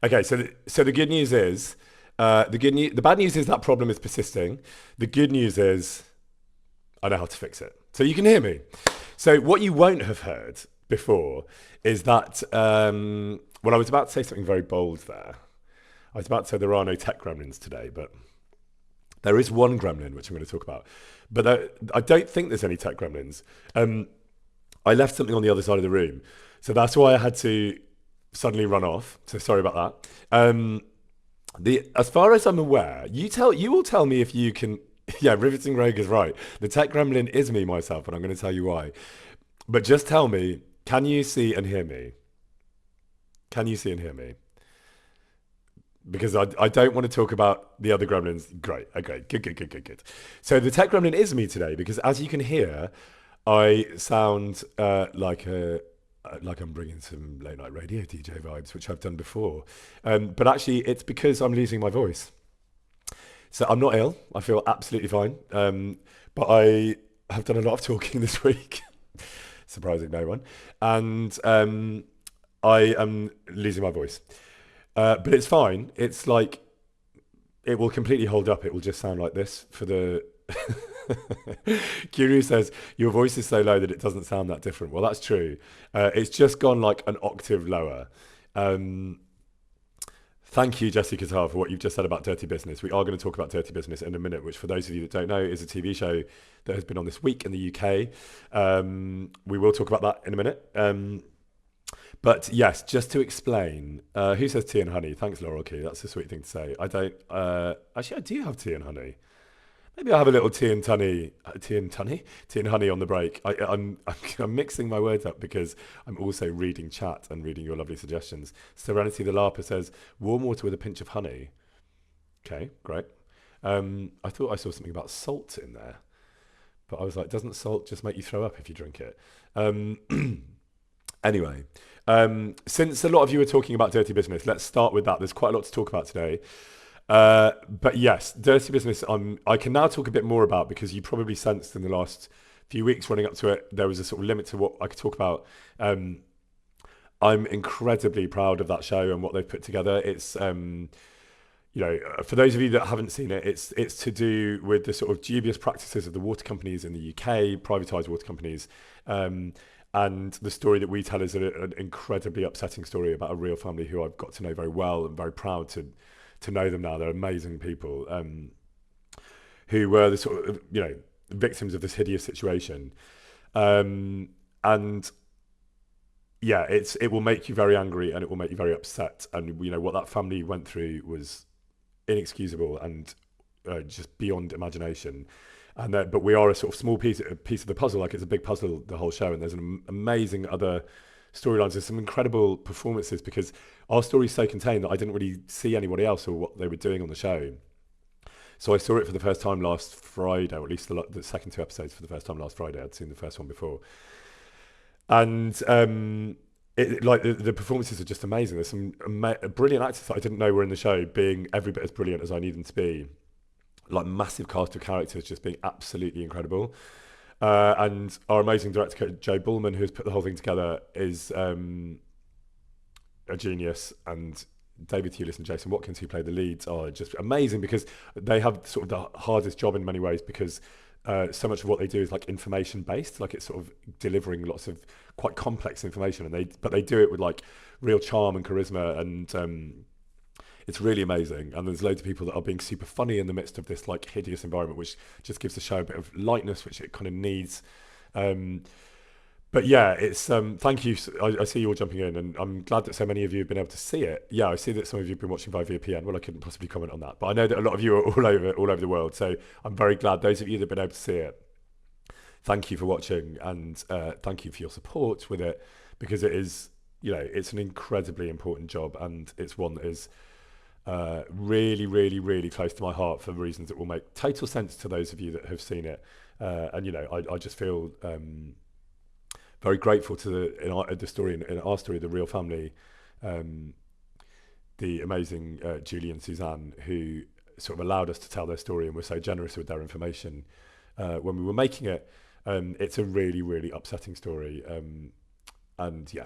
Okay, so the good news is, the bad news is that problem is persisting. The good news is I know how to fix it. So you can hear me. So what you won't have heard before is that, well, I was about to say something very bold there. I was about to say there are no tech gremlins today, but there is one gremlin which I'm going to talk about. But I don't think there's any tech gremlins. I left something on the other side of the room, so that's why I had to suddenly run off. So sorry about that. The As far as I'm aware, you will tell me if you can. Yeah, riveting rogue is right. The tech gremlin is me myself, and I'm going to tell you why. But just tell me, can you see and hear me? Can you see and hear me? Because I don't want to talk about the other gremlins. Great, okay, good. So the tech gremlin is me today because, as you can hear, I sound like I'm bringing some late night radio DJ vibes, which I've done before. But actually, it's because I'm losing my voice. So I'm not ill. I feel absolutely fine. But I have done a lot of talking this week, surprising no one, and I am losing my voice. But it's fine. It's like it will completely hold up. It will just sound like this for the. Kuru says your voice is so low that it doesn't sound that different. Well, that's true. It's just gone like an octave lower. Um, Thank you, Jesse Qatar, for what you've just said about Dirty Business. We are going to talk about Dirty Business in a minute, which, for those of you that don't know, is a TV show that has been on this week in the UK. We will talk about that in a minute. But yes, just to explain, who says tea and honey? Thanks, Laurel Key. That's a sweet thing to say. I don't. Actually, I do have tea and honey. Maybe I'll have a little tea and honey on the break. I'm mixing my words up because I'm also reading chat and reading your lovely suggestions. Serenity the Larper says warm water with a pinch of honey. Okay, great. I thought I saw something about salt in there, but I was like, doesn't salt just make you throw up if you drink it? Anyway, since a lot of you are talking about Dirty Business, let's start with that. There's quite a lot to talk about today. But yes, Dirty Business, I can now talk a bit more about because you probably sensed in the last few weeks running up to it, there was a sort of limit to what I could talk about. I'm incredibly proud of that show and what they've put together. It's, for those of you that haven't seen it, it's to do with the sort of dubious practices of the water companies in the UK, privatised water companies. And the story that we tell is an incredibly upsetting story about a real family who I've got to know very well and very proud to know them now. They're amazing people who were the sort of, victims of this hideous situation. And yeah, it will make you very angry and it will make you very upset. And, what that family went through was inexcusable and just beyond imagination. And but we are a sort of small piece of the puzzle. Like, it's a big puzzle, the whole show. And there's an amazing other storylines. There's some incredible performances because our story's so contained that I didn't really see anybody else or what they were doing on the show. So I saw it for the first time last Friday, or at least the second two episodes for the first time last Friday. I'd seen the first one before. And the performances are just amazing. There's some brilliant actors that I didn't know were in the show being every bit as brilliant as I need them to be. Like, massive cast of characters just being absolutely incredible. And our amazing director, Joe Bullman, who's put the whole thing together, is a genius. And David Hewlis and Jason Watkins, who play the leads, are just amazing because they have sort of the hardest job in many ways because so much of what they do is like information based, like it's sort of delivering lots of quite complex information, but they do it with like real charm and charisma, and it's really amazing. And there's loads of people that are being super funny in the midst of this like hideous environment, which just gives the show a bit of lightness, which it kind of needs. But yeah, it's thank you. I see you all jumping in, and I'm glad that so many of you have been able to see it. Yeah, I see that some of you have been watching via VPN. Well, I couldn't possibly comment on that, but I know that a lot of you are all over the world. So I'm very glad. Those of you that have been able to see it, thank you for watching, and thank you for your support with it, because it is, it's an incredibly important job, and it's one that is really, really, really close to my heart for reasons that will make total sense to those of you that have seen it. And I just feel very grateful to the story, in our story, the real family, the amazing Julie and Suzanne, who sort of allowed us to tell their story and were so generous with their information when we were making it. It's a really, really upsetting story, and yeah,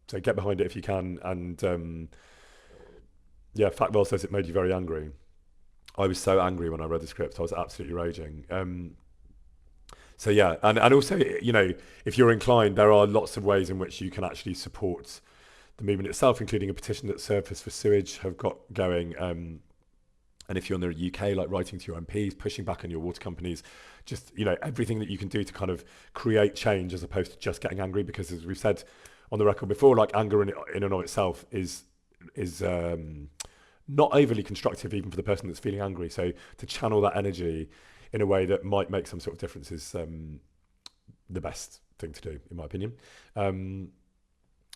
so get behind it if you can, and Yeah, Factwell says it made you very angry. I was so angry when I read the script. I was absolutely raging. So yeah, and also, if you're inclined, there are lots of ways in which you can actually support the movement itself, including a petition that Surfers for Sewage have got going. And if you're in the UK, like writing to your MPs, pushing back on your water companies, just everything that you can do to kind of create change as opposed to just getting angry. Because as we've said on the record before, like anger in and of itself is not overly constructive even for the person that's feeling angry. So to channel that energy in a way that might make some sort of difference is the best thing to do, in my opinion.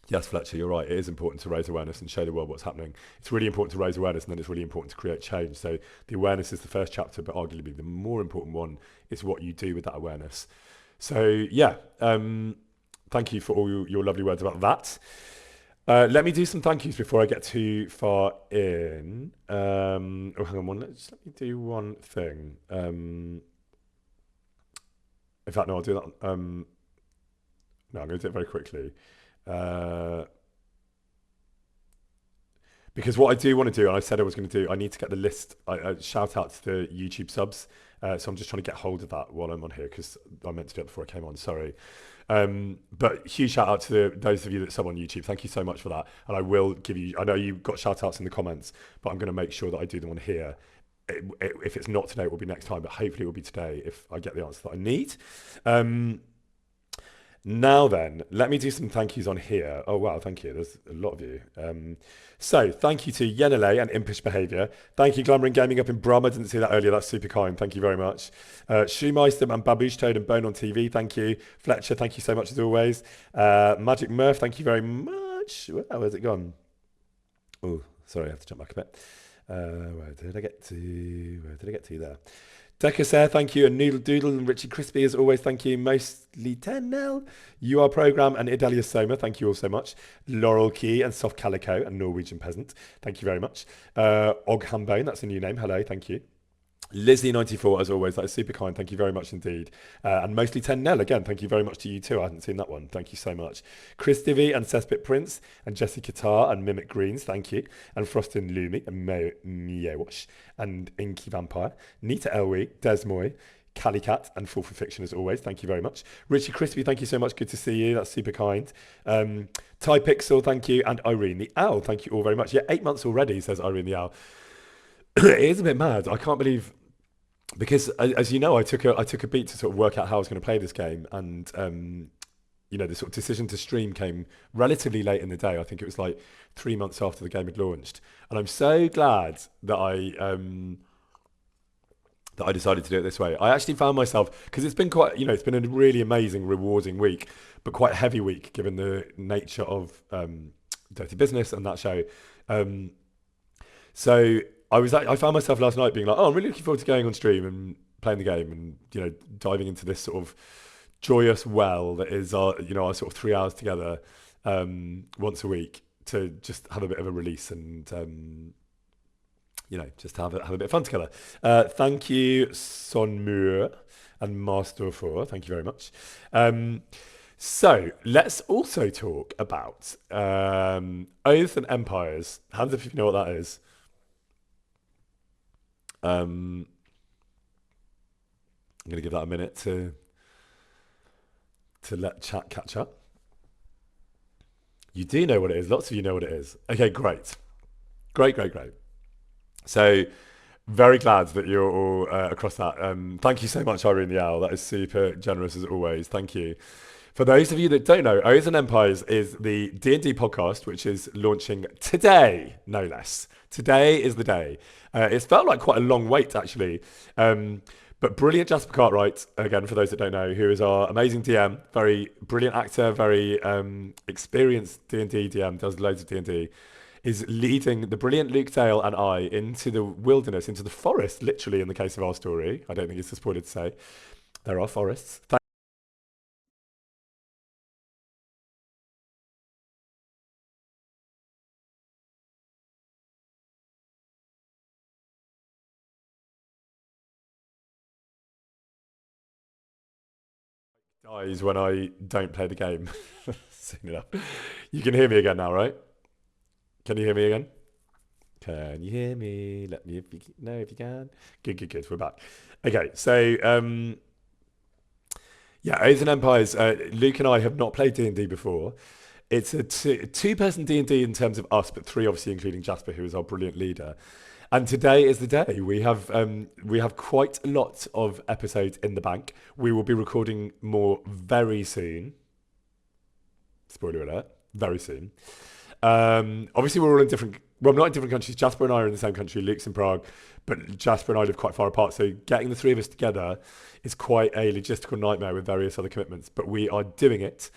Yes, Fletcher, you're right. It is important to raise awareness and show the world what's happening. It's really important to raise awareness, and then it's really important to create change. So the awareness is the first chapter, but arguably the more important one is what you do with that awareness. So yeah, thank you for all your lovely words about that. Let me do some thank yous before I get too far in. Hang on one. Let me do one thing. In fact, no, I'll do that. No, I'm going to do it very quickly. Because what I do want to do, and I said I was going to do, I need to get the list, shout out to the YouTube subs. So I'm just trying to get hold of that while I'm on here because I meant to do it before I came on, sorry. But huge shout out to those of you that sub on YouTube. Thank you so much for that. And I will give you, I know you got shout outs in the comments, but I'm going to make sure that I do them on here. If it's not today, it will be next time, but hopefully it will be today if I get the answer that I need. Now then, let me do some thank yous on here. Oh wow, thank you. There's a lot of you. So thank you to Yenele and Impish Behaviour. Thank you, Glamour and Gaming up in Brum. I didn't see that earlier. That's super kind. Thank you very much. Shoemeister and Baboosh Toad and Bone on TV. Thank you. Fletcher, thank you so much as always. Magic Murph, thank you very much. Where's it gone? Oh, sorry, I have to jump back a bit. Where did I get to? Where did I get to there? Decasair, thank you. And Noodle Doodle and Richie Crispy, as always, thank you. Mostly 10L. You Are Program and Idalia Soma, thank you all so much. Laurel Key and Soft Calico and Norwegian Peasant, thank you very much. Og Hambone, that's a new name. Hello, thank you. Lizzie94, as always, that is super kind. Thank you very much indeed. And Mostly 10 Nell, again, thank you very much to you too. I hadn't seen that one. Thank you so much. Chris Divvy and Cesspit Prince and Jessica Tar and Mimic Greens, thank you. And Frostin Lumi and Miewash and Inky Vampire. Nita Elwee, Desmoy, Cali Cat and Full for Fiction as always. Thank you very much. Richie Crispy, thank you so much. Good to see you. That's super kind. Ty Pixel, thank you. And Irene the Owl, thank you all very much. Yeah, 8 months already, says Irene the Owl. It is a bit mad. I can't believe... Because as you know, I took a beat to sort of work out how I was going to play this game, and the sort of decision to stream came relatively late in the day. I think it was like 3 months after the game had launched, and I'm so glad that I decided to do it this way. I actually found myself, because it's been quite, it's been a really amazing, rewarding week, but quite a heavy week given the nature of Dirty Business and that show. So I found myself last night being like, oh, I'm really looking forward to going on stream and playing the game and, diving into this sort of joyous well that is our sort of 3 hours together once a week to just have a bit of a release and, just have a bit of fun together. Thank you, Sonmur and Master 4. Thank you very much. So let's also talk about Oaths and Empires. Hands up if you know what that is. I'm going to give that a minute to let chat catch up. You do know what it is. Lots of you know what it is. Okay, great. Great. So very glad that you're all across that. Thank you so much, Irene the Owl. That is super generous as always. Thank you. For those of you that don't know, Oaths and Empires is the D&D podcast, which is launching today, no less. Today is the day. It's felt like quite a long wait, actually. But brilliant Jasper Cartwright, again, for those that don't know, who is our amazing DM, very brilliant actor, very experienced D&D DM, does loads of D&D, is leading the brilliant Luke Dale and I into the wilderness, into the forest, literally in the case of our story. I don't think it's a spoiler to say. There are forests. Dies when I don't play the game soon enough. You can hear me again now, right? Can you hear me again? Can you hear me? Let me know if you can. Good, good, good. We're back. Okay, so yeah, Oaths and Empires. Luke and I have not played D&D before. It's a two-person D&D in terms of us, but three obviously including Jasper, who is our brilliant leader. And today is the day. We have quite a lot of episodes in the bank. We will be recording more very soon. Spoiler alert, very soon. Obviously, we're all in different. Well, not in different countries. Jasper and I are in the same country. Luke's in Prague, but Jasper and I live quite far apart. So getting the three of us together is quite a logistical nightmare with various other commitments. But we are doing it.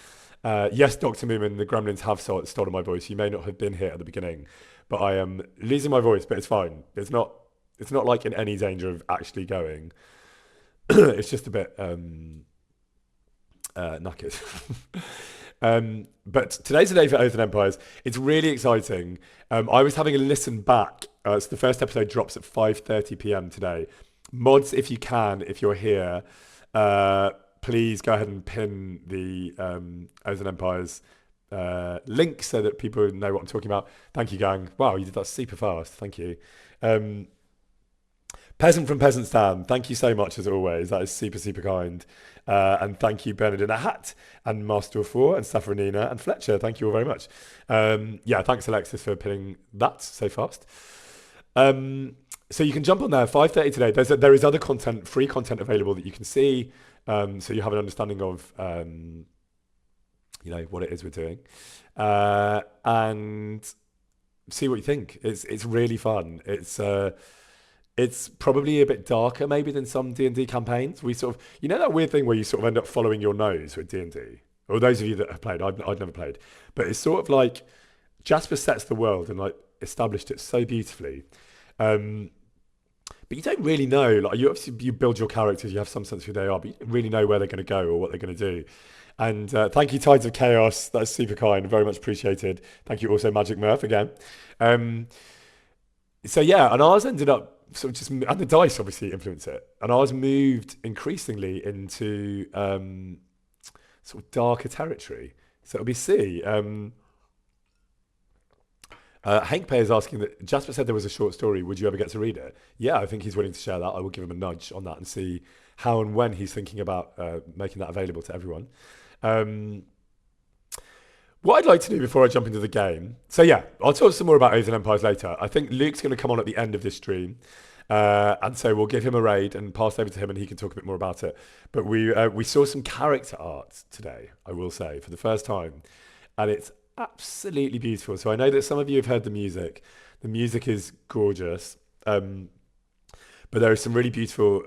Yes, Dr. Moomin, the gremlins have stolen my voice. You may not have been here at the beginning, but I am losing my voice. But it's fine. It's not. It's not like in any danger of actually going. It's just a bit knackered. But today's the day for Oath and Empires. It's really exciting. I was having a listen back. So the first episode drops at 5:30 p.m. today. Mods, if you can, if you're here, please go ahead and pin the Oath and Empires link so that people know what I'm talking about. Thank you, gang. Wow, you did that super fast. Thank you. Peasant from Peasantstan, thank you so much as always. That is super, super kind. And thank you, Bernard in a Hat, and Master of Four, and Stefanina, and Fletcher. Thank you all very much. Yeah, thanks, Alexis, for pinning that so fast. So you can jump on there, 5:30 today. There is other content, free content available that you can see, so you have an understanding of, what it is we're doing, and see what you think. It's really fun. It's probably a bit darker maybe than some D&D campaigns. We sort of, that weird thing where you sort of end up following your nose with D&D? Or those of you that have played, I've never played. But it's sort of like Jasper sets the world and like established it so beautifully. But you don't really know, like you build your characters, you have some sense of who they are, but you don't really know where they're going to go or what they're going to do. And thank you, Tides of Chaos. That's super kind, very much appreciated. Thank you also, Magic Murph, again. So yeah, and ours ended up sort of just, and the dice obviously influence it, and ours moved increasingly into sort of darker territory. So it'll be C. Hank Pay is asking that Jasper said there was a short story. Would you ever get to read it? Yeah, I think he's willing to share that. I will give him a nudge on that and see how and when he's thinking about making that available to everyone. What I'd like to do before I jump into the game, so yeah, I'll talk some more about Oaths and Empires later. I think Luke's going to come on at the end of this stream, and so we'll give him a raid and pass over to him, and he can talk a bit more about it. But we saw some character art today, I will say, for the first time, and it's absolutely beautiful. So I know that some of you have heard the music. The music is gorgeous, but there is some really beautiful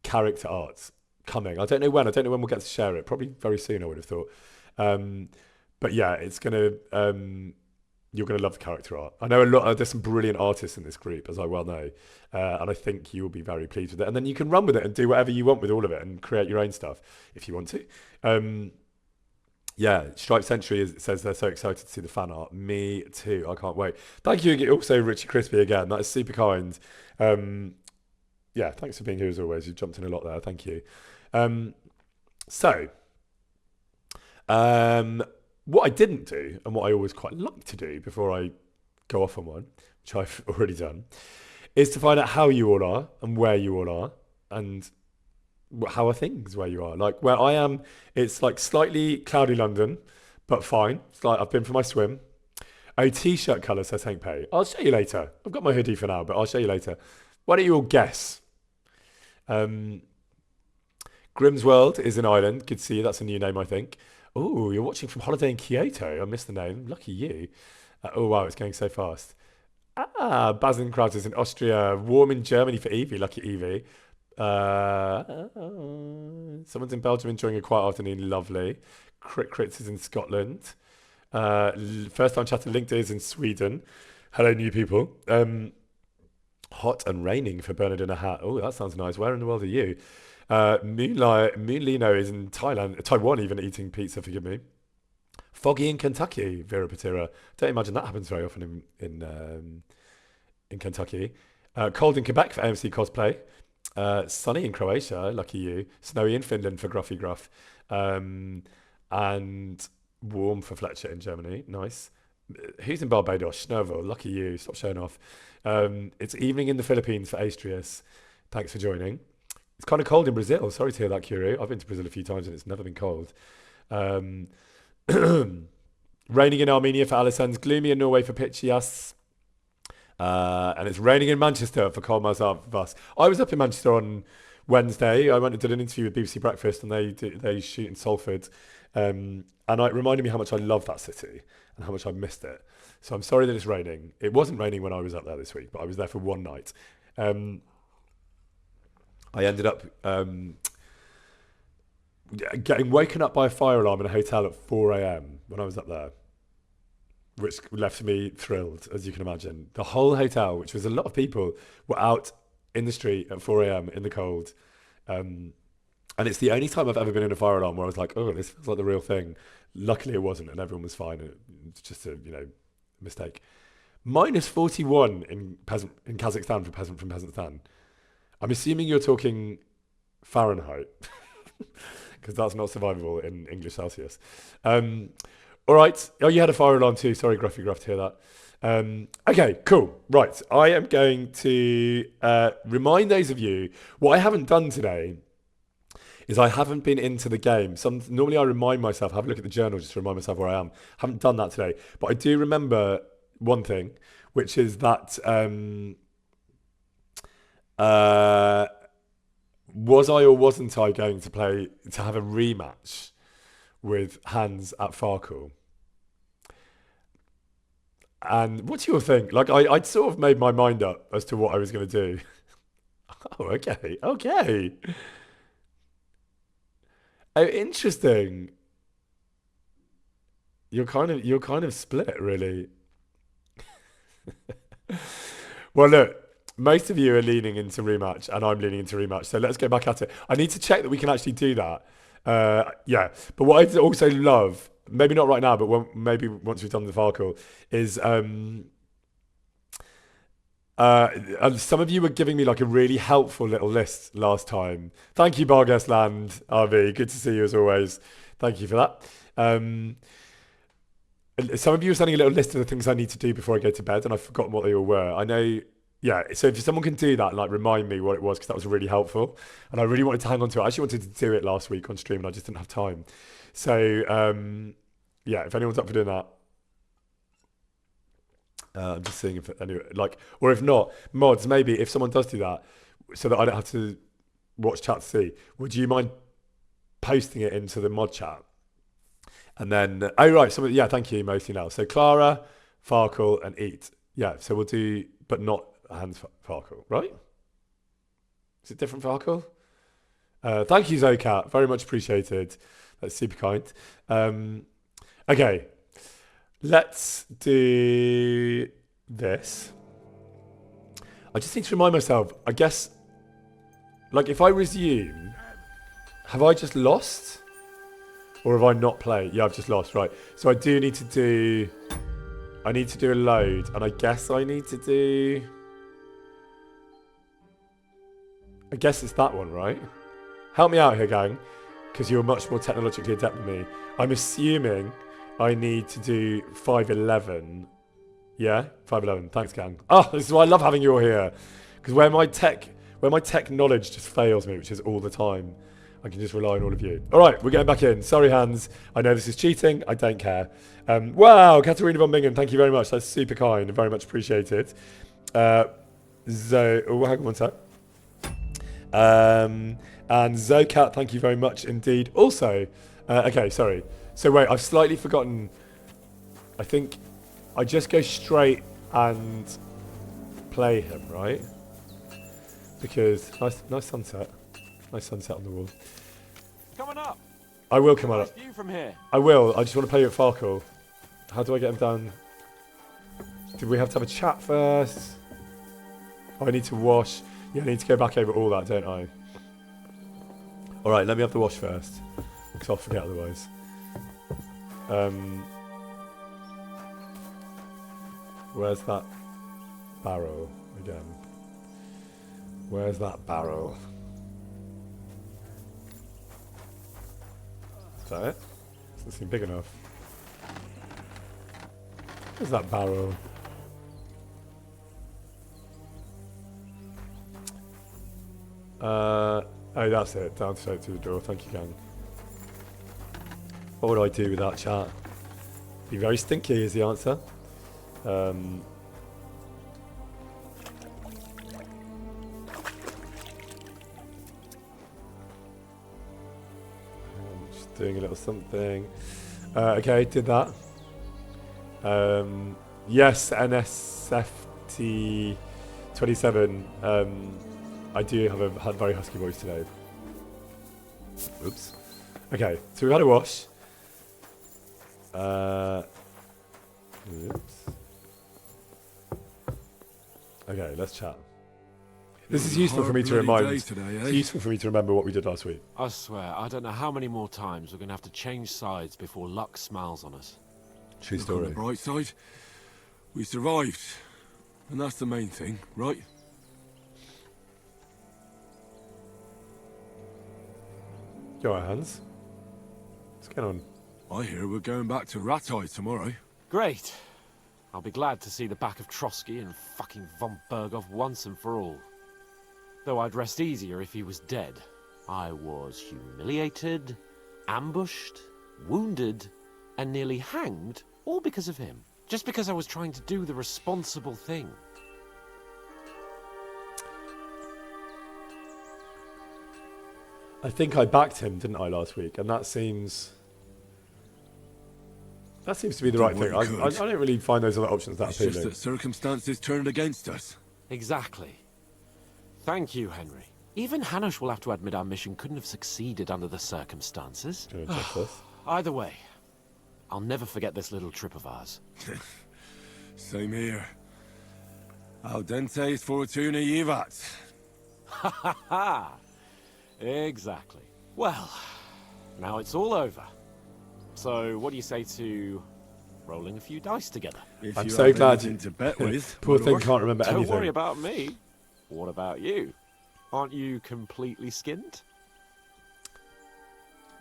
character art coming. I don't know when we'll get to share it. Probably very soon, I would have thought. But yeah, it's gonna you're gonna love the character art. I know there's some brilliant artists in this group, as I well know, and I think you will be very pleased with it. And then you can run with it and do whatever you want with all of it and create your own stuff if you want to. Yeah, Stripe Century says they're so excited to see the fan art. Me too. I can't wait. Thank you also, Richie Crispy, again. That is super kind. Yeah, thanks for being here as always. You've jumped in a lot there. Thank you. What I didn't do, and what I always quite like to do before I go off on one, which I've already done, is to find out how you all are and where you all are and how are things where you are. Like where I am, it's like slightly cloudy London, but fine. It's like I've been for my swim. Oh, t-shirt colour, says Hank Pay. I'll show you later. I've got my hoodie for now, but I'll show you later. Why don't you all guess? Grimm's World is an island. Good to see you. That's a new name, I think. Oh, you're watching from holiday in Kyoto. I missed the name. Lucky you. Oh, wow, it's going so fast. Basenkraut is in Austria. Warm in Germany for Evie. Lucky Evie. Someone's in Belgium enjoying a quiet afternoon. Lovely. Crits is in Scotland. First time chatting LinkedIn is in Sweden. Hello, new people. Hot and raining for Bernard in a Hat. Oh, that sounds nice. Where in the world are you? Moonlino is in Taiwan even eating pizza, forgive me. Foggy in Kentucky, Vera Patera. Don't imagine that happens very often in Kentucky. Cold in Quebec for AMC Cosplay. Sunny in Croatia, lucky you. Snowy in Finland for Gruffy Gruff. And warm for Fletcher in Germany, nice. Who's in Barbados? Schnerville. Lucky you. Stop showing off. It's evening in the Philippines for Astrius. Thanks for joining. It's kind of cold in Brazil. Sorry to hear that, Curie. I've been to Brazil a few times and it's never been cold. Um, raining in Armenia for Alison's. Gloomy in Norway for Pitchias. And it's raining in Manchester for Colm Vas. I was up in Manchester on Wednesday. I went and did an interview with BBC Breakfast, and they shoot in Salford, and it reminded me how much I love that city and how much I missed it. So I'm sorry that it's raining. It wasn't raining when I was up there this week, but I was there for one night. I ended up getting woken up by a fire alarm in a hotel at 4 a.m. when I was up there, which left me thrilled, as you can imagine. The whole hotel, which was a lot of people, were out in the street at 4 a.m. in the cold. And it's the only time I've ever been in a fire alarm where I was like, oh, this feels like the real thing. Luckily it wasn't, and everyone was fine. It's just a mistake. Minus 41 in Kazakhstan from Kazakhstan. I'm assuming you're talking Fahrenheit, because that's not survivable in English Celsius. All right. Oh, you had a fire alarm too. Sorry, Gruffy Gruff, to hear that. Okay, cool. Right. I am going to remind those of you, what I haven't done today is I haven't been into the game. Normally I remind myself, have a look at the journal just to remind myself where I am. Haven't done that today. But I do remember one thing, which is that was I or wasn't I going to have a rematch with Hans at Farkle? And what do you all think? Like, I'd sort of made my mind up as to what I was going to do. Oh, okay. Oh, interesting. You're kind of split, really. Well, look, most of you are leaning into rematch, and I'm leaning into rematch. So let's go back at it. I need to check that we can actually do that. Yeah, but what I also love, maybe not right now, but maybe once we've done the Farkle, is some of you were giving me like a really helpful little list last time. Thank you, Bargas Land, RV. Good to see you as always. Thank you for that. Some of you were sending a little list of the things I need to do before I go to bed, and I've forgotten what they all were. I know, yeah, so if someone can do that, like remind me what it was, because that was really helpful. And I really wanted to hang on to it. I actually wanted to do it last week on stream, and I just didn't have time. So, yeah, if anyone's up for doing that, I'm just seeing if anyway, like, or if not, mods, maybe if someone does do that, so that I don't have to watch chat to see, would you mind posting it into the mod chat? And then, oh right, yeah, thank you, mostly now. So Clara, Farkle, and Eat. Yeah, so we'll do, but not Hans Farkle, right? Is it different Farkle? Thank you, Zocat, very much appreciated. That's super kind. Okay. Let's do this. I just need to remind myself, I guess, like if I resume, have I just lost? Or have I not played? Yeah, I've just lost, right. So I do need to do, a load, and I guess I need to do, I guess it's that one, right? Help me out here, gang, because you're much more technologically adept than me. I'm assuming I need to do 511. Yeah, 511. Thanks, gang. Oh, this is why I love having you all here. Because where my tech knowledge just fails me, which is all the time, I can just rely on all of you. All right, we're getting back in. Sorry, Hans. I know this is cheating. I don't care. Wow, Katerina von Bingen, thank you very much. That's super kind and very much appreciated. Hang on one sec. And Zocat, thank you very much indeed. Also, okay, sorry. So wait, I've slightly forgotten. I think I just go straight and play him, right? Because nice sunset. Nice sunset on the wall. Coming up. I will come up. View from here. I will. I just want to play you at Farkle. How do I get him down? Did we have to have a chat first? Oh, I need to wash. Yeah, I need to go back over all that, don't I? All right, let me have the wash first, because I'll forget otherwise. Where's that barrel again? Where's that barrel? Is that it? Doesn't seem big enough. Where's that barrel? Oh, that's it. Down straight to the door. Thank you, gang. What would I do without chat? Be very stinky is the answer. Just doing a little something. Okay, did that. Yes, NSFT 27. I do have a very husky voice today. Oops. Okay, so we've had a wash. Oops. Okay, let's chat. This is useful for me to remind. It's useful for me to remember what we did last week. I swear, I don't know how many more times we're going to have to change sides before luck smiles on us. True story. On the bright side, we survived. And that's the main thing, right? Go on, Hans. What's going on? I hear we're going back to Rattay tomorrow. Great. I'll be glad to see the back of Trotsky and fucking von Berghoff once and for all. Though I'd rest easier if he was dead. I was humiliated, ambushed, wounded, and nearly hanged, all because of him. Just because I was trying to do the responsible thing. I think I backed him, didn't I, last week? And that seems to be the right thing. I don't really find those other options that appealing. It's just that circumstances turned against us. Exactly. Thank you, Henry. Even Hanush will have to admit our mission couldn't have succeeded under the circumstances. Do you want to check this? Either way, I'll never forget this little trip of ours. Same here. Al dente fortuna jivat. Ha ha ha! Exactly. Well, now it's all over. So, what do you say to rolling a few dice together? If I'm you so have glad anything to bet with. Poor thing can't remember Don't anything. worry about me. What about you? Aren't you completely skinned?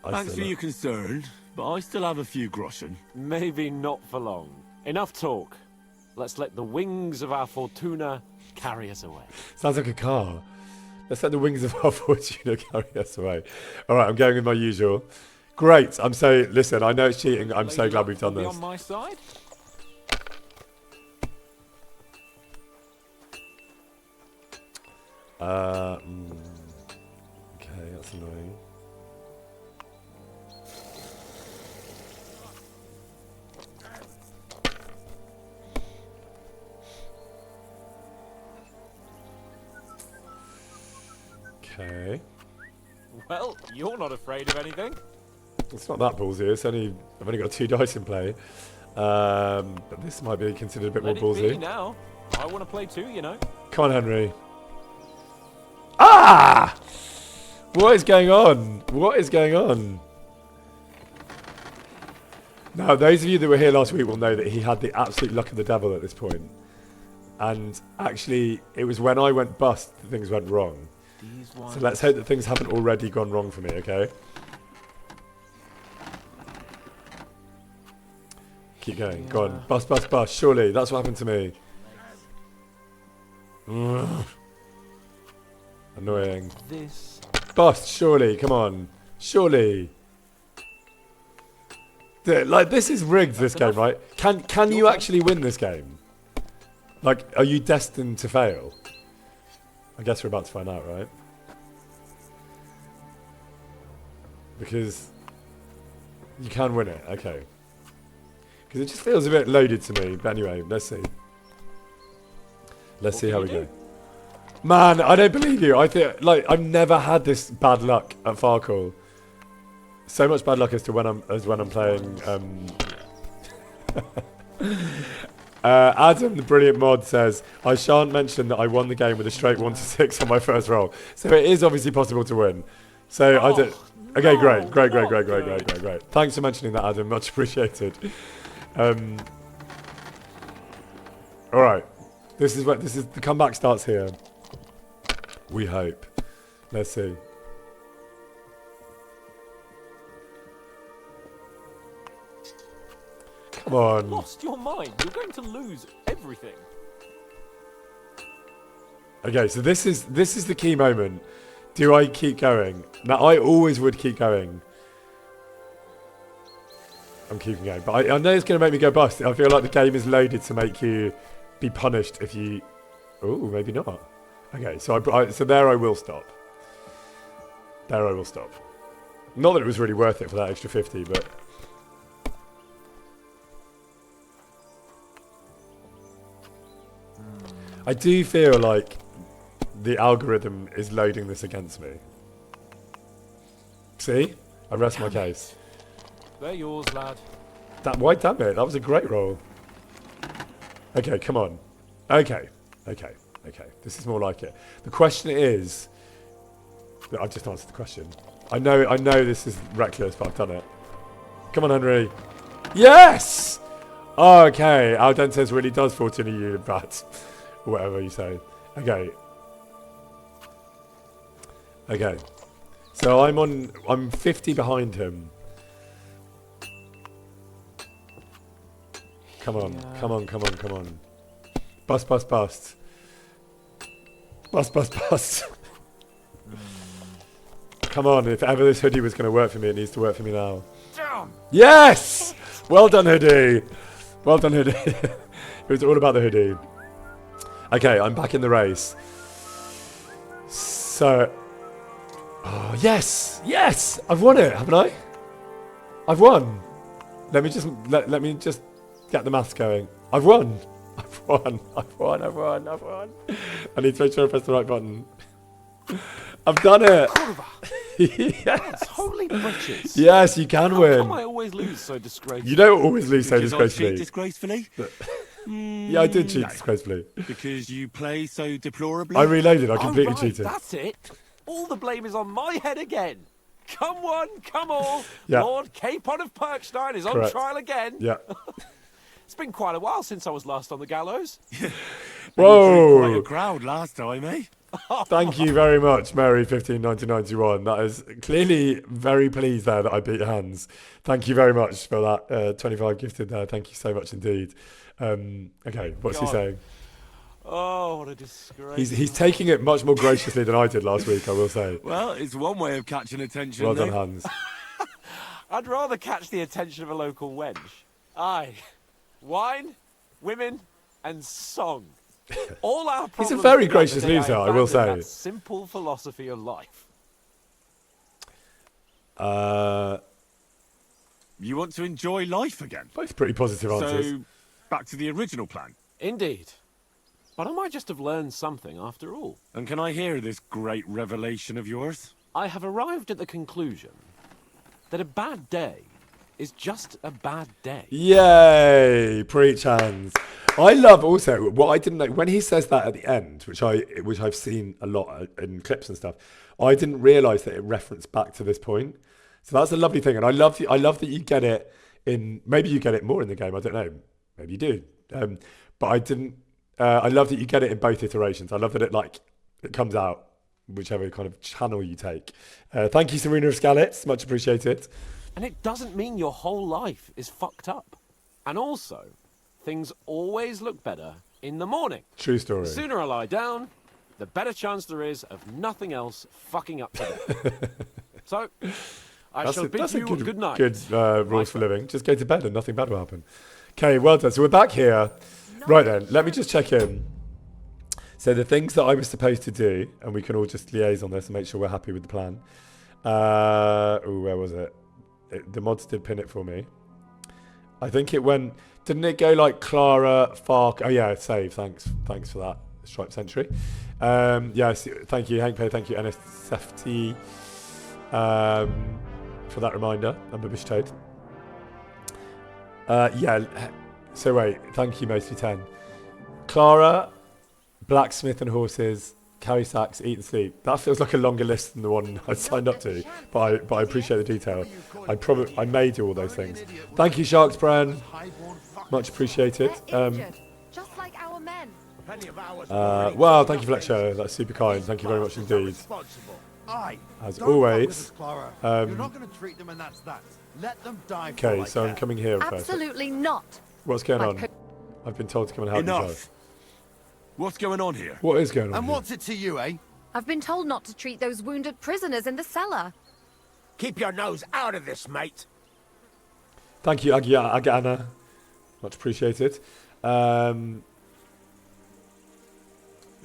Thanks for your concern, but I still have a few groschen. Maybe not for long. Enough talk. Let's let the wings of our Fortuna carry us away. Sounds like a car. Let's let the wings of our Fortuna carry us away. All right, I'm going with my usual. Great. Listen, I know it's cheating. I'm so glad we've done this. On my side? Okay, that's annoying. Okay. Well, you're not afraid of anything. It's not that ballsy. I've only got 2 dice in play. But this might be considered a bit more ballsy. Let it be now. I want to play too, you know. Come on, Henry. Ah! What is going on? What is going on? Now, those of you that were here last week will know that he had the absolute luck of the devil at this point. And actually, it was when I went bust that things went wrong. So let's hope that things haven't already gone wrong for me, okay? Keep going. Go on. Bust, bust, bust. Surely. That's what happened to me. Ugh. Annoying. Bust. Surely. Come on. Surely. Like, this is rigged, this game, right? Can you actually win this game? Like, are you destined to fail? I guess we're about to find out, right? Because you can win it. Okay. Because it just feels a bit loaded to me. But anyway, let's see. Let's see how we go. Man, I don't believe you. I think, like, I've never had this bad luck at Farcall. So much bad luck as when I'm playing. Adam, the brilliant mod, says I shan't mention that I won the game with a straight 1 to 6 on my first roll. So it is obviously possible to win. So I did. Okay, great. Thanks for mentioning that, Adam. Much appreciated. All right, this is the comeback starts here. We hope. Let's see. Come Come on. Lost your mind. You're going to lose everything. Okay, so this is the key moment. Do I keep going? Now, I always would keep going. I'm keeping going. But I know it's going to make me go bust. I feel like the game is loaded to make you be punished if you... Oh, maybe not. Okay, so so there I will stop. There I will stop. Not that it was really worth it for that extra 50, but... I do feel like the algorithm is loading this against me. See? I rest my case. They're yours, lad. Why damn it? That was a great roll. Okay, come on. Okay. This is more like it. The question is... I've just answered the question. I know this is reckless, but I've done it. Come on, Henry. Yes! Okay, Al Dente's really does fortune a you, but... Whatever you say. Okay. So I'm 50 behind him. Come on. Bust. Bust. Come on, if ever this hoodie was going to work for me, it needs to work for me now. Yes! Well done, hoodie. It was all about the hoodie. Okay, I'm back in the race. So... Oh, yes! I've won it, haven't I? I've won. Let me just get the maths going. I've won. I need to make sure I press the right button. I've done it. Yes. Holy britches. Yes, you can win. How come I always lose so disgracefully? You don't always lose so Because I cheat disgracefully. disgracefully? Yeah, I did cheat disgracefully. Because you play so deplorably? I reloaded. I completely right, cheated. That's it. All the blame is on my head again. Come one, come all. Yeah. Lord Capon of Perkstein is on Correct. trial again. Yeah. It's been quite a while since I was last on the gallows. Whoa. Quite a crowd last time, eh? Thank you very much, Mary151991. That is clearly very pleased there that I beat Hans. Thank you very much for that 25 gifted there. Thank you so much indeed. Okay, what's he saying? Oh, what a disgrace. He's taking it much more graciously than I did last week, I will say. Well, it's one way of catching attention. Well done, Hans. I'd rather catch the attention of a local wench. Aye. Wine, women, and song. All our problems. He's a very began the gracious day loser, I will say. abandoned that simple philosophy of life. You want to enjoy life again? Both pretty positive answers. So, back to the original plan. Indeed. But I might just have learned something after all. And can I hear this great revelation of yours? I have arrived at the conclusion that a bad day is just a bad day. Yay! Preach, Hans. I love also what I didn't know when he says that at the end, which I've seen a lot in clips and stuff. I didn't realise that it referenced back to this point. So that's a lovely thing, and I love that you get it in. Maybe you get it more in the game. I don't know. Maybe you do. But I didn't. I love that you get it in both iterations. I love that it comes out whichever kind of channel you take. Thank you, Serena of Scalets. Much appreciated. And it doesn't mean your whole life is fucked up. And also, things always look better in the morning. True story. The sooner I lie down, the better chance there is of nothing else fucking up today. So, I shall bid you good night. Good rules for living. Just go to bed and nothing bad will happen. Okay, well done. So we're back here. Right then, let me just check in. So the things that I was supposed to do, and we can all just liaise on this and make sure we're happy with the plan. Where was it? The mods did pin it for me. I think it went... Didn't it go like Clara, Fark? Oh yeah, save. Thanks for that. Stripe Century. Yes, thank you, Hank Pay. Thank you, NSFT, for that reminder. I'm a Bish Toad. Yeah. So wait, thank you, Mostly 10. Clara, Blacksmith and Horses, Carry Sacks, Eat and Sleep. That feels like a longer list than the one I signed up to, but I appreciate the detail. I may do all those things. Thank you, Sharks Bran. Much appreciated. Just like our men. Well, thank you, Fletcher. That's super kind. Thank you very much indeed. As always. You're not going to treat them, and that's that. Let them die. Okay, so I'm coming here first. Absolutely not. What's going My on? I've been told to come and help you Enough. guys. What's going on here? What is going on And here? what's it to you, eh? I've been told not to treat those wounded prisoners in the cellar. Keep your nose out of this, mate. Thank you, Agana. Much appreciated. Who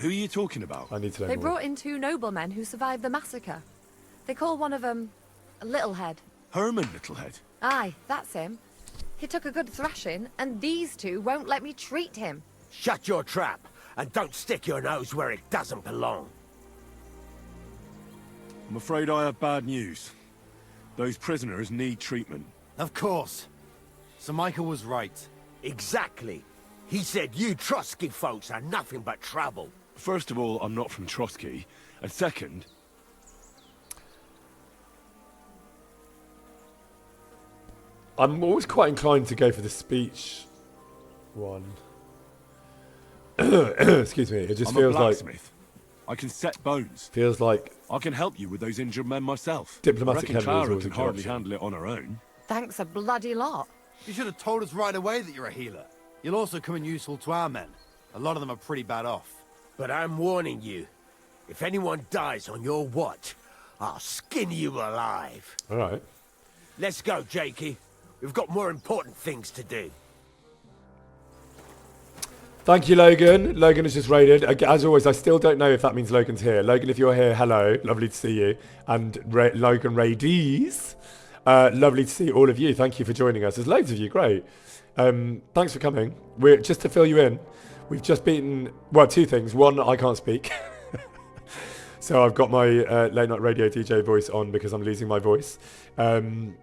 are you talking about? I need to know They more. brought in 2 noblemen who survived the massacre. They call one of them Littlehead. Herman Littlehead. Aye, that's him. He took a good thrashing, and these 2 won't let me treat him. Shut your trap, and don't stick your nose where it doesn't belong. I'm afraid I have bad news. Those prisoners need treatment. Of course. Sir Michael was right. Exactly. He said you Trotsky folks are nothing but trouble. First of all, I'm not from Trotsky. And second, I'm always quite inclined to go for the speech one. Excuse me. It just I'm a feels like blacksmith. I can set bones. I can help you with those injured men myself. Diplomatic I reckon Henry is Clara always can a good hardly option. handle it on her own. Thanks a bloody lot. You should have told us right away that you're a healer. You'll also come in useful to our men. A lot of them are pretty bad off. But I'm warning you. If anyone dies on your watch, I'll skin you alive. all right. Let's go, Jakey. We've got more important things to do. Thank you, Logan. Logan has just raided. As always, I still don't know if that means Logan's here. Logan, if you're here, hello. Lovely to see you. And Logan Raidees, lovely to see all of you. Thank you for joining us. There's loads of you. Great. Thanks for coming. We're just to fill you in. We've just beaten, well, 2 things. One, I can't speak. So I've got my late night radio DJ voice on because I'm losing my voice. I'm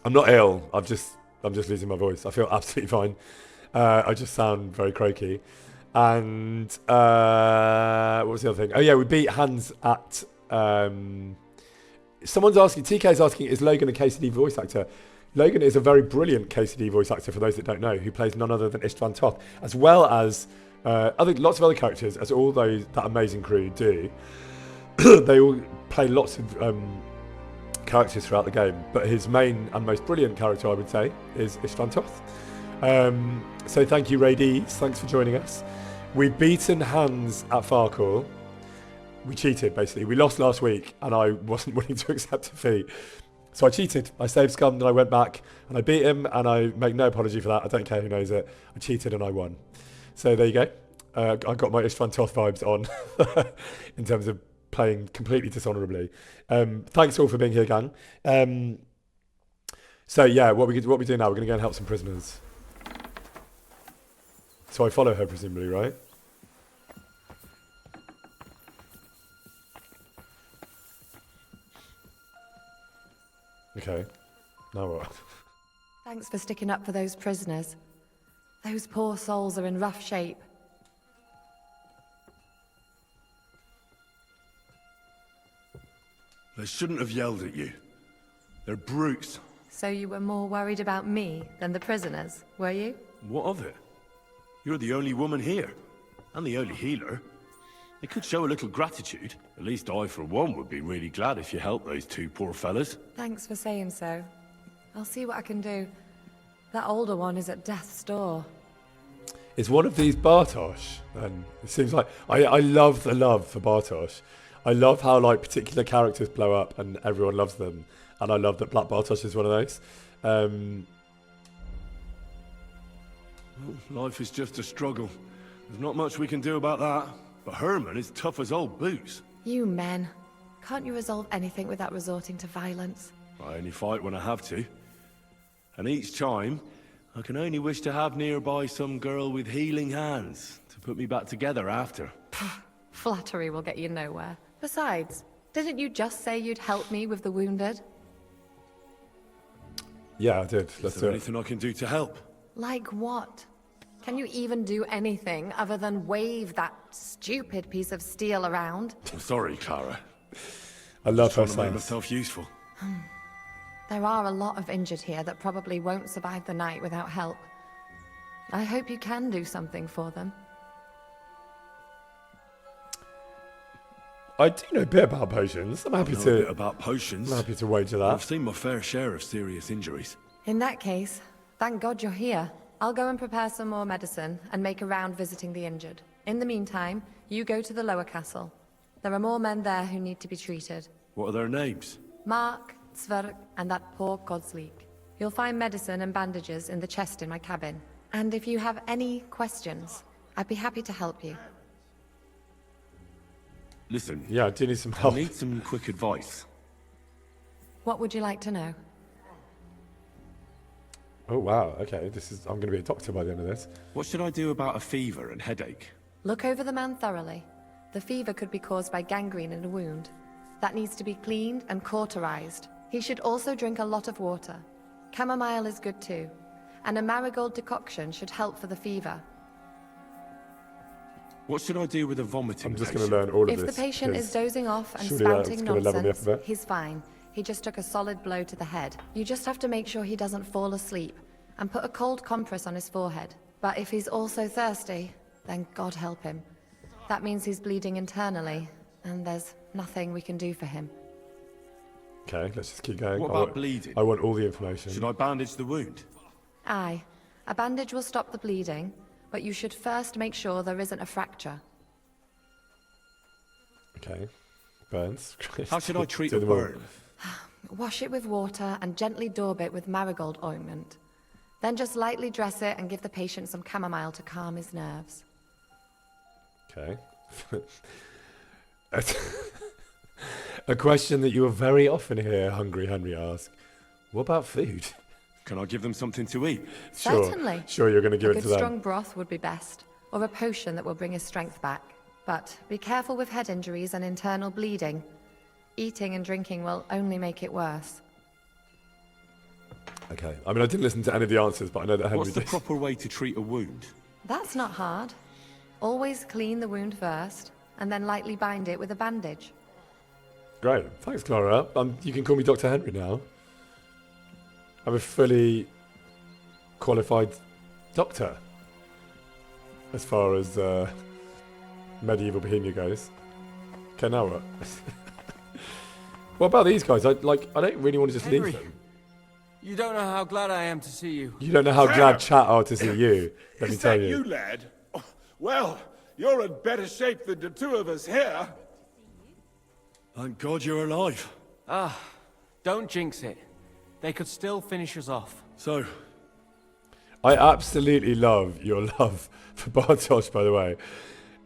not ill. I'm just losing my voice. I feel absolutely fine. I just sound very croaky. And what was the other thing? Oh yeah, we beat Hans at. Someone's asking. TK's asking, is Logan a KCD voice actor? Logan is a very brilliant KCD voice actor. For those that don't know, who plays none other than Istvan Toth, as well as lots of other characters, as all those that amazing crew do. They all play lots of characters throughout the game, but his main and most brilliant character, I would say, is Istvan Toth. So thank you, Raidees. Thanks for joining us. We've beaten Hans at Farkle. We cheated, basically. We lost last week, and I wasn't willing to accept defeat. So I cheated. I saved scum, and I went back, and I beat him, and I make no apology for that. I don't care who knows it. I cheated, and I won. So there you go. I got my Istvan Toth vibes on in terms of playing completely dishonourably. Thanks all for being here, gang. So yeah, what we do now, we're going to go and help some prisoners. So I follow her, presumably, right? Okay. Now what? Thanks for sticking up for those prisoners. Those poor souls are in rough shape. They shouldn't have yelled at you. They're brutes. So you were more worried about me than the prisoners, were you? What of it? You're the only woman here, and the only healer. They could show a little gratitude. At least I, for one, would be really glad if you helped those 2 poor fellas. Thanks for saying so. I'll see what I can do. That older one is at death's door. Is one of these Bartosz? And it seems like I love the love for Bartosz. I love how like particular characters blow up and everyone loves them, and I love that Black Bartosz is one of those. Life is just a struggle. There's not much we can do about that. But Herman is tough as old boots. You men. Can't you resolve anything without resorting to violence? I only fight when I have to. And each time, I can only wish to have nearby some girl with healing hands to put me back together after. Flattery will get you nowhere. Besides, didn't you just say you'd help me with the wounded? Yeah, I did. Is Let's do there it. anything I can do to help? Like what? Can you even do anything other than wave that stupid piece of steel around? I'm sorry, Clara. I love her Trying to make sass. myself useful. There are a lot of injured here that probably won't survive the night without help. I hope you can do something for them. I do know a bit about potions. I'm happy I know a bit to. about potions. I'm happy to wager I've that. seen my fair share of serious injuries. In that case, thank God you're here. I'll go and prepare some more medicine and make a round visiting the injured. In the meantime, you go to the lower castle. There are more men there who need to be treated. What are their names? Mark, Sverk, and that poor Godsleek. You'll find medicine and bandages in the chest in my cabin. And if you have any questions, I'd be happy to help you. Listen, Yeah, I do need some I help. need some quick advice. What would you like to know? Oh wow. Okay, I'm going to be a doctor by the end of this. What should I do about a fever and headache? Look over the man thoroughly. The fever could be caused by gangrene in a wound. That needs to be cleaned and cauterized. He should also drink a lot of water. Chamomile is good too. And a marigold decoction should help for the fever. What should I do with a vomiting I'm just patient? going to learn all of If this. the patient is 'cause dozing off and surely that's spouting gonna level me up a nonsense, bit. he's fine. He just took a solid blow to the head. You just have to make sure he doesn't fall asleep and put a cold compress on his forehead. But if he's also thirsty, then God help him. That means he's bleeding internally, and there's nothing we can do for him. Okay, let's just keep going. What I about want- bleeding? I want all the information. Should I bandage the wound? Aye. A bandage will stop the bleeding, but you should first make sure there isn't a fracture. Okay. Burns. How should I treat Do a them all. burn? Wash it with water and gently daub it with marigold ointment. Then just lightly dress it and give the patient some chamomile to calm his nerves. Okay. A question that you will very often hear Hungry Henry ask. What about food? Can I give them something to eat? Sure. Certainly. Sure, you're going to give A it good to them. strong broth would be best, or a potion that will bring his strength back. But be careful with head injuries and internal bleeding. Eating and drinking will only make it worse. Okay. I mean, I didn't listen to any of the answers, but I know that Henry What's the did. proper way to treat a wound? That's not hard. Always clean the wound first, and then lightly bind it with a bandage. Great. Thanks, Clara. You can call me Dr. Henry now. I'm a fully qualified doctor as far as medieval Bohemia goes. Okay, now what? What about these guys? I don't really want to just Henry. leave them. You don't know how glad I am to see you. You don't know how glad chat are to see you. Let me Is tell that you. you, lad? Oh, well, you're in better shape than the two of us here. Thank God you're alive. Don't jinx it. They could still finish us off. So, I absolutely love your love for Bartosz, by the way.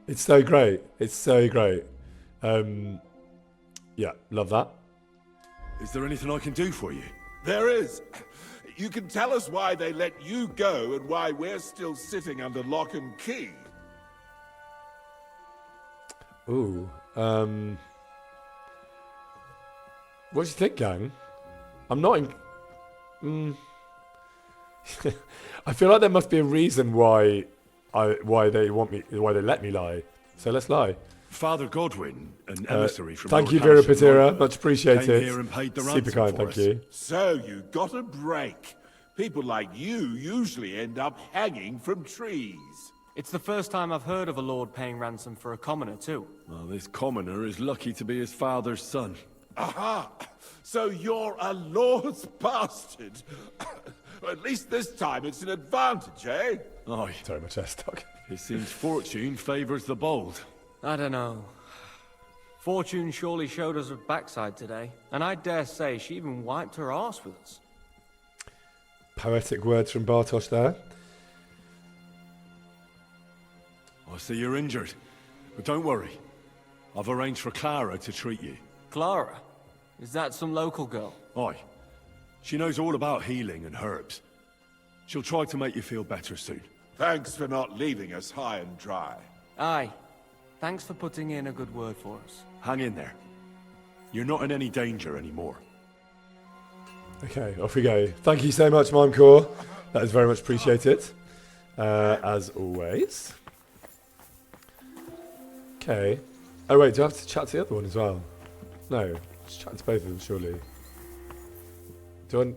It's so great. It's so great. Yeah, love that. is there anything I can do for you? There is. You can tell us why they let you go and why we're still sitting under lock and key. Ooh. What do you think, gang? I'm not in... I feel like there must be a reason why they let me lie. So let's lie. Father Godwin, an emissary from Thank your you, Vera parish of Patera. Nottingham, Much appreciated. came here and paid the Super ransom kind, for thank us. you. So you got a break. People like you usually end up hanging from trees. It's the first time I've heard of a lord paying ransom for a commoner, too. Well, this commoner is lucky to be his father's son. Aha! So you're a lord's bastard. At least this time it's an advantage, eh? Aye, Sorry, my chest stuck. it seems fortune favours the bold. I don't know. Fortune surely showed us her backside today, and I dare say she even wiped her arse with us. Poetic words from Bartosz there. I see you're injured, but don't worry. I've arranged for Clara to treat you. Clara? Is that some local girl? Aye. She knows all about healing and herbs. She'll try to make you feel better soon. Thanks for not leaving us high and dry. Aye. Thanks for putting in a good word for us. Hang in there. You're not in any danger anymore. Okay, off we go. Thank you so much, Mimecore. That is very much appreciated. As always. Okay. Oh wait, do I have to chat to the other one as well? No, just chat to both of them, surely.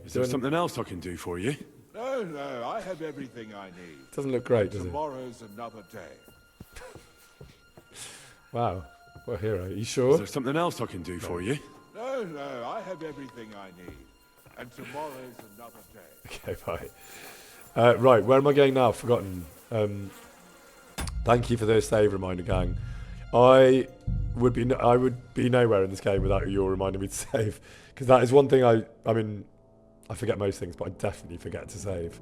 Is there something else I can do for you? No, I have everything I need. Doesn't look great, does it? Tomorrow's another day. Wow. What a hero. Are you Is sure? there something else I can do for you? No, no, I have everything I need. And tomorrow's another day. Okay, bye. Right, where am I going now? Forgotten. Thank you for the save reminder, gang. I would be nowhere in this game without you reminding me to save, because that is one thing I mean, I forget most things, but I definitely forget to save.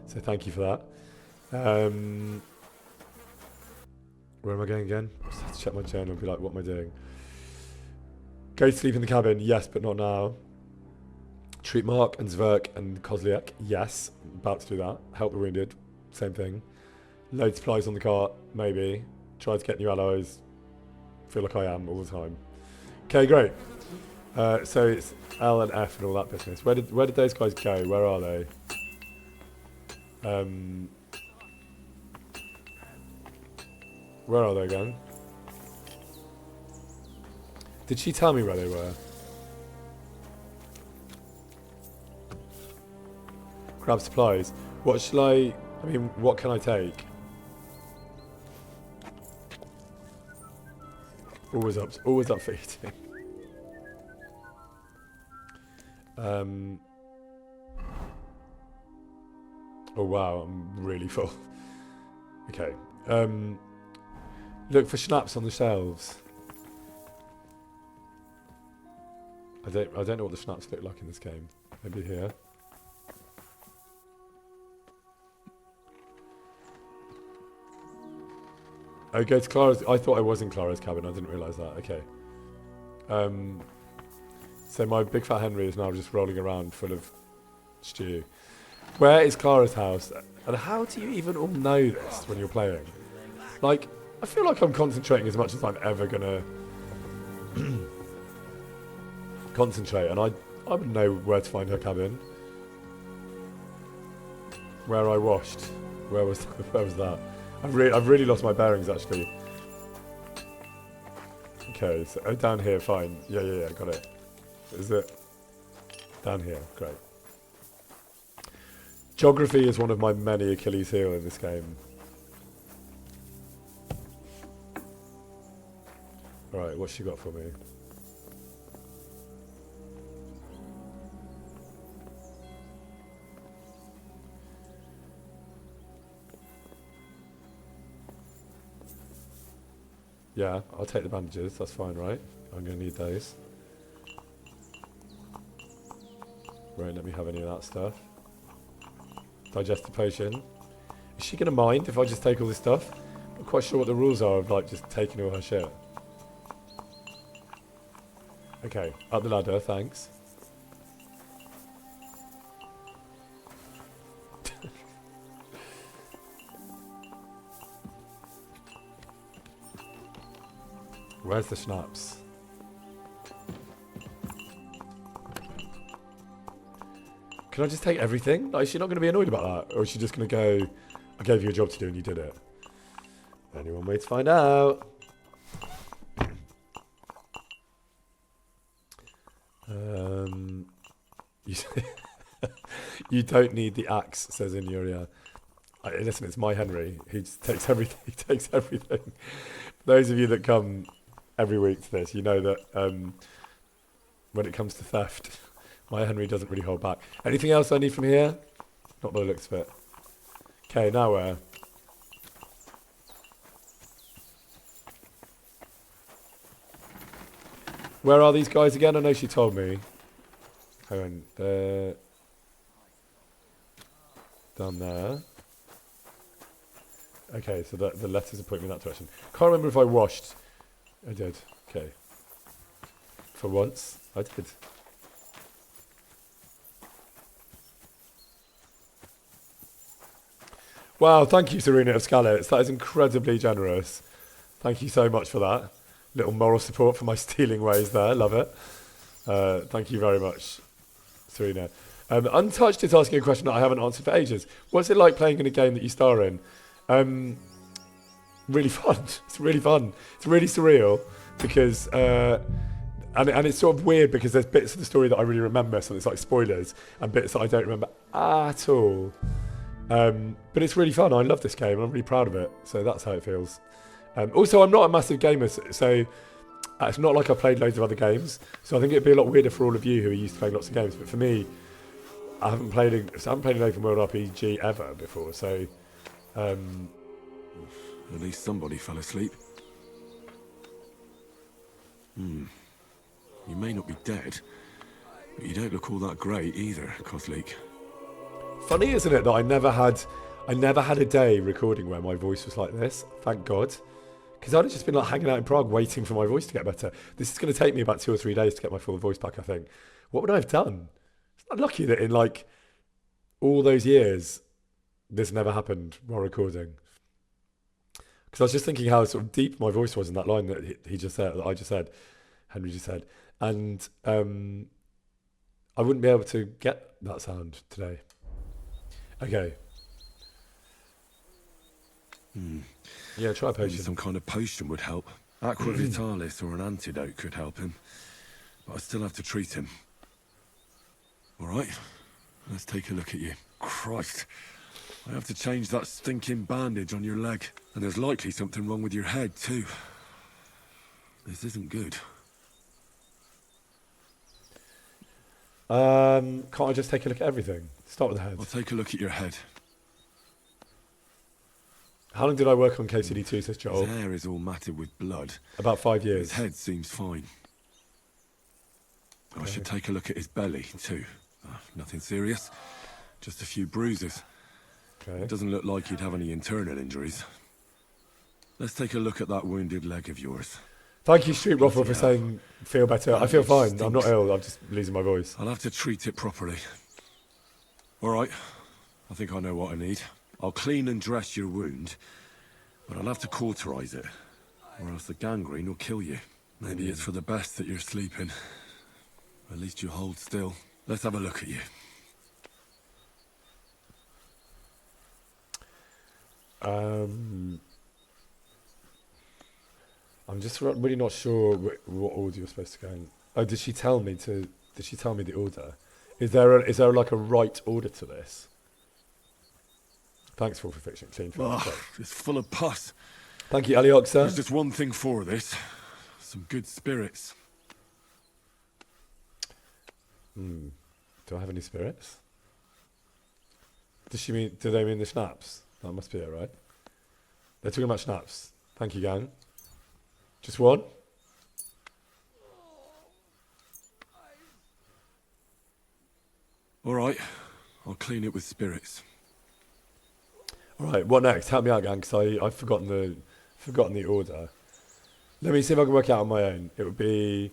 So thank you for that. Where am I going again? I just have to check my journal and be like, what am I doing? Go to sleep in the cabin, yes, but not now. Treat Mark and Zverk and Kozliak, yes, about to do that. Help the wounded, same thing. Load supplies on the cart, maybe. Try to get new allies. Feel like I am all the time. Okay, great. So it's L and F and all that business. Where did those guys go? Where are they? Where are they again? Did she tell me where they were? Grab supplies. What shall I mean, what can I take? Always up for eating. Oh wow, I'm really full. Okay. Look for schnapps on the shelves. I don't know what the schnapps look like in this game. Maybe here. Oh, go to Clara's. I thought I was in Clara's cabin. I didn't realise that. Okay. So my big fat Henry is now just rolling around full of stew. Where is Clara's house? And how do you even all know this when you're playing? Like, I feel like I'm concentrating as much as I'm ever gonna concentrate, and I would know where to find her cabin. Where I washed. Where was that? I've really lost my bearings actually. Okay, so down here, fine. Yeah, got it. Is it down here? Great. Geography is one of my many Achilles heel in this game. Alright, what's she got for me? Yeah, I'll take the bandages, that's fine, right? I'm going to need those. Won't let me have any of that stuff. Digestive potion. Is she going to mind if I just take all this stuff? I'm not quite sure what the rules are of like just taking all her shit. Okay, up the ladder, thanks. Where's the schnapps? Can I just take everything? Like, is she not going to be annoyed about that? Or is she just going to go, I gave you a job to do and you did it? Only one way to find out. You don't need the axe, says Inuria. Listen, it's my Henry. He just takes everything. He takes everything. Those of you that come every week to this, you know that when it comes to theft, my Henry doesn't really hold back. Anything else I need from here? Not by the looks of it. Okay, now where? Where are these guys again? I know she told me. Hang on, they're down there. Okay, so the letters are pointing me in that direction. Can't remember if I washed. I did. Okay. For once, I did. Wow, thank you, Serena of Scalets. That is incredibly generous. Thank you so much for that. Little moral support for my stealing ways there. Love it. Thank you very much, Serena. Untouched is asking a question that I haven't answered for ages. What's it like playing in a game that you star in? Really fun. It's really fun. It's really surreal because, and it's sort of weird because there's bits of the story that I really remember, so it's like spoilers, and bits that I don't remember at all. But it's really fun. I love this game and I'm really proud of it. So that's how it feels. Also, I'm not a massive gamer, so It's not like I played loads of other games, so I think it'd be a lot weirder for all of you who are used to playing lots of games. But for me, I haven't played an open world RPG ever before, so At least somebody fell asleep. You may not be dead, but you don't look all that great either, Kozlik. funny, isn't it, that I never had a day recording where my voice was like this. Thank God, because I'd have just been like hanging out in Prague waiting for my voice to get better. This is going to take me about 2 or 3 days to get my full voice back, I think. What would I have done? I'm lucky that in like all those years, this never happened while recording. Because I was just thinking how sort of deep my voice was in that line that he just said, that I just said, Henry just said, and I wouldn't be able to get that sound today. Okay. Yeah, try a Maybe potion. some kind of potion would help. Aqua Vitalis or an antidote could help him. But I still have to treat him. All right, let's take a look at you. Christ, I have to change that stinking bandage on your leg. And there's likely something wrong with your head, too. This isn't good. Can't I just take a look at everything? Start with the head. I'll take a look at your head. How long did I work on KCD2, says Joel? His hair is all matted with blood. About 5 His years. head seems fine. I should take a look at his belly, too. Nothing serious. Just a few bruises. Okay. It doesn't look like he'd have any internal injuries. Let's take a look at that wounded leg of yours. Thank you, Street Waffle, for saying feel better. I feel fine. I'm not Stinks. ill. I'm just losing my voice. I'll have to treat it properly. All right. I think I know what I need. I'll clean and dress your wound, but I'll have to cauterize it, or else the gangrene will kill you. Maybe it's for the best that you're sleeping. At least you hold still. Let's have a look at you. I'm just really not sure what order you're supposed to go in. Oh, did she tell me the order? Is there like a right order to this? Thanks for fiction, clean. It's full of pus. Thank you, Alioxa. There's just one thing for this. Some good spirits. Do I have any spirits? Do they mean the schnapps? That must be it, right? They're talking about schnapps. Thank you, gang. Just one? All right. I'll clean it with spirits. All right, what next? Help me out, gang, because I've forgotten the order. Let me see if I can work it out on my own. It would be...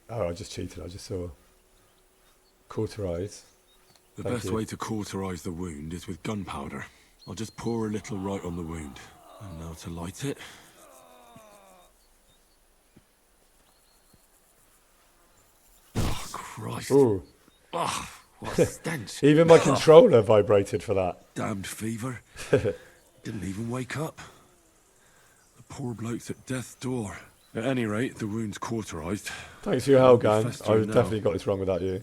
Oh, I just cheated. I just saw... Cauterize. The Thank best you. way to cauterize the wound is with gunpowder. I'll just pour a little right on the wound. And now to light it. Oh, Christ. Ooh. Oh, what a stench. Even my controller vibrated for that. Damned fever. Didn't even wake up. The poor bloke's at death's door. At any rate, the wound's cauterized. Thanks for your help, It'll be gang. festering I've now. definitely got this wrong without you.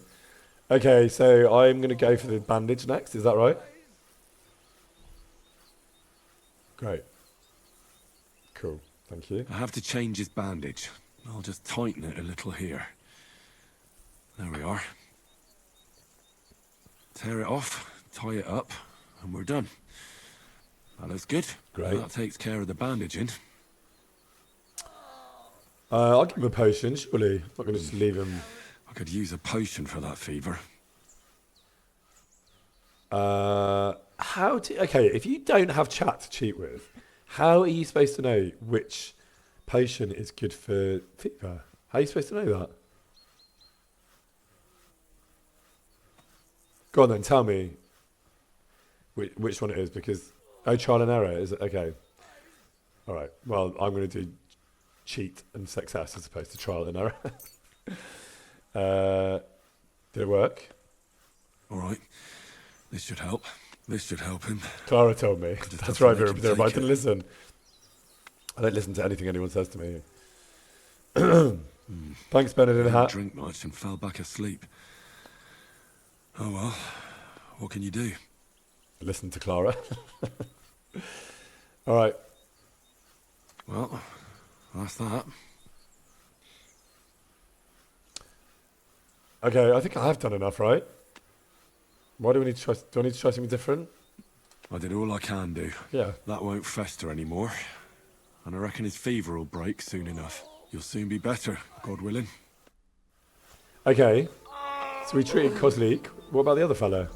Okay, so I'm going to go for the bandage next. Is that right? Great. Cool. Thank you. I have to change his bandage. I'll just tighten it a little here. There we are. Tear it off, tie it up, and we're done. That looks good. Great. That takes care of the bandaging. I'll give him a potion, surely. I'm not going to just leave him... I could use a potion for that fever. Okay, if you don't have chat to cheat with, how are you supposed to know which potion is good for fever? How are you supposed to know that? Go on then, tell me which one it is, because... Oh, trial and error, is it? Okay. All right, well, I'm going to do cheat and success as opposed to trial and error. Did it work? All right. This should help. This should help him. Clara told me. just have That's to right, make him Vera, but I take didn't it. listen. I don't listen to anything anyone says to me. Thanks, Benedict Didn't Hat. drink much and fell back asleep. Oh well. What can you do? Listen to Clara. All right. Well, that's that. Okay, I think I have done enough, right? Why do we need to try? Do I need to try something different? I did all I can do. Yeah. That won't fester anymore. And I reckon his fever will break soon enough. You'll soon be better, God willing. Okay. So we treated Kozlik. What about the other fella?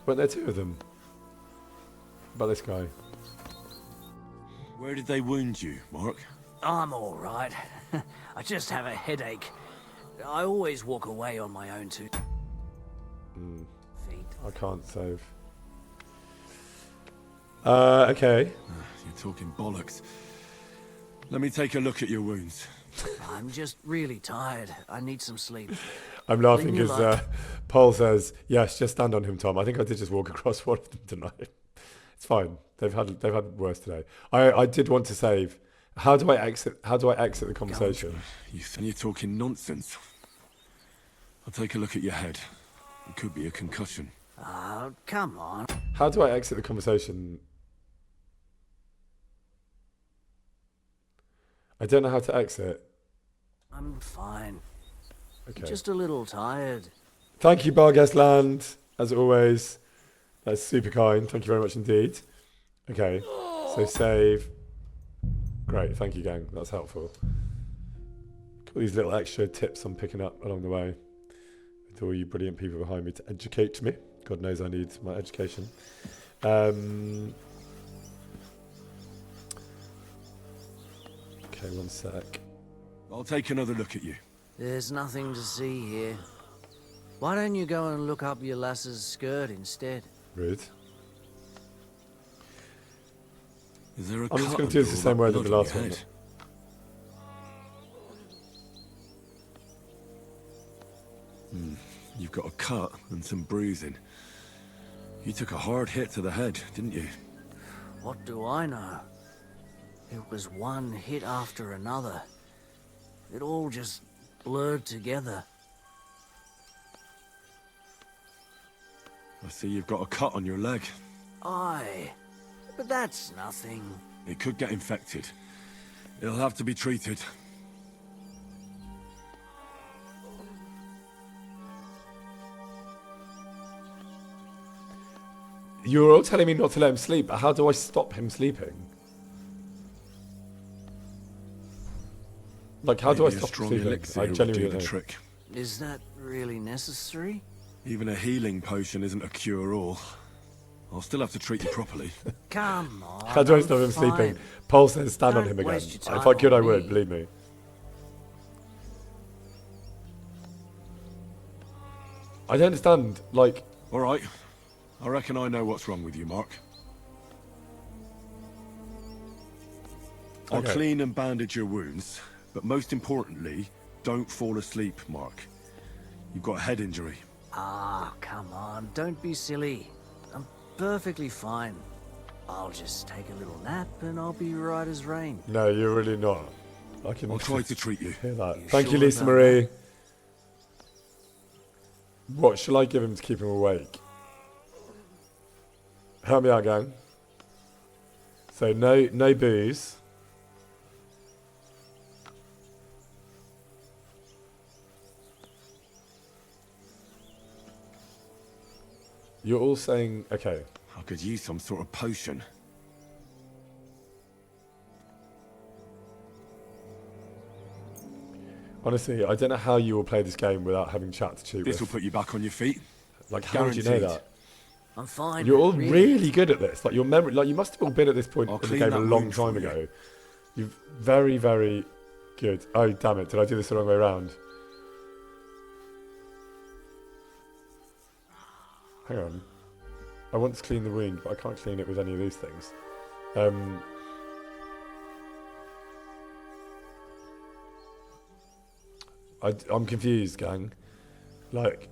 Weren't there two of them? What about this guy? Where did they wound you, Mark? I'm all right. I just have a headache. I always walk away on my own 2 feet. I can't save. Okay. You're talking bollocks. Let me take a look at your wounds. I'm just really tired. I need some sleep. I'm laughing Leave me because alone. Paul says, "Yes, just stand on him, Tom." I think I did just walk across one of them tonight. It's fine. They've had worse today. I did want to save. How do I exit the conversation? You're talking nonsense. I'll take a look at your head. It could be a concussion. Oh, come on. How do I exit the conversation? I don't know how to exit. I'm fine. Okay. Just a little tired. Thank you, Barguestland, as always. That's super kind. Thank you very much indeed. Okay, so save. Great, thank you, gang. That's helpful. Got these little extra tips I'm picking up along the way. With all you brilliant people behind me to educate me. God knows I need my education. Okay, one sec. I'll take another look at you. There's nothing to see here. Why don't you go and look up your lass's skirt instead? Rude. Is there a I'm just cut going to do this the under same all way that as the blood on last your one. head? You've got a cut and some bruising. You took a hard hit to the head, didn't you? What do I know? It was one hit after another. It all just blurred together. I see you've got a cut on your leg. Aye, but that's nothing. It could get infected. It'll have to be treated. You're all telling me not to let him sleep, but how do I stop him sleeping? Like, how do I Maybe a stop him strong sleeping? elixir I will genuinely do don't the know. trick. Is that really necessary? Even a healing potion isn't a cure-all. I'll still have to treat you properly. Come on. How do I I'm stop him sleeping? fine. Paul says stand on Don't him again. waste your If time I could, on I would, me. believe me. I don't understand, like... All right. I reckon I know what's wrong with you, Mark. I'll Okay. clean and bandage your wounds, but most importantly, don't fall asleep, Mark. You've got a head injury. Ah, come on. Don't be silly. I'm perfectly fine. I'll just take a little nap and I'll be right as rain. No, you're really not. I can I'll try to treat you. hear that. You Thank you, sure Lisa about Marie. What shall I give him to keep him awake? Help me out, gang. So no booze. You're all saying okay. I could use some sort of potion. Honestly, I don't know how you will play this game without having chat to cheat This will with. put you back on your feet. Like, how do you know guaranteed. that? I'm fine. You're all really good at this. Like your memory, like you must have all been at this point I'll in the clean game a that long wound time for you. ago. You're very, very good. Oh damn it! Did I do this the wrong way around? Hang on. I want to clean the wound, but I can't clean it with any of these things. I'm confused, gang. Like,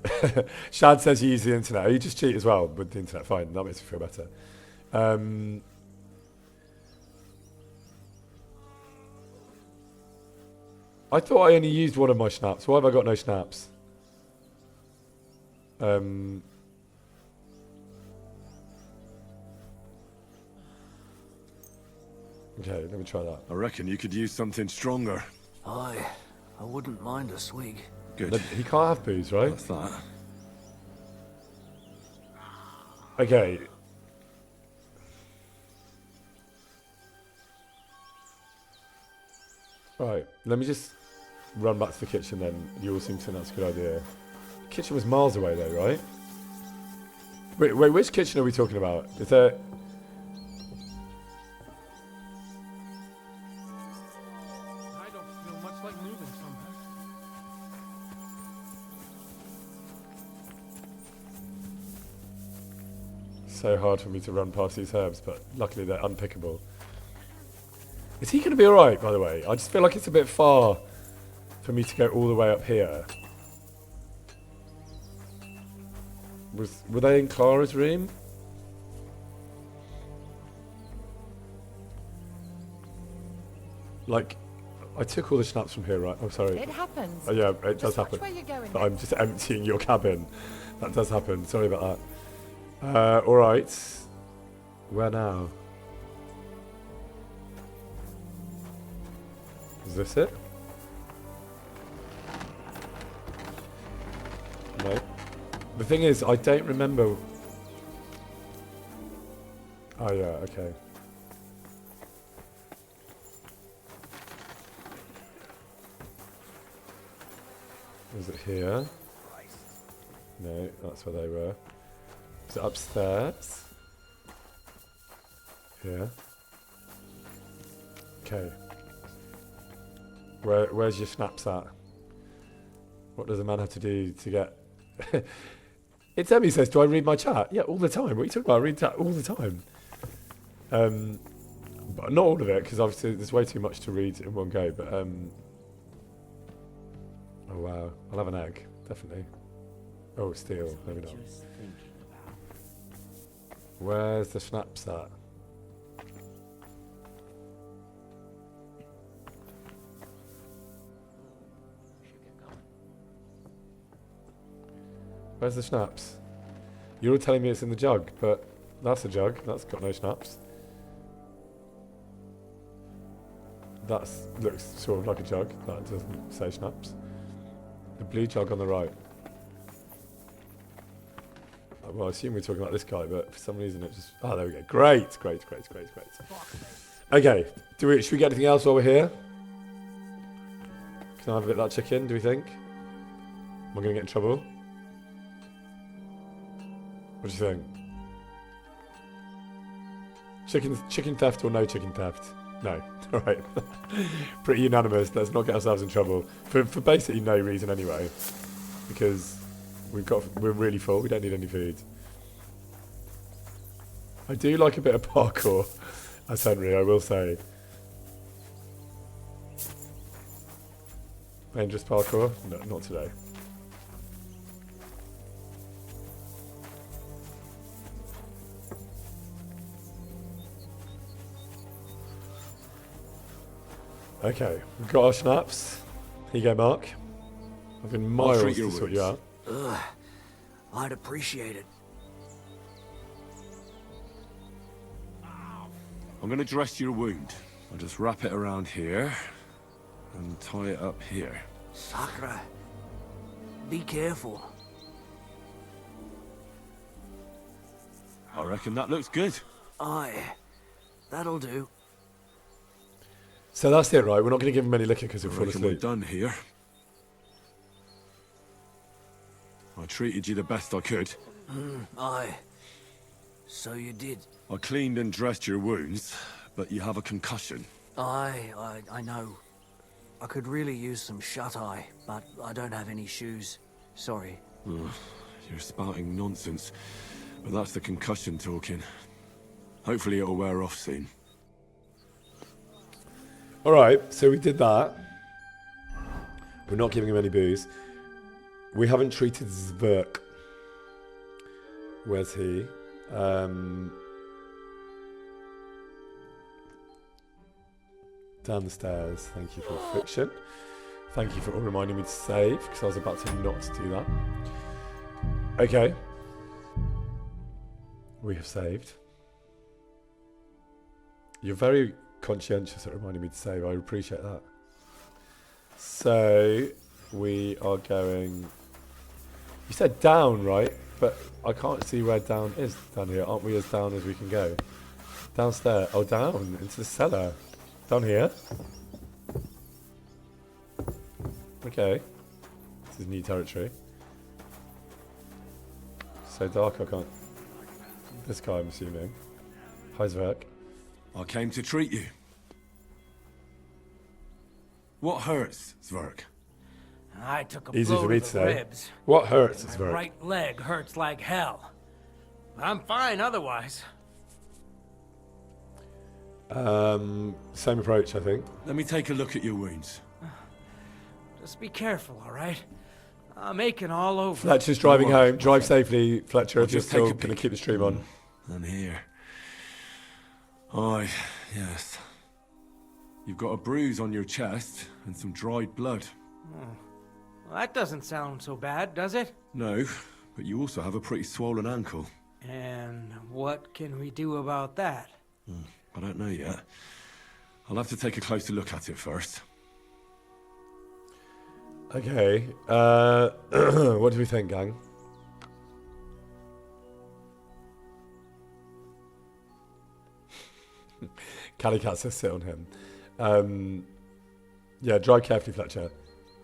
Shad says you use the internet. Oh, you just cheat as well with the internet. Fine, that makes me feel better. I thought I only used one of my snaps. Why have I got no snaps? Okay, let me try that. I reckon you could use something stronger. I wouldn't mind a swig. Good. He can't have booze, right? That's that. Okay. Right, let me just run back to the kitchen then. You all seem to think that's a good idea. The kitchen was miles away though, right? Wait, which kitchen are we talking about? Is there... I don't feel much like moving somehow. So hard for me to run past these herbs, but luckily they're unpickable. Is he going to be alright, by the way? I just feel like it's a bit far for me to go all the way up here. Were they in Clara's room? Like, I took all the schnapps from here, right? Oh, sorry. It happens. Oh, yeah, it does Just watch happen. where you're going. That I'm just emptying your cabin. That does happen. Sorry about that. Alright. Where now? Is this it? No. The thing is, I don't remember... Oh yeah, okay. Was it here? No, that's where they were. Is it upstairs? Here. Okay. Where's your schnapps at? What does a man have to do to get... It's Emmy says, do I read my chat? Yeah, all the time. What are you talking about? I read chat all the time. But not all of it, because obviously there's way too much to read in one go, but... Oh wow, I'll have an egg, definitely. Oh, steel, maybe not. Where's the schnapps at? Where's the schnapps? You're all telling me it's in the jug, but that's a jug. That's got no schnapps. That looks sort of like a jug. That doesn't say schnapps. The blue jug on the right. Well, I assume we're talking about this guy, but for some reason it just... Oh, there we go. Great, great, great, great, great. Okay, should we get anything else while we're here? Can I have a bit of that chicken, do we think? Am I going to get in trouble? What do you think? Chicken theft or no chicken theft? No. All right. Pretty unanimous. Let's not get ourselves in trouble for basically no reason anyway, because we're really full. We don't need any food. I do like a bit of parkour, as Henry, I will say. Dangerous parkour? No, not today. Okay, we've got our schnapps. Here you go, Mark. I've been miles to sort you out. Ugh, I'd appreciate it. I'm going to dress your wound. I'll just wrap it around here and tie it up here. Sakra, be careful. I reckon that looks good. Aye, that'll do. So that's it, right? We're not going to give him any liquor because he'll fall We're asleep. done here. I treated you the best I could. Aye, so you did. I cleaned and dressed your wounds, but you have a concussion. Aye, I know. I could really use some shut-eye, but I don't have any shoes. Sorry. You're spouting nonsense, but that's the concussion talking. Hopefully it'll wear off soon. All right, so we did that. We're not giving him any booze. We haven't treated Zverk. Where's he? Down the stairs. Thank you for fiction. Thank you for reminding me to save, because I was about to not do that. Okay. We have saved. You're very conscientious at reminding me to save. I appreciate that. So, we are going... You said down, right? But I can't see where down is down here. Aren't we as down as we can go? Downstairs. Oh, down. Into the cellar. Down here. Okay. This is new territory. So dark I can't... This guy, I'm assuming. Hi, Zwerk. I came to treat you. What hurts, Zwerk? I took a Easy blow for me to to the say. ribs. What hurts, My Zwerk? right leg hurts like hell. I'm fine otherwise. Same approach, I think. Let me take a look at your wounds. Just be careful, all right? I'm aching all over. Fletcher's driving Don't worry. home. Drive safely, Fletcher, I'll if you're just take still a going to peek. keep the stream on. And here. Aye, yes. You've got a bruise on your chest and some dried blood. Well, that doesn't sound so bad, does it? No, but you also have a pretty swollen ankle. And what can we do about that? I don't know yet. I'll have to take a closer look at it first. Okay. What do we think, gang? Cali Cat says sit on him. Yeah, drive carefully, Fletcher.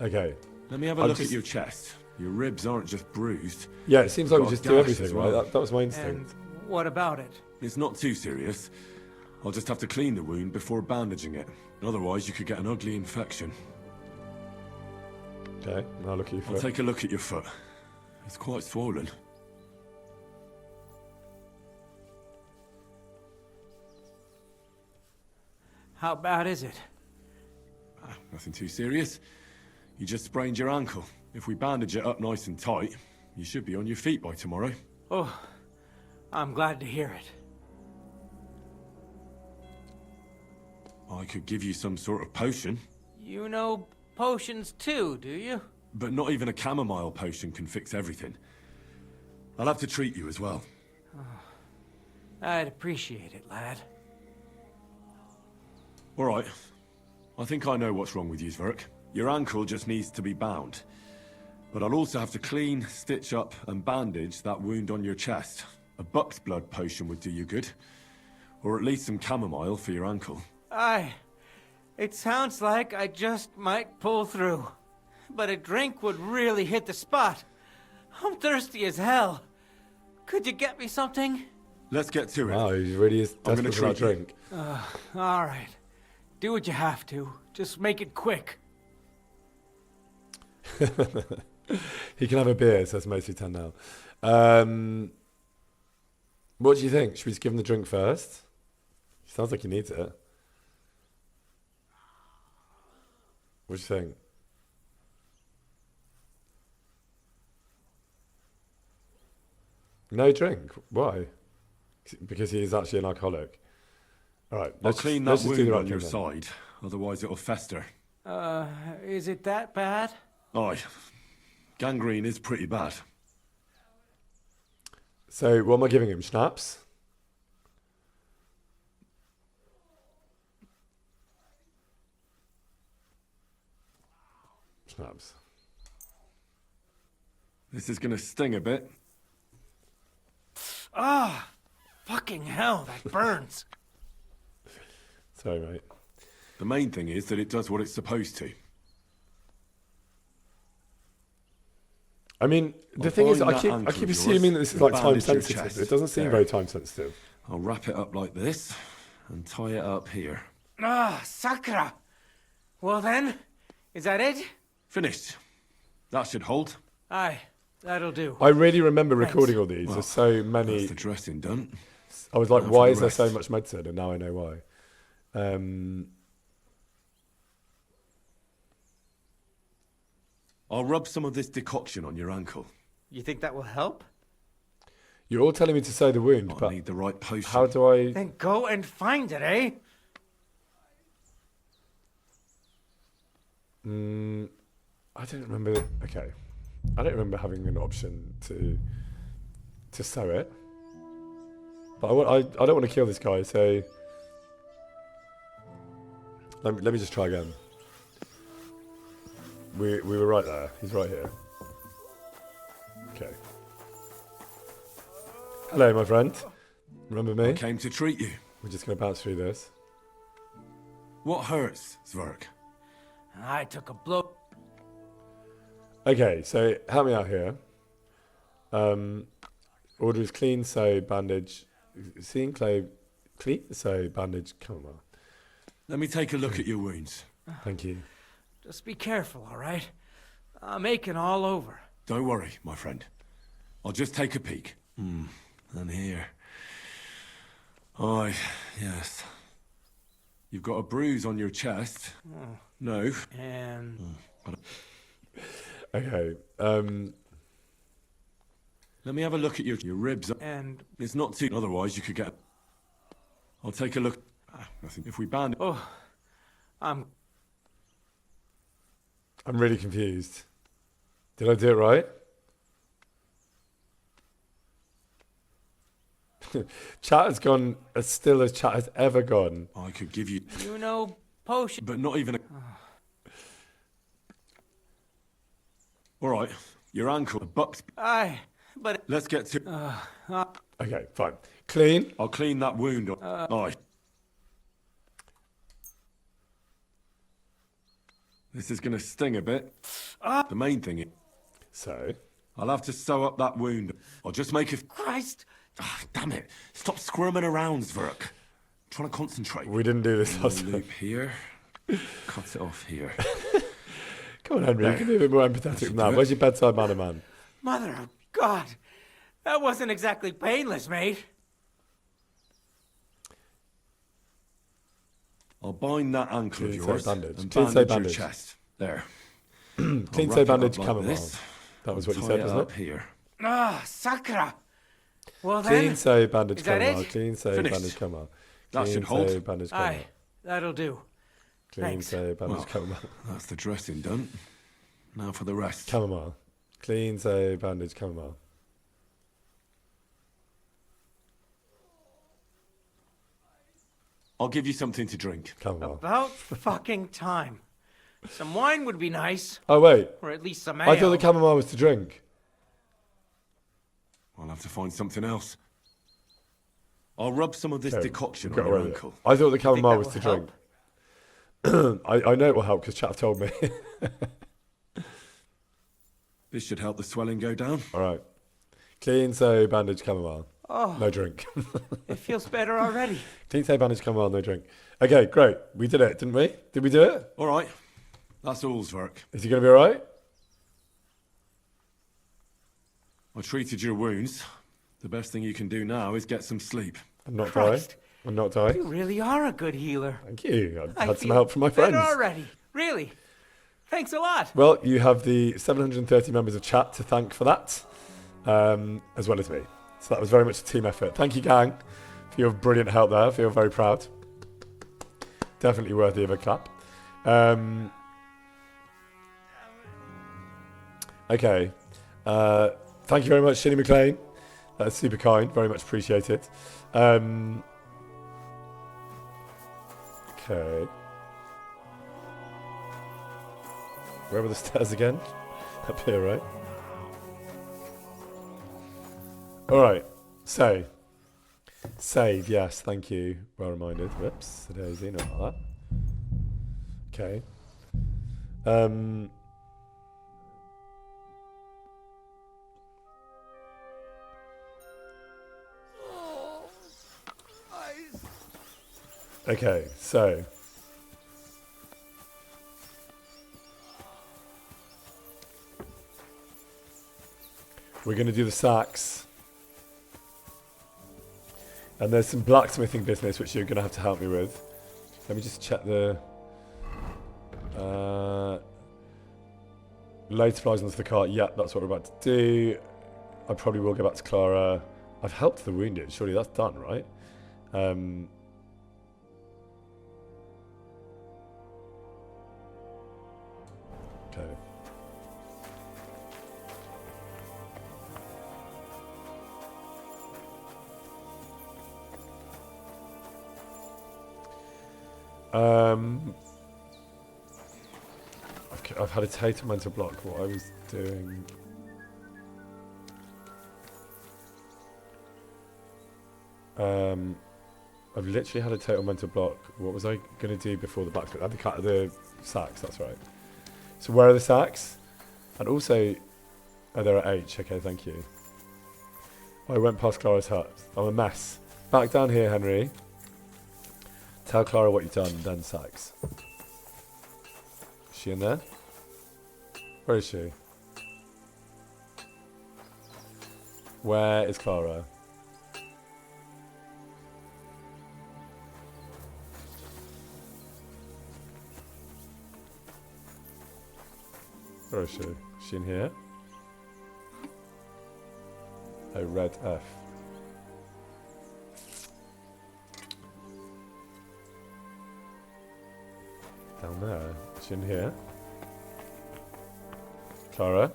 Okay. Let me have a I'll look just- at your chest. Your ribs aren't just bruised. Yeah, it seems like we Got a just do gash everything, as right? well. That was my And instinct. what about it? It's not too serious. I'll just have to clean the wound before bandaging it. Otherwise, you could get an ugly infection. Okay, I'll look at you I'll for take a look at your foot. It's quite swollen. How bad is it? Nothing too serious. You just sprained your ankle. If we bandage it up nice and tight, you should be on your feet by tomorrow. Oh, I'm glad to hear it. I could give you some sort of potion, You know potions too, do you? but not even a chamomile potion can fix everything. I'll have to treat you as well. I'd appreciate it, lad. All right. I think I know what's wrong with you, Zwerk. Your ankle just needs to be bound. But I'll also have to clean, stitch up, and bandage that wound on your chest. A buck's blood potion would do you good. Or at least some chamomile for your ankle. It sounds like I just might pull through. But a drink would really hit the spot. I'm thirsty as hell. Could you get me something? Let's get to it. Wow, he really is I'm gonna desperate for that treat you. drink. All right. Do what you have to. Just make it quick. He can have a beer, says mostly 10 now. What do you think? Should we just give him the drink first? Sounds like he needs it. What do you think? No drink? Why? Because he is actually an alcoholic. All right, I'll clean that let's just do wound the right on your thing then. side, otherwise it'll fester. Is it that bad? Aye. Gangrene is pretty bad. So, what am I giving him? Schnapps? Schnapps. This is gonna sting a bit. Fucking hell, that burns. Sorry, mate. The main thing is that it does what it's supposed to. I mean, the I'll thing is, bind I that keep ankle of yours assuming that this is and like time bandage your sensitive. chest. It doesn't seem There. very time sensitive. I'll wrap it up like this and tie it up here. Sakra. Well then, is that it? Finished. That should hold. Aye, that'll do. I really remember Thanks. recording all these. Well, There's so That's many. the dressing done. I was like, now for why the is there so rest. much medicine? And now I know why. I'll rub some of this decoction on your ankle. You think that will help? You're all telling me to sew the wound, I but need the right potion. how do I? Then go and find it, eh? I don't remember. Okay, I don't remember having an option to sew it. But I don't want to kill this guy, so let me just try again. We were right there. He's right here. Okay. Hello, my friend. Remember me? I came to treat you. We're just going to bounce through this. What hurts, Zwerg? I took a blow. Okay, so help me out here. Order is clean, sew, bandage. Clean, sew, bandage. Come on. Let me take a look at your wounds. Thank you. Just be careful, all right? I'm aching all over. Don't worry, my friend. I'll just take a peek. And here. Aye, yes. You've got a bruise on your chest. No. And... Okay. Let me have a look at your ribs. And... It's not too... Otherwise, you could get... I'll take a look. Nothing. If we band... Oh, I'm really confused. Did I do it right? Chat has gone as still as chat has ever gone. I could give you... You know, potion... But not even a... All right. Your ankle. But... Aye, but... Let's get to... Okay, fine. Clean. I'll clean that wound up. Aye. This is going to sting a bit. The main thing is... So... I'll have to sew up that wound. I'll just make a... Christ! Damn it. Stop squirming around, Zwerg. I'm trying to concentrate. We didn't do this last time. Loop here. Cut it off here. Come on, Henry. You can be a bit more empathetic than that. Where's your bedside manner, man? Mother of God! That wasn't exactly painless, mate. I'll bind that ankle of Clean yours sew bandage. and Clean sew bandage your bandage. chest. There. Clean I'll sew wrap it bandage, up like chamomile. this That was what you and said, tie wasn't up it? here. Sakra! Well Clean then... sew bandage, Is that chamomile. it? Clean sew Finished. bandage, chamomile. That Clean should hold. sew bandage, chamomile. Aye, that'll do. Clean Thanks. sew bandage, Well, chamomile. that's the dressing done. Now for the rest. Chamomile. Clean sew bandage, chamomile. I'll give you something to drink. Chamomile. About fucking time. Some wine would be nice, Oh, wait. or at least some ale. I thought the chamomile was to drink. I'll have to find something else. I'll rub some of this Okay, decoction got on your away with it. ankle. I thought the think chamomile that was will to help? drink. I know it will help because chat told me. This should help the swelling go down. All right. Clean sew bandage, chamomile. Oh, No drink. it feels better already. Clean sew bandage, chamomile, no drink. Okay, great. We did it, didn't we? Did we do it? All right. That's all, Zwerg. Is he going to be all right? I treated your wounds. The best thing you can do now is get some sleep. I'm not Christ. dying. I'm not dying. You really are a good healer. Thank you. I I had some feel help from my better friends. already. Really. Thanks a lot. Well, you have the 730 members of chat to thank for that, as well as me. So that was very much a team effort. Thank you, gang, for your brilliant help there. I feel very proud. Definitely worthy of a clap. Okay. Thank you very much, Shinny McLean. That's super kind. Very much appreciated. Okay. Where were the stairs again? Up here, right? All right. So, save. Yes, thank you. Well reminded. Whoops. The daisy, not like that. Okay. Okay, so we're going to do the sacks. And there's some blacksmithing business which you're going to have to help me with. Let me just check the... load supplies onto the cart. Yeah, that's what we're about to do. I probably will go back to Clara. I've helped the wounded. Surely that's done, right? Okay. I've I've had a total mental block what I was doing. I've literally had a total mental block. What was I going to do before the blacksmith? The sacks, that's right. So where are the sacks? And also, oh, they're at H. Okay, thank you. I went past Clara's hut. I'm a mess. Back down here, Henry. Tell Clara what you've done, then sacks. Is she in there? Where is she? Where is Clara? Where is she? Is she in here? Oh, red F. Down there. Is she in here? Clara?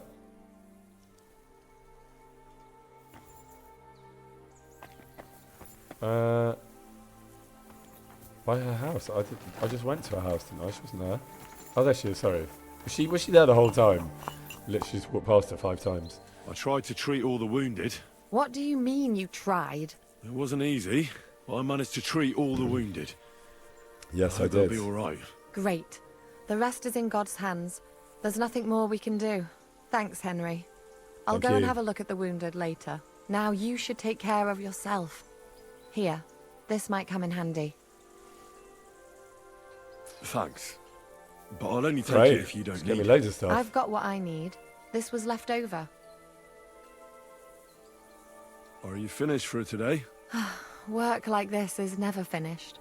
By her house. I just went to her house, didn't I? She wasn't there. Oh, there she is, sorry. Was she there the whole time? Literally just walked past her 5 times. I tried to treat all the wounded. What do you mean you tried? It wasn't easy, but I managed to treat all the wounded. Yes, I hope did. They'll be all right. Great. The rest is in God's hands. There's nothing more we can do. Thanks, Henry. I'll Thank go and you. have a look at the wounded later. Now you should take care of yourself. Here, this might come in handy. Thanks. But I'll only take Great. it if you don't Just get me need loads of stuff. I've got what I need. This was left over. Are you finished for today? Work like this is never finished.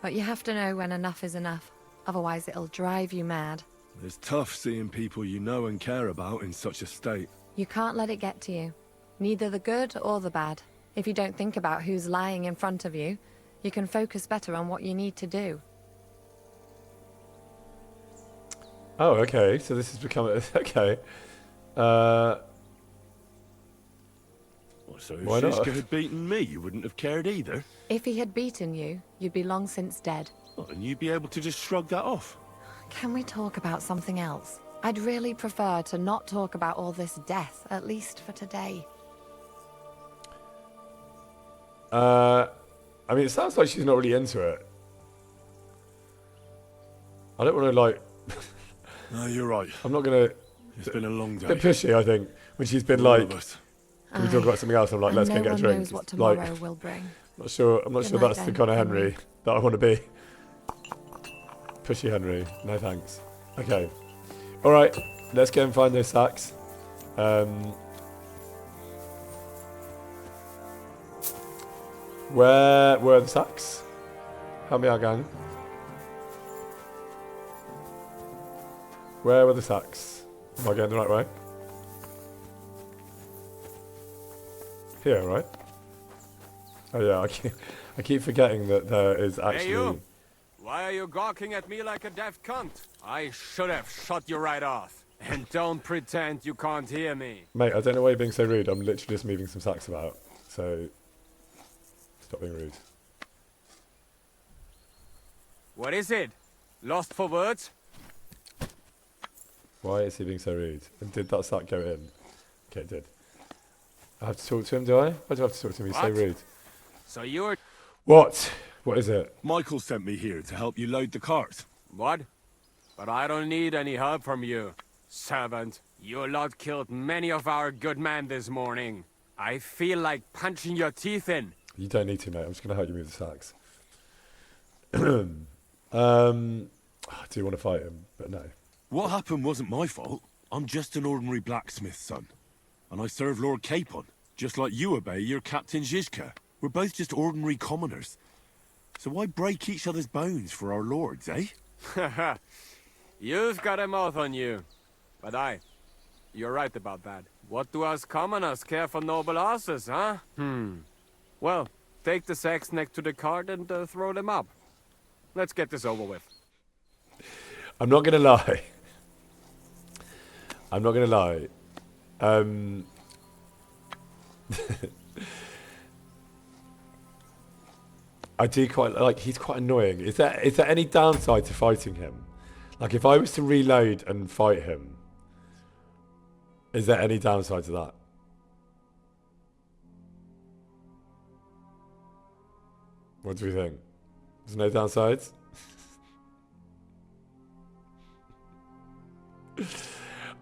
But you have to know when enough is enough. Otherwise it'll drive you mad. It's tough seeing people you know and care about in such a state. You can't let it get to you. Neither the good or the bad. If you don't think about who's lying in front of you, you can focus better on what you need to do. Oh, okay. So this has become okay. So if Why not? Shishka had beaten me, you wouldn't have cared either. If he had beaten you, you'd be long since dead. Well, and you'd be able to just shrug that off. Can we talk about something else? I'd really prefer to not talk about all this death, at least for today. I mean, it sounds like she's not really into it. I don't want to, like... No, you're right. I'm not going to... It's been a long day. A bit pushy, I think, when she's been All like... of us. Can we talk about something else? I'm like, And let's no go get a one drink. knows what It's tomorrow like, will bring. I'm not sure Good that's night the then, kind of Henry Henry. that I want to be. Pushy Henry. No thanks. Okay. All right. Let's go and find those sacks. Where were the sacks? Help me out, gang. Where were the sacks? Am I going the right way? Here, right? Oh yeah, I keep forgetting that there is actually... Hey, you! Why are you gawking at me like a deaf cunt? I should have shut you right off. And don't pretend you can't hear me. Mate, I don't know why you're being so rude. I'm literally just moving some sacks about. So, stop being rude. What is it? Lost for words? Why is he being so rude? And did that sack go in? Okay, it did. I have to talk to him, do I? Why do I have to talk to him? He's so What? rude. So you're... What? What is it? Michael sent me here to help you load the cart. What? But I don't need any help from you. Servant, your lot killed many of our good men this morning. I feel like punching your teeth in. You don't need to, mate. I'm just going to help you move the sacks. I do want to fight him, but no. What happened wasn't my fault. I'm just an ordinary blacksmith's son. And I serve Lord Capon, just like you obey your Captain Zizka. We're both just ordinary commoners. So why break each other's bones for our lords, eh? Haha. You've got a mouth on you. But you're right about that. What do us commoners care for noble horses, huh? Well, take the sacks next to the cart and throw them up. Let's get this over with. I'm not going to lie. I'm not going to lie. I do quite like, he's quite annoying. Is there any downside to fighting him? Like, if I was to reload and fight him, is there any downside to that? What do we think? There's no downsides?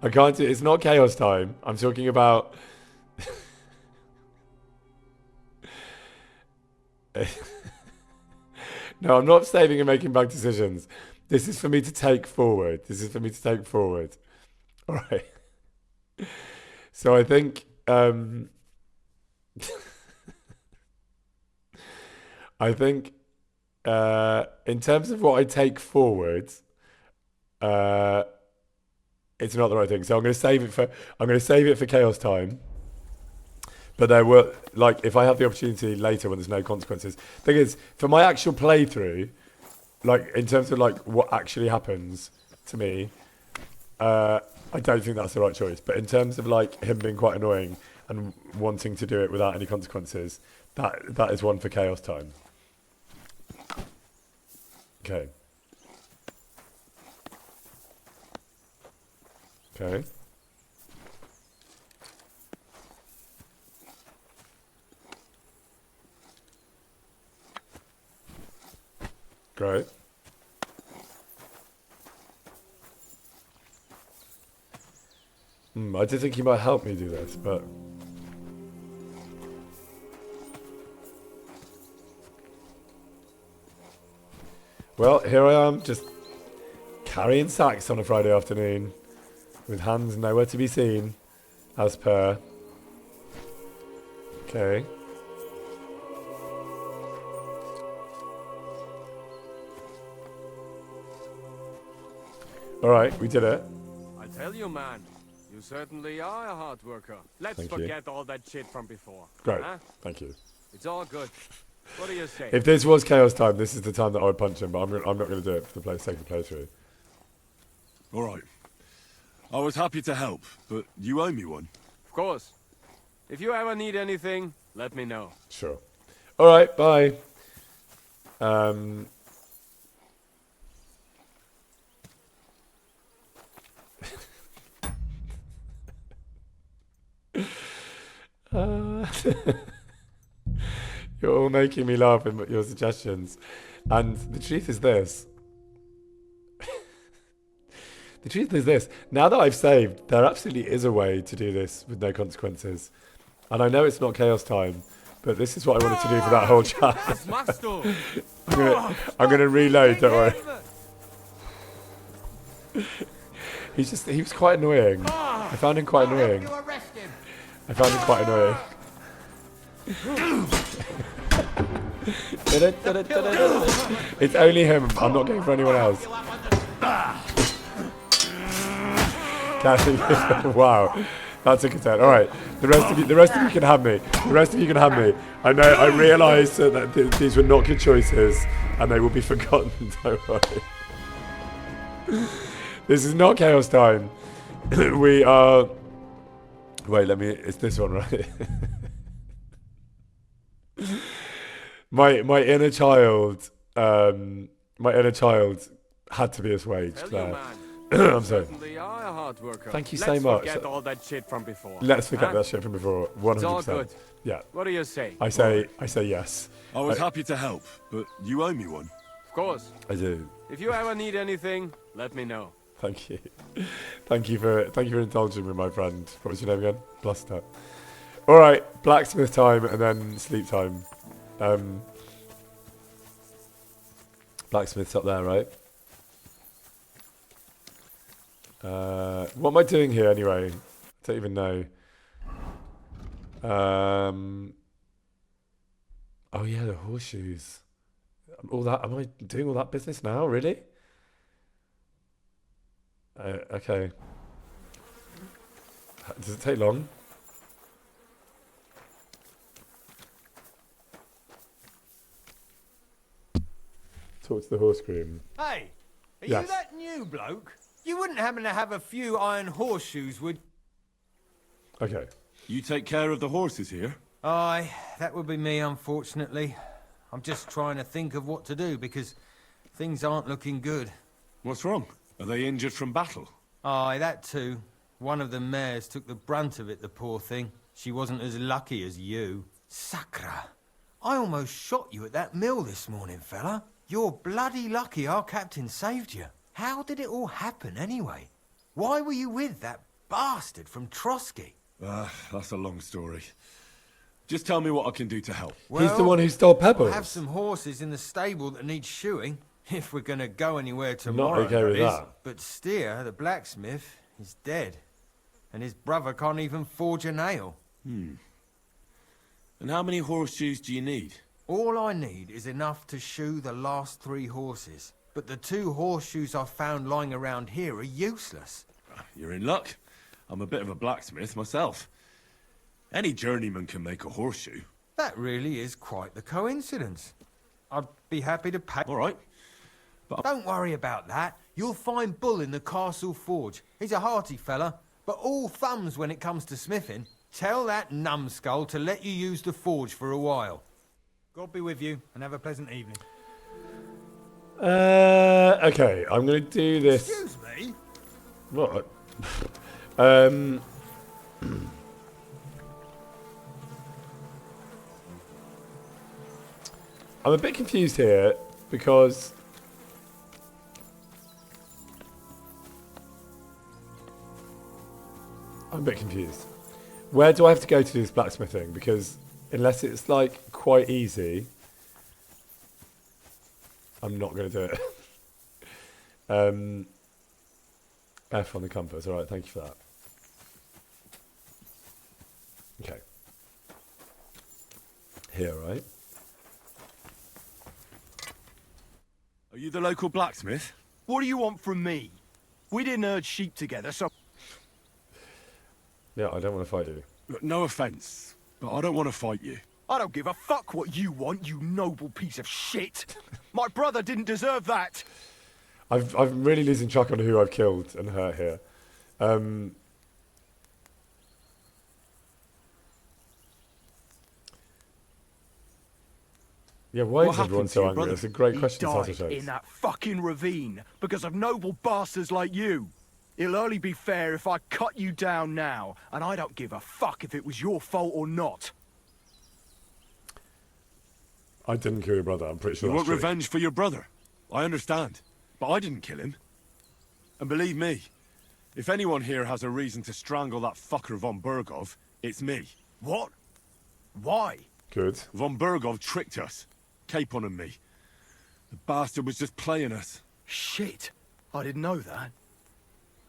I can't do... It's not chaos time. I'm talking about... No, I'm not saving and making bad decisions. This is for me to take forward. All right. So I think... I think in terms of what I take forward, it's not the right thing. So I'm going to save it for chaos time. But there were, like, if I have the opportunity later when there's no consequences. Thing is, for my actual playthrough, like, in terms of, like, what actually happens to me, I don't think that's the right choice. But in terms of, like, him being quite annoying and wanting to do it without any consequences, that is one for chaos time. Okay. Okay. Great. I did think he might help me do this, but... Well, here I am, just carrying sacks on a Friday afternoon, with hands nowhere to be seen, as per. Okay. Alright, we did it. I tell you, man, you certainly are a hard worker. Let's Thank you. forget all that shit from before. Great, Huh? thank you. It's all good. What do you say? If this was chaos time, this is the time that I would punch him, but I'm not going to do it for the sake of the playthrough. All right. I was happy to help, but you owe me one. Of course. If you ever need anything, let me know. Sure. Alright, bye. You're all making me laugh with your suggestions. And the truth is this. The truth is this. Now that I've saved, there absolutely is a way to do this with no consequences. And I know it's not chaos time, but this is what I wanted to do for that whole chat. I'm gonna reload, don't worry. He was quite annoying. I found him quite annoying. I found him quite annoying. It's only him. I'm not going for anyone else. Wow, that's a good turn. All right, the rest of you can have me. The rest of you can have me. I know. I realise that these were not good choices, and they will be forgotten. Don't worry. This is not chaos time. We are. Wait, let me. It's this one, right? My inner child. My inner child had to be assuaged. Claire. I'm sorry. Thank you so much. Let's forget all that shit from before. Let's forget that shit from before. 100%. It's all good. Yeah. What do you say? I say yes. I was happy to help, but you owe me one. Of course. I do. If you ever need anything, let me know. Thank you. Thank you for indulging me, my friend. What was your name again? Bluster. All right, blacksmith time and then sleep time. Blacksmith's up there, right? What am I doing here anyway? I don't even know. Oh yeah, the horseshoes. All that. Am I doing all that business now? Really? Okay. Does it take long? Talk to the horse groom. Hey, are Yes. you that new bloke? You wouldn't happen to have a few iron horseshoes, would... Okay. You take care of the horses here? Aye, that would be me, unfortunately. I'm just trying to think of what to do, because things aren't looking good. What's wrong? Are they injured from battle? Aye, that too. One of the mares took the brunt of it, the poor thing. She wasn't as lucky as you. Sacra. I almost shot you at that mill this morning, fella. You're bloody lucky our captain saved you. How did it all happen, anyway? Why were you with that bastard from Trotsky? That's a long story. Just tell me what I can do to help. He's the one who stole Pebbles. I have some horses in the stable that need shoeing, if we're gonna go anywhere tomorrow. Not okay with that is. that. But Steer, the blacksmith, is dead. And his brother can't even forge a nail. And how many horseshoes do you need? All I need is enough to shoe the last 3 horses. But the 2 horseshoes I found lying around here are useless. You're in luck. I'm a bit of a blacksmith myself. Any journeyman can make a horseshoe. That really is quite the coincidence. I'd be happy to pay. All right. But Don't worry about that. You'll find Bull in the castle forge. He's a hearty fella, but all thumbs when it comes to smithing. Tell that numbskull to let you use the forge for a while. God be with you, and have a pleasant evening. Okay, I'm going to do this. Excuse me? What? I'm a bit confused here because I'm a bit confused. Where do I have to go to do this blacksmithing? Because unless it's like quite easy, I'm not going to do it. F on the compass. All right, thank you for that. Okay. Here, right? are you the local blacksmith? What do you want from me? We didn't herd sheep together, so... Yeah, I don't want to fight you. Look, no offence, but I don't want to fight you. I don't give a fuck what you want, you noble piece of shit. My brother didn't deserve that. I'm really losing track on who I've killed and hurt here. Yeah, why What is everyone happened to so your angry? brother? That's a great He question, died Sasha in that fucking ravine because of noble bastards like you. It'll only be fair if I cut you down now, and I don't give a fuck if it was your fault or not. I didn't kill your brother, I'm pretty sure You that's want true. revenge for your brother. I understand. But I didn't kill him. And believe me, if anyone here has a reason to strangle that fucker von Bergov, it's me. What? Why? Good. Von Bergov tricked us. Capon and me. The bastard was just playing us. Shit. I didn't know that.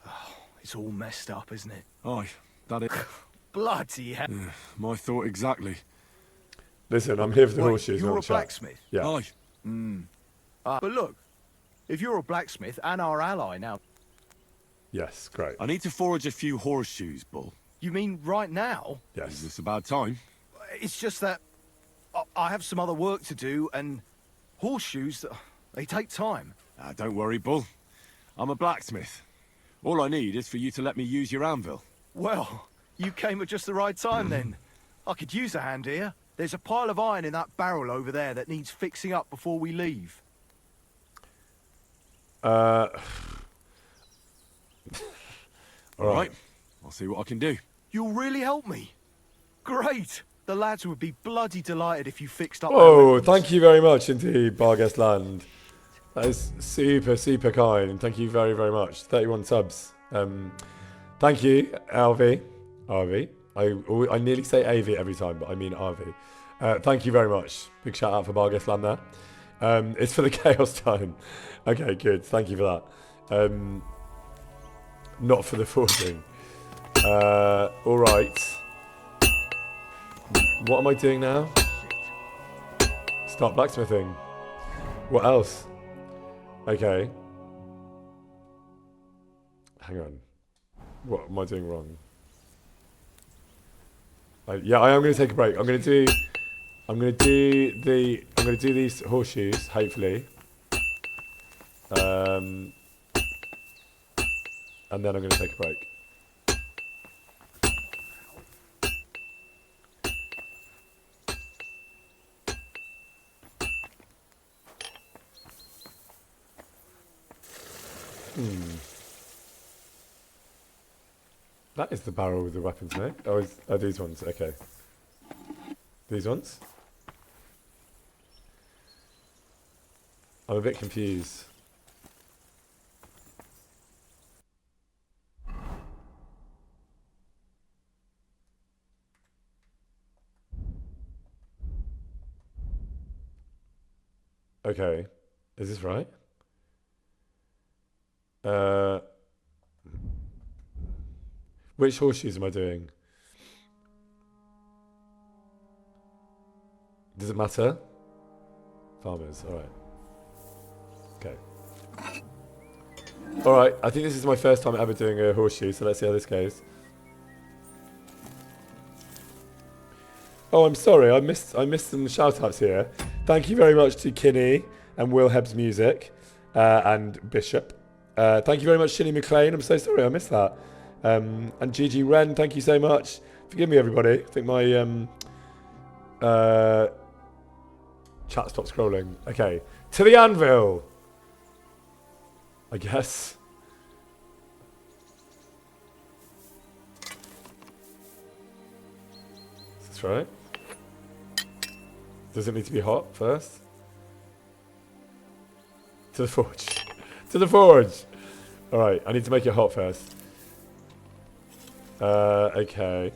Oh, it's all messed up, isn't it? Aye, that is. Bloody hell. Yeah, my thought exactly. Listen, I'm here for the Wait, horseshoes. you're not a chat. blacksmith? Yeah. Aye. But look, if you're a blacksmith and our ally now, Yes, great. I need to forge a few horseshoes, Bull. you mean right now? Is Yes. this a bad time? It's just that I have some other work to do, and horseshoes, they take time. Don't worry, Bull. I'm a blacksmith. All I need is for you to let me use your anvil. Well, you came at just the right time then. I could use a hand here. There's a pile of iron in that barrel over there that needs fixing up before we leave. All All right. I'll see what I can do. You'll really help me? Great! The lads would be bloody delighted if you fixed up Oh, their thank you very much indeed, Barguest Land. That is super, super kind, and thank you very, very much. 31 subs. Thank you, RV. I nearly say AV every time, but I mean RV. Thank you very much. Big shout out for Barguest Land there. It's for the chaos time. Okay, good. Thank you for that. Not for the forging. All right. What am I doing now? Start blacksmithing. What else? Okay. Hang on. What am I doing wrong? Yeah, I am going to take a break. I'm going to do these horseshoes, hopefully. And then I'm going to take a break. That is the barrel with the weapons, no? Oh, these ones. Okay. These ones? I'm a bit confused. Okay. Is this right? Which horseshoes am I doing? Does it matter? Farmers, alright. Okay. Alright, I think this is my first time ever doing a horseshoe, so let's see how this goes. Oh, I'm sorry, I missed some shout-outs here. Thank you very much to Kinney and Will Hebb's Music and Bishop. Thank you very much, Shinny McLean. I'm so sorry, I missed that. And Gigi Wren, thank you so much. Forgive me, everybody. I think my chat stopped scrolling. Okay, to the anvil, I guess. Is this right? Does it need to be hot first? To the forge. To the forge! Alright, I need to make it hot first. Okay.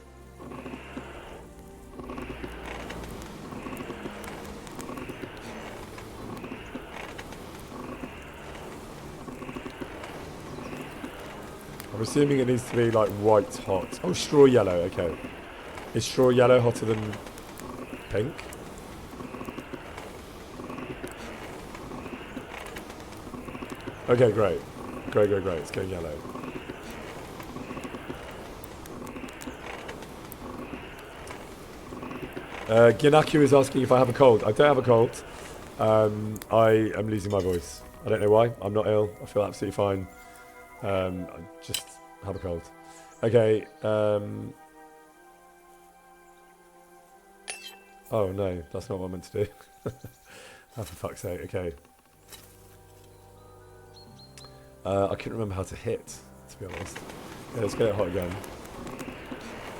I'm assuming it needs to be like white hot. Oh, straw yellow, okay. Is straw yellow hotter than pink? Okay, great. Great. It's going yellow. Ginaku is asking if I have a cold. I don't have a cold. I am losing my voice. I don't know why. I'm not ill. I feel absolutely fine. I just have a cold. Okay. Oh no, that's not what I meant to do. Oh, for fuck's sake. Okay. I couldn't remember how to hit, to be honest. Okay, let's get it hot again.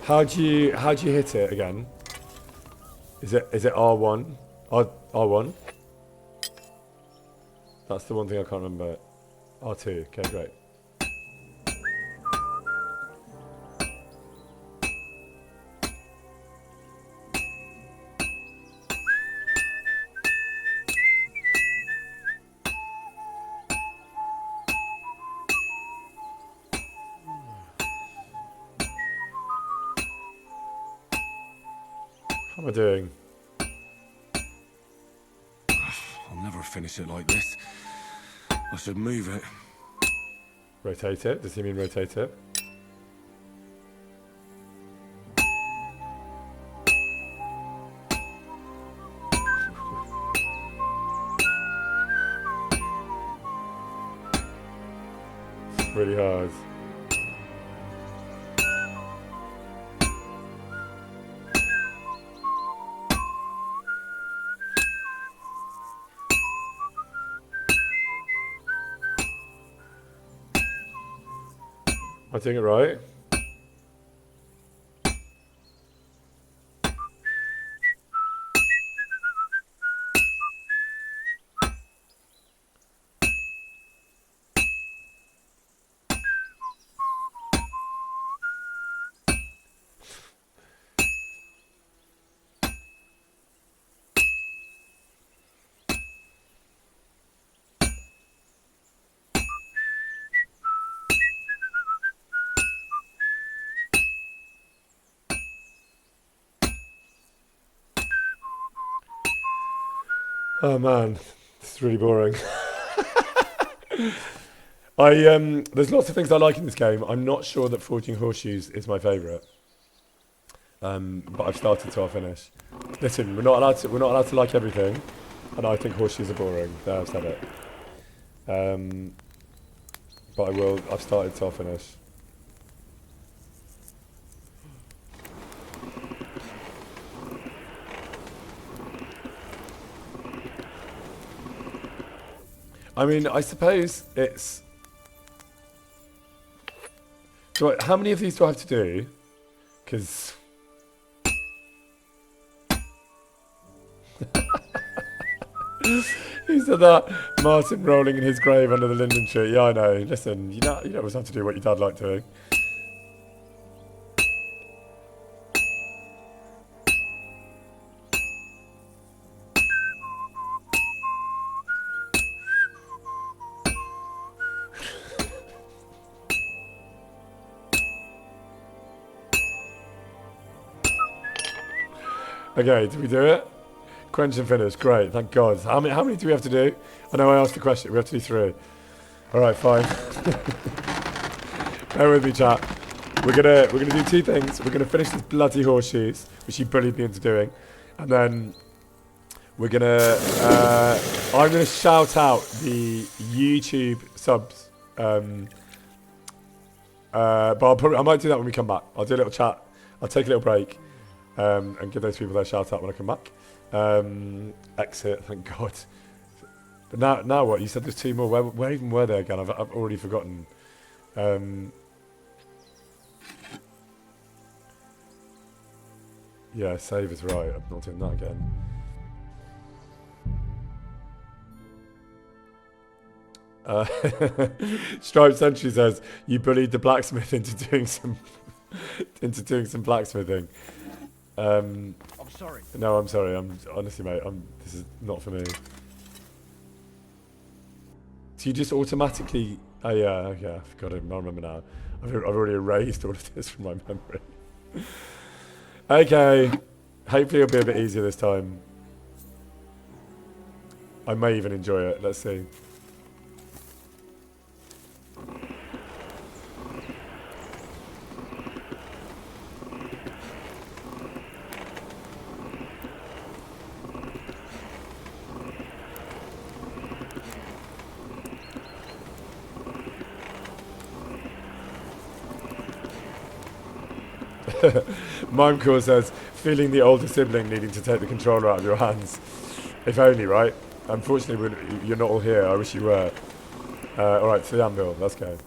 How do you hit it again? Is it R1? R1? That's the one thing I can't remember. R2. Okay, great. How am I doing? I'll never finish it like this. I should move it. Rotate it? Does he mean rotate it? It's really hard. Am I doing it right? Oh man, this is really boring. There's lots of things I like in this game. I'm not sure that forging horseshoes is my favourite, but I've started, so I'll finish. Listen, we're not allowed to like everything, and I think horseshoes are boring. There, I've said it. But I've started, so I'll finish. I mean, I suppose it's... How many of these do I have to do? Because... He said that. Martin rolling in his grave under the linden tree. Yeah, I know. Listen, you don't always have to do what your dad liked doing. Okay, did we do it? Quench and finish. Great, thank God. How many do we have to do? I know I asked the question. We have to do 3. All right, fine. Bear with me, chat. We're gonna do 2 things. We're gonna finish this bloody horseshoes, which you bullied me into doing, and then we're gonna. I'm gonna shout out the YouTube subs. But I might do that when we come back. I'll do a little chat. I'll take a little break, and give those people their shout out when I come back. Exit, thank God. But now what? You said there's 2 more. Where even were they again? I've already forgotten. Yeah, save is right. I'm not doing that again. Stripe Sentry says you bullied the blacksmith into doing some blacksmithing. I'm sorry. No, I'm sorry. I'm honestly, mate. This is not for me. So you just automatically? Oh yeah, okay. I forgot it. I remember now. I've already erased all of this from my memory. Okay. Hopefully it'll be a bit easier this time. I may even enjoy it. Let's see. Mimecore says, feeling the older sibling needing to take the controller out of your hands. If only, right? Unfortunately, you're not all here. I wish you were. Alright, to the anvil. Let's go.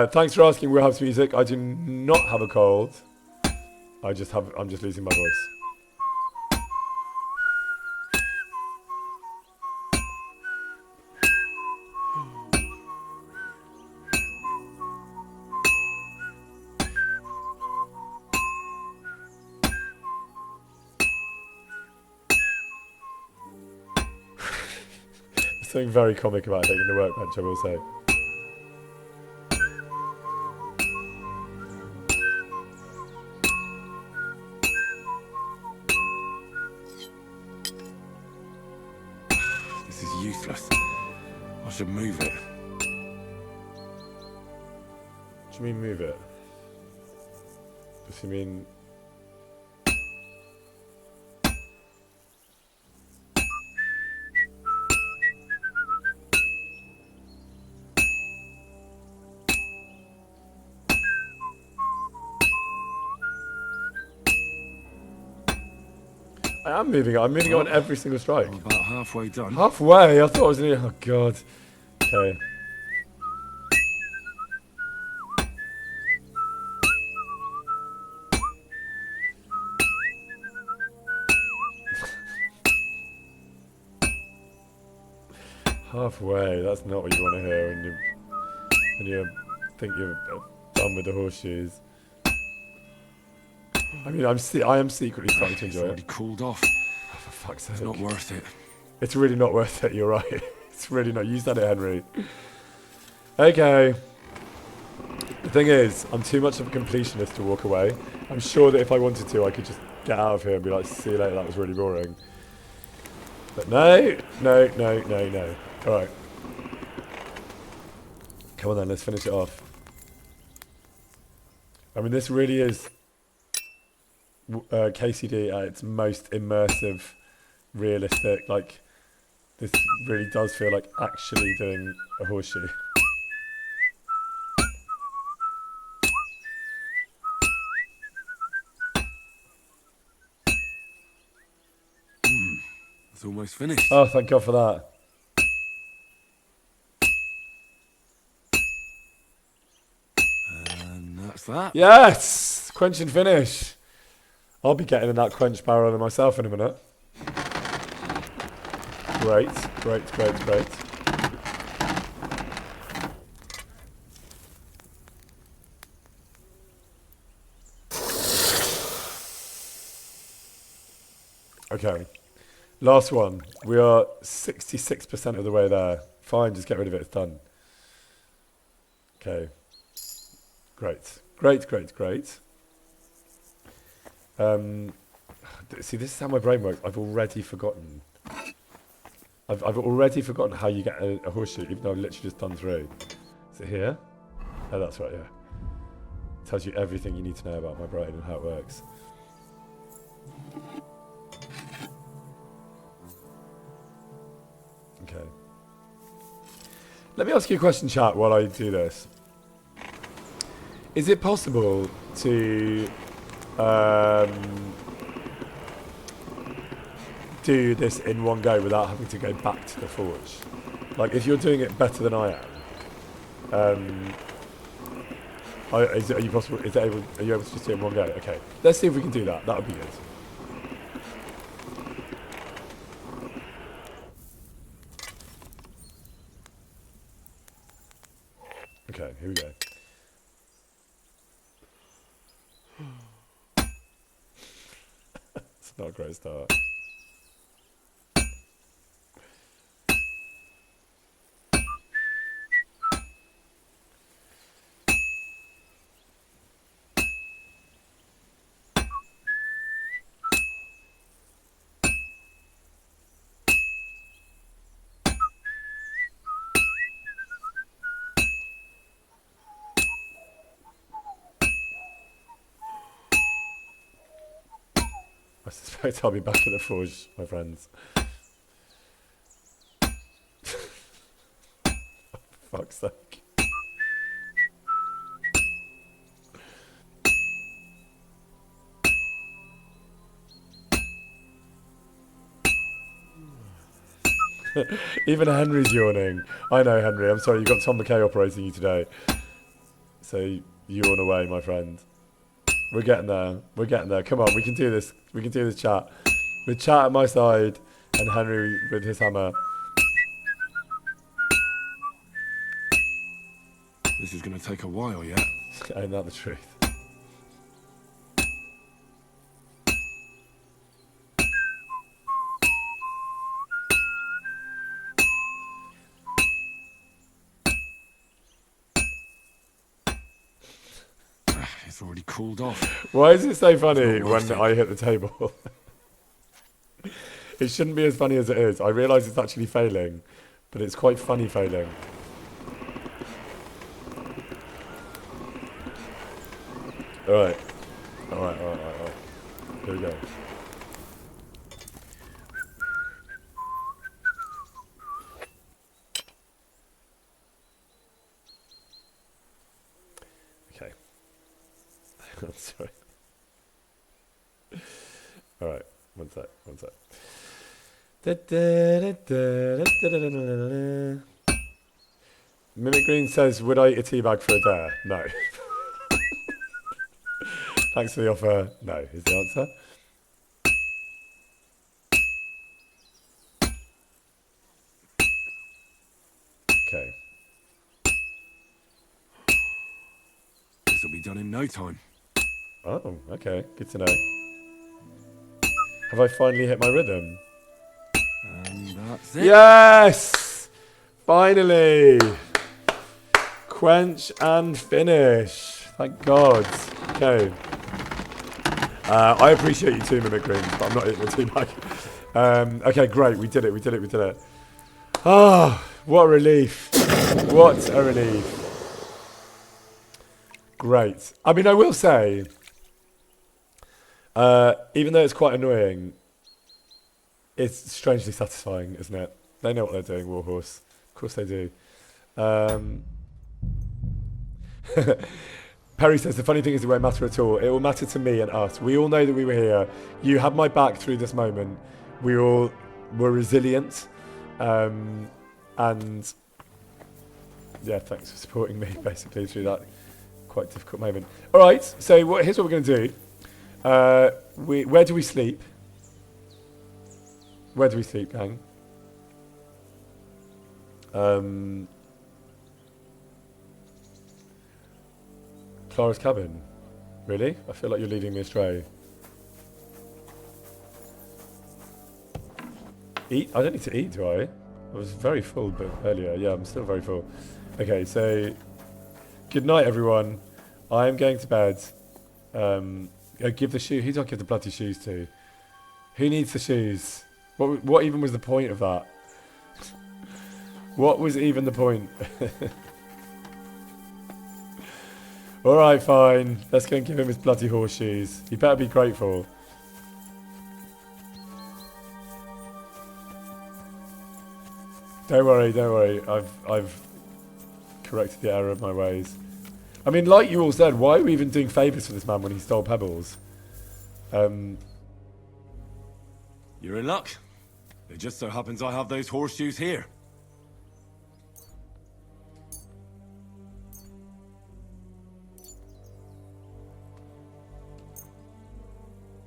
Thanks for asking Will Hub's music. I do not have a cold. I'm just losing my voice. Something very comic about hitting the workbench, I will say. This is useless. I should move it. What do you mean move it? Does he mean... I am moving it. I'm moving it on every single strike. I'm about halfway done. Halfway? I thought I was nearly... Oh, God. Okay. Halfway. That's not what you want to hear when you think you're done with the horseshoes. I mean, I am secretly starting to enjoy It's it. already cooled off. Oh, for fuck's sake. It's not worth it. It's really not worth it, you're right. It's really not. You said it, Henry. Okay. The thing is, I'm too much of a completionist to walk away. I'm sure that if I wanted to, I could just get out of here and be like, see you later, that was really boring. But no. Alright. Come on then, let's finish it off. I mean, this really is KCD at its most immersive, realistic. Like, this really does feel like actually doing a horseshoe. It's almost finished. Oh, thank God for that. And that's that. Yes! Quench and finish. I'll be getting in that quench barrel myself in a minute. Great, great, great, great. Okay, last one. We are 66% of the way there. Fine, just get rid of it, it's done. Okay. Great, great, great, great. See, this is how my brain works. I've already forgotten. I've already forgotten how you get a horseshoe, even though I've literally just done through. Is it here? Oh, that's right, yeah. Tells you everything you need to know about my brain and how it works. Okay. Let me ask you a question, chat, while I do this. Is it possible to do this in one go without having to go back to the forge? Like, if you're doing it better than I am, are you able to just do it in one go? Okay, let's see if we can do that. That would be good. Okay, here we go. It's not a great start. I suspect I'll be back at the forge, my friends. Fuck's sake. Even Henry's yawning. I know, Henry. I'm sorry, you've got Tom McKay operating you today. So yawn away, my friend. We're getting there. We're getting there. Come on, we can do this. We can do this, chat. With chat at my side and Henry with his hammer. This is going to take a while yet. Ain't that the truth? It's already cooled off. Why is it so funny when I hit the table? It shouldn't be as funny as it is. I realise it's actually failing, but it's quite funny failing. Alright. Alright. Here we go. Okay. I'm sorry. Alright, one sec. Mimic Green says, would I eat a tea bag for a dare? No. Thanks for the offer. No, is the answer. Okay. This will be done in no time. Oh, okay. Good to know. Have I finally hit my rhythm? And that's it. Yes! Finally! Quench and finish. Thank God. Okay. I appreciate you too, Mimic Greens, but I'm not eating the tea bag. Okay, great. We did it. Ah, what a relief. What a relief. Great. I mean, I will say, even though it's quite annoying, it's strangely satisfying, isn't it? They know what they're doing, Warhorse. Of course they do. Perry says, the funny thing is it won't matter at all. It will matter to me and us. We all know that we were here. You had my back through this moment. We all were resilient, and yeah, thanks for supporting me basically through that quite difficult moment. All right, so here's what we're going to do. Where do we sleep? Where do we sleep, gang? Clara's cabin. Really? I feel like you're leading me astray. Eat? I don't need to eat, do I? I was very full but earlier. Yeah, I'm still very full. Okay, so good night, everyone. I am going to bed. Give the shoe. Who do I give the bloody shoes to? Who needs the shoes? What even was the point of that? What was even the point? Alright, fine. Let's go and give him his bloody horseshoes. He better be grateful. Don't worry, don't worry. I've corrected the error of my ways. I mean, like you all said, why are we even doing favours for this man when he stole pebbles? You're in luck. It just so happens I have those horseshoes here.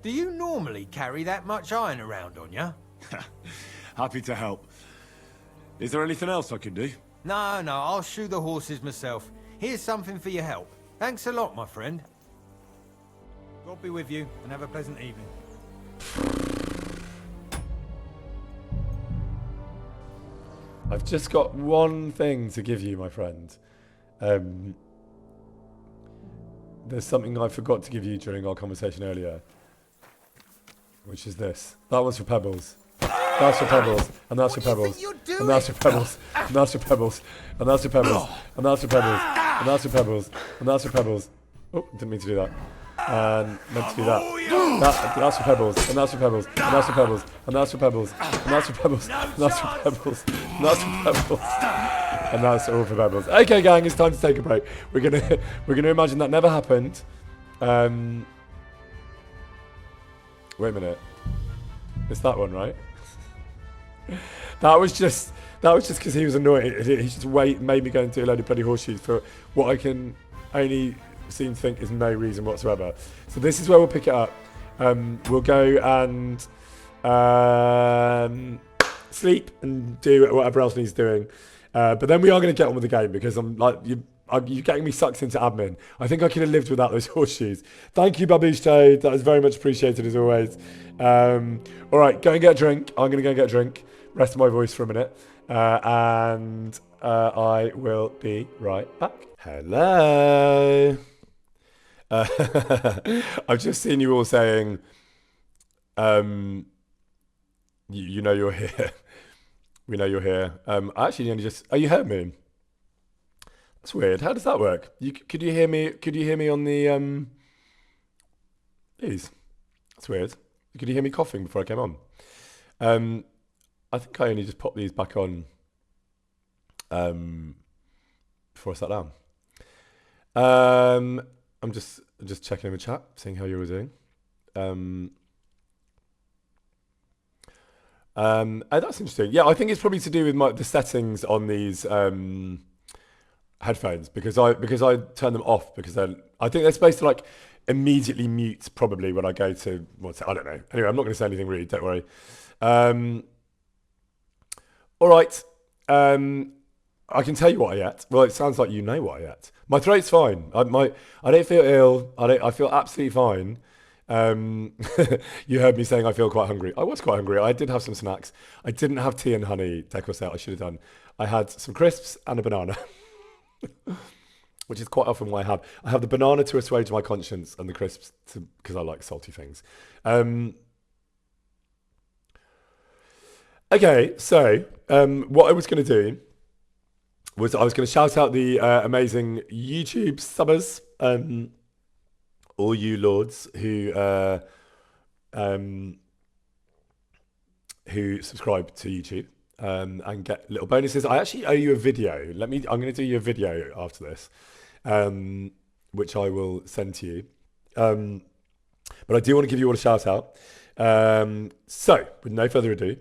Do you normally carry that much iron around on you? Happy to help. Is there anything else I can do? No, I'll shoe the horses myself. Here's something for your help. Thanks a lot, my friend. God be with you, and have a pleasant evening. I've just got one thing to give you, my friend. There's something I forgot to give you during our conversation earlier, which is this. That one's for Pebbles. That's for Pebbles, and that's for Pebbles, and that's for Pebbles, and that's for Pebbles, and that's for Pebbles, and that's for Pebbles, and that's for Pebbles, and that's for Pebbles. Oh, didn't mean to do that. And meant to do that. That's for Pebbles, and that's for Pebbles, and that's for Pebbles, and that's for Pebbles, and that's for Pebbles, and that's for Pebbles, and that's for Pebbles, and that's all for Pebbles. Okay, gang, it's time to take a break. We're gonna imagine that never happened. Wait a minute. It's that one, right? That was just because he was annoyed. He just made me go and do a load of bloody horseshoes for what I can only seem to think is no reason whatsoever. So this is where we'll pick it up. We'll go and sleep and do whatever else needs doing. But then we are going to get on with the game because I'm like you're getting me sucked into admin. I think I could have lived without those horseshoes. Thank you, Babish Toad. That is very much appreciated as always. All right, go and get a drink. I'm going to go and get a drink. Rest my voice for a minute. And I will be right back. Hello. I've just seen you all saying, you know you're here. We know you're here. I actually only just... Oh, you heard me? That's weird. How does that work? Could you hear me? Could you hear me on the... Please. That's weird. Could you hear me coughing before I came on? I think I only just popped these back on before I sat down. I'm just checking in the chat, seeing how you were doing. Oh, that's interesting. Yeah, I think it's probably to do with the settings on these headphones because I turn them off because I think they're supposed to like immediately mute probably when I go to I don't know. Anyway, I'm not going to say anything rude. Don't worry. All right. I can tell you what I ate. Well, it sounds like you know what I ate. My throat's fine. I don't feel ill. I feel absolutely fine. You heard me saying I feel quite hungry. I was quite hungry. I did have some snacks. I didn't have tea and honey, Decosette. I should have done. I had some crisps and a banana, which is quite often what I have. I have the banana to assuage my conscience and the crisps because I like salty things. Okay, so what I was going to do was I was going to shout out the amazing YouTube subbers, all you lords who subscribe to YouTube and get little bonuses. I actually owe you a video. I'm going to do you a video after this, which I will send to you. But I do want to give you all a shout out. So, with no further ado,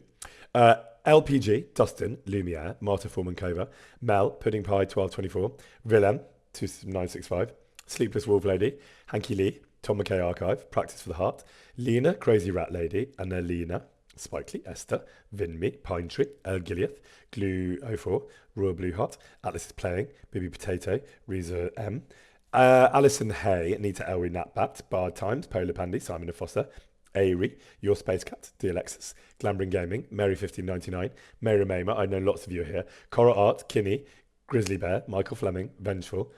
LPG, Dustin, Lumiere, Marta Foreman-Cova, Mel, Pudding Pie 1224, Willem, 2965, Sleepless Wolf Lady, Hanky Lee, Tom McKay Archive, Practice for the Heart, Lena, Crazy Rat Lady, Annalena, Spike Lee, Esther, Vinme, Pine Tree, El Gileath, Glue 04, Royal Blue Hot, Atlas is Playing, Baby Potato, Reza M, Alison Hay, Anita Elry, Natbat, Bard Times, Polar Pandy, Simon and Foster, Airy, Your Space Cat, DLXs, Glambring Gaming, Mary1599, Mary Mamer, I know lots of you are here, Cora Art, Kinney, Grizzly Bear, Michael Fleming, Vengeful,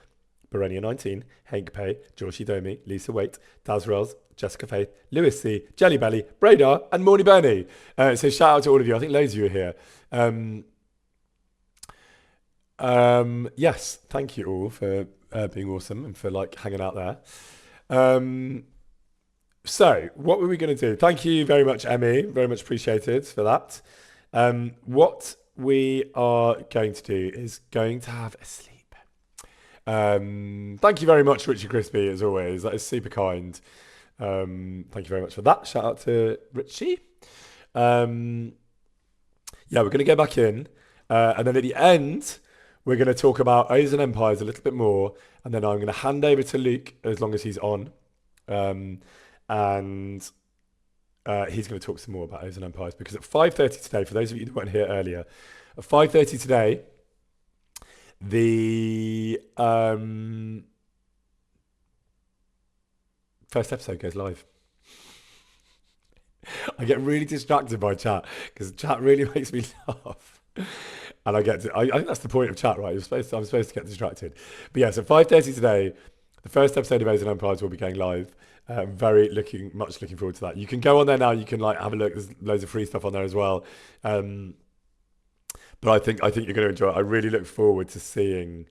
Berenia19, Hank Pay, Joshi Domi, Lisa Waite, Daz Rels, Jessica Faith, Lewis C, Jelly Belly, Bradar, and Morny Bernie. So shout out to all of you. I think loads of you are here. Yes, thank you all for being awesome and for like hanging out there. So what were we going to do? Thank you very much, Emmy. Very much appreciated for that. What we are going to do is going to have a sleep. Thank you very much, Richie Crispy, as always. That is super kind. Thank you very much for that. Shout out to Richie. Yeah, we're going to go back in. And then at the end, we're going to talk about O's and Empires a little bit more. And then I'm going to hand over to Luke as long as he's on. And he's going to talk some more about O's and Empires. Because at 5:30 today, for those of you that weren't here earlier, at 5:30 today, the first episode goes live. I get really distracted by chat because chat really makes me laugh. And I think that's the point of chat, right? I'm supposed to get distracted. But yeah, so 5:30 today, the first episode of O's and Empires will be going live. Very much looking forward to that. You can go on there now. You can like have a look. There's loads of free stuff on there as well. But I think you're going to enjoy it. I really look forward to hearing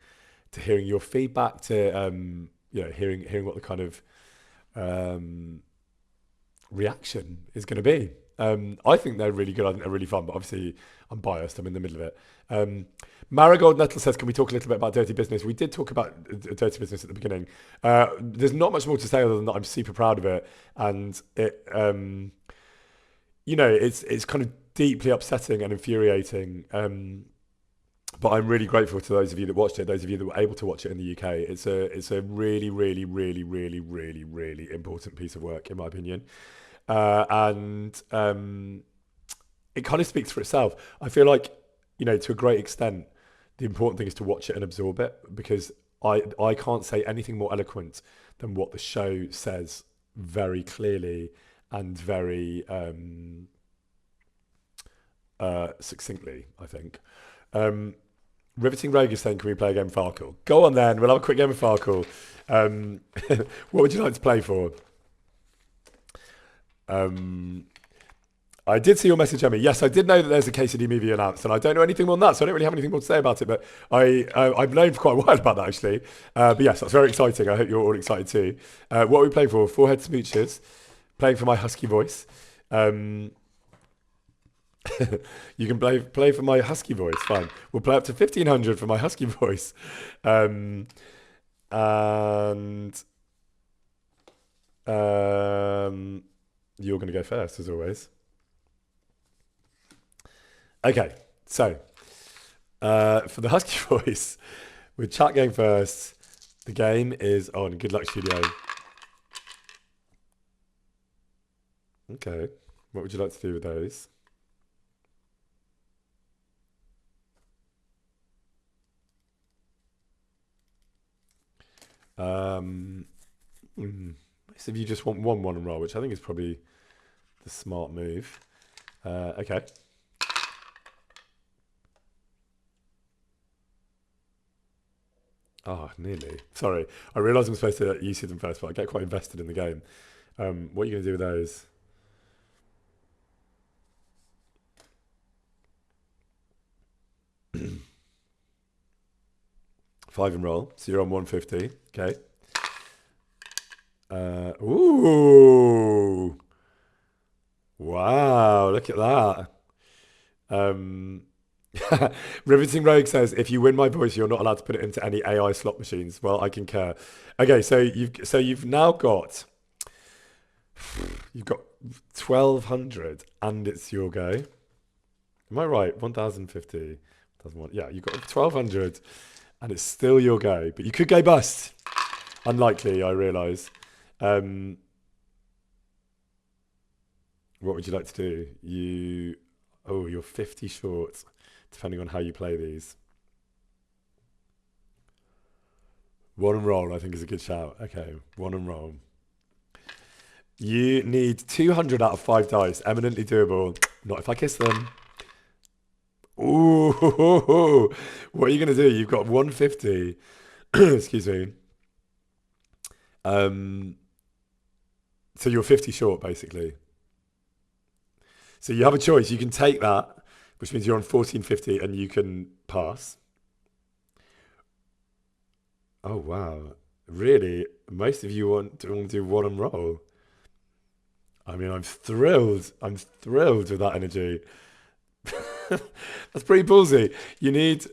your feedback, to hearing what the kind of reaction is going to be. I think they're really good. I think they're really fun, but obviously I'm biased. I'm in the middle of it. Marigold Nettle says, can we talk a little bit about Dirty Business? We did talk about Dirty Business at the beginning. There's not much more to say other than that I'm super proud of it. And it, it's kind of deeply upsetting and infuriating. But I'm really grateful to those of you that watched it, those of you that were able to watch it in the UK. It's a really, really, really, really, really, really important piece of work, in my opinion. And it kind of speaks for itself. I feel like, to a great extent, the important thing is to watch it and absorb it, because I can't say anything more eloquent than what the show says very clearly and very succinctly, I think. Riveting Rogue is saying, can we play a game of Farkle? Go on then, we'll have a quick game of Farkle. What would you like to play for? I did see your message, Emmy. Yes, I did know that there's a KCD movie announced, and I don't know anything more than that, so I don't really have anything more to say about it, but I've known for quite a while about that, actually. But yes, that's very exciting. I hope you're all excited too. What are we playing for? Forehead Smooches. Playing for my husky voice. You can play for my husky voice, fine. We'll play up to 1,500 for my husky voice. And you're going to go first, as always. Okay, so for the husky voice, with chat going first, the game is on. Good luck, studio. Okay, what would you like to do with those? So if you just want one and roll, which I think is probably the smart move. Okay. Oh, nearly. Sorry. I realise I'm supposed to use them first, but I get quite invested in the game. What are you going to do with those? Five and roll. So you're on 150. Okay. Ooh. Wow, look at that. Riveting Rogue says, if you win my voice, you're not allowed to put it into any AI slot machines. Well, I concur. Okay, so you've now got 1,200 and it's your go. Am I right? 1,050. Yeah, you've got 1,200, and it's still your go. But you could go bust. Unlikely, I realise. What would you like to do? You're 50 short, depending on how you play these. One and roll, I think, is a good shout. Okay, one and roll. You need 200 out of 5 dice. Eminently doable. Not if I kiss them. Ooh, what are you going to do? You've got 150. Excuse me. So you're 50 short, basically. So you have a choice. You can take that, which means you're on 1450 and you can pass. Oh, wow. Really? Most of you want to do one and roll. I mean, I'm thrilled. I'm thrilled with that energy. That's pretty ballsy. You need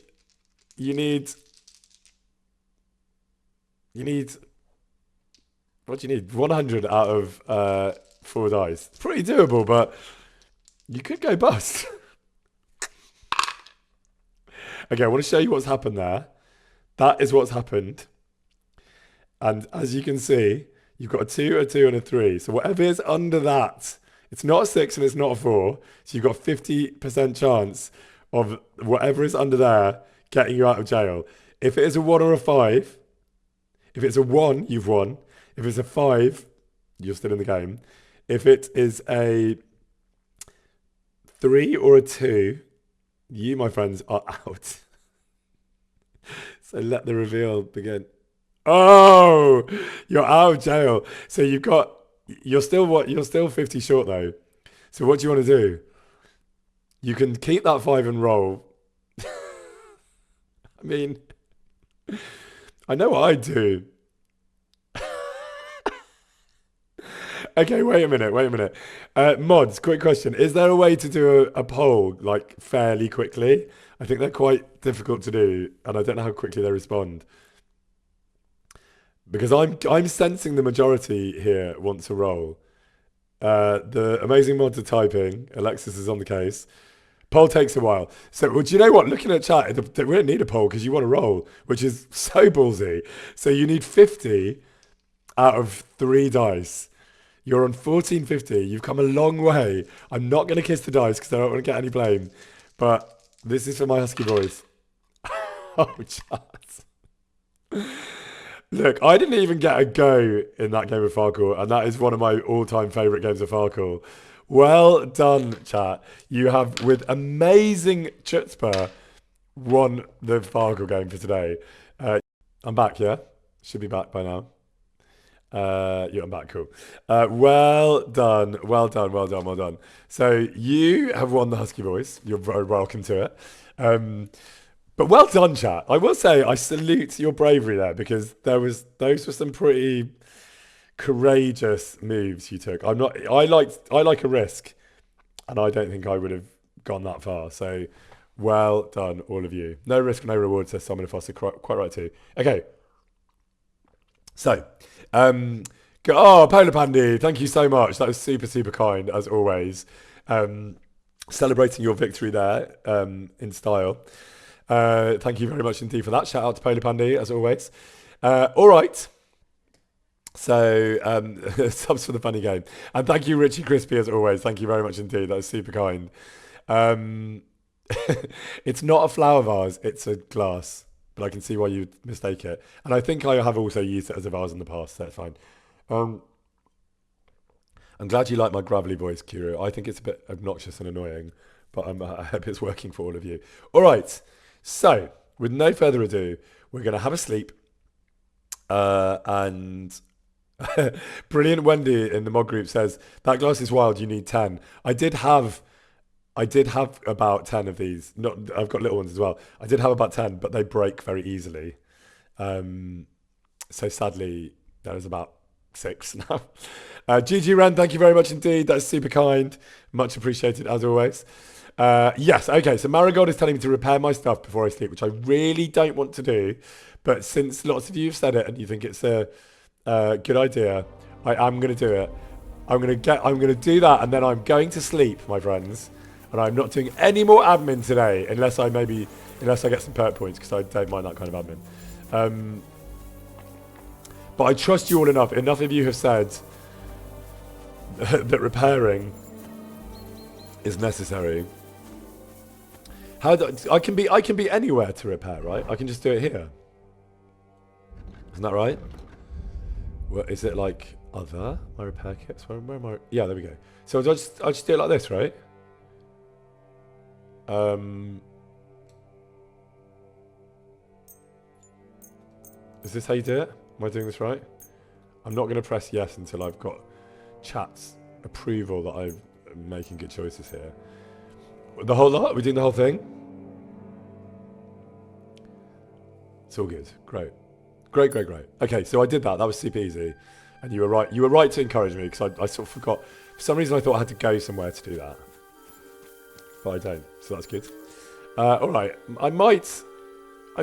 what do you need? 100 out of 4 dice. It's pretty doable, but you could go bust. Okay, I want to show you what's happened there. That is what's happened. And as you can see, you've got a 2, a 2, and a 3. So whatever is under that, it's not a 6 and it's not a 4. So you've got 50% chance of whatever is under there getting you out of jail. If it is a 1 or a 5, if it's a 1, you've won. If it's a 5, you're still in the game. If it is a 3 or a 2, you, my friends, are out. So let the reveal begin. Oh, you're out of jail. So you're still 50 short though. So what do you want to do? You can keep that 5 and roll. I mean, I know what I'd do. Okay, wait a minute. Mods, quick question. Is there a way to do a poll like fairly quickly? I think they're quite difficult to do, and I don't know how quickly they respond. Because I'm sensing the majority here wants a roll. The amazing mods are typing. Alexis is on the case. Poll takes a while. So, well, do you know what? Looking at chat, we don't need a poll because you want a roll, which is so ballsy. So you need 50 out of 3 dice. You're on 1450. You've come a long way. I'm not going to kiss the dice because I don't want to get any blame. But this is for my husky boys. Oh, chat. Look, I didn't even get a go in that game of Farkle, and that is one of my all-time favourite games of Farkle. Well done, chat. You have, with amazing chutzpah, won the Farkle game for today. I'm back, yeah? Should be back by now. Yeah, I'm back, cool. Well done. So you have won the Husky Voice. You're very welcome to it. But well done, chat. I will say I salute your bravery there because those were some pretty courageous moves you took. I like a risk, and I don't think I would have gone that far. So well done, all of you. No risk, no reward, says Simon Foster. Quite right too. Okay. So, Polar Pandy, thank you so much. That was super, super kind, as always. Celebrating your victory there in style. Thank you very much indeed for that. Shout out to Polar Pandy, as always. All right. So, subs for the funny game. And thank you, Richie Crispy, as always. Thank you very much indeed. That was super kind. It's not a flower vase, it's a glass. But I can see why you'd mistake it. And I think I have also used it as a vase in the past, so that's fine. I'm glad you like my gravelly voice, Kiro. I think it's a bit obnoxious and annoying, but I hope it's working for all of you. All right. So, with no further ado, we're going to have a sleep. And Brilliant Wendy in the mod group says, that glass is wild, you need 10. I did have about 10 of these. I've got little ones as well. I did have about 10, but they break very easily. So sadly, there's about 6 now. GG Ren, thank you very much indeed. That's super kind. Much appreciated, as always. Yes, okay, so Marigold is telling me to repair my stuff before I sleep, which I really don't want to do. But since lots of you have said it and you think it's a good idea, I am going to do it. I'm going to do that, and then I'm going to sleep, my friends. And I'm not doing any more admin today, unless I get some perk points, because I don't mind that kind of admin. But I trust you all enough. Enough of you have said that repairing is necessary. I can be anywhere to repair, right? I can just do it here. Isn't that right? What is it like? Other my repair kits? Where am I? Yeah, there we go. So I just do it like this, right? Is this how you do it? Am I doing this right? I'm not going to press yes until I've got chat's approval that I'm making good choices here. The whole lot? We're doing the whole thing? It's all good. Great. Great. Okay, so I did that. That was super easy. And you were right. You were right to encourage me, because I sort of forgot. For some reason, I thought I had to go somewhere to do that. But I don't, so that's good. All right. I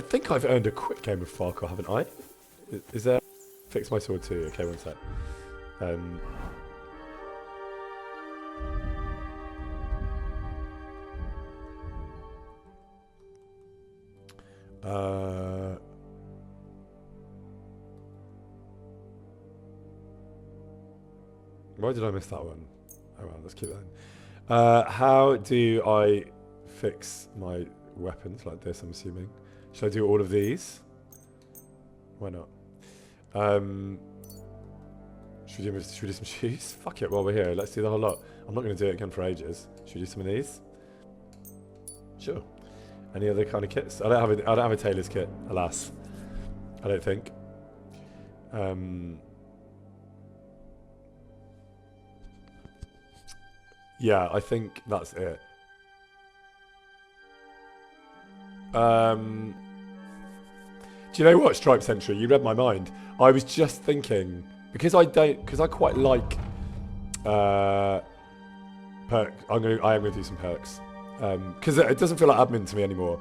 think I've earned a quick game of Farco, haven't I? Is there... Fix my sword too. Okay, one sec. Why did I miss that one? Oh well, let's keep that in. How do I fix my weapons like this, I'm assuming? Should I do all of these? Why not? Should we do some shoes? Fuck it, while we're here, let's do the whole lot. I'm not going to do it again for ages. Should we do some of these? Sure. Any other kind of kits? I don't have a tailor's kit, alas. I don't think. Yeah, I think that's it. Do you know what, Stripe Sentry? You read my mind. I was just thinking, because I quite like perk. I am gonna do some perks because it doesn't feel like admin to me anymore.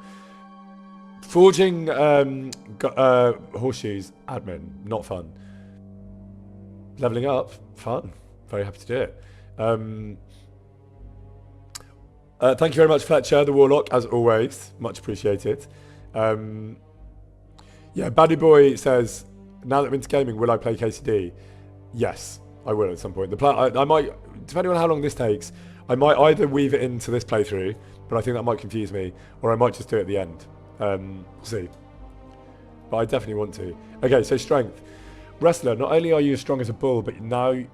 Forging horseshoes, admin, not fun. Leveling up, fun. Very happy to do it. Thank you very much, Fletcher, the Warlock, as always. Much appreciated. Yeah, Baddy Boy says, now that I'm into gaming, will I play KCD? Yes, I will at some point. I might, depending on how long this takes, I might either weave it into this playthrough, but I think that might confuse me, or I might just do it at the end. We'll see. But I definitely want to. Okay, so strength. Wrestler, not only are you as strong as a bull, but you know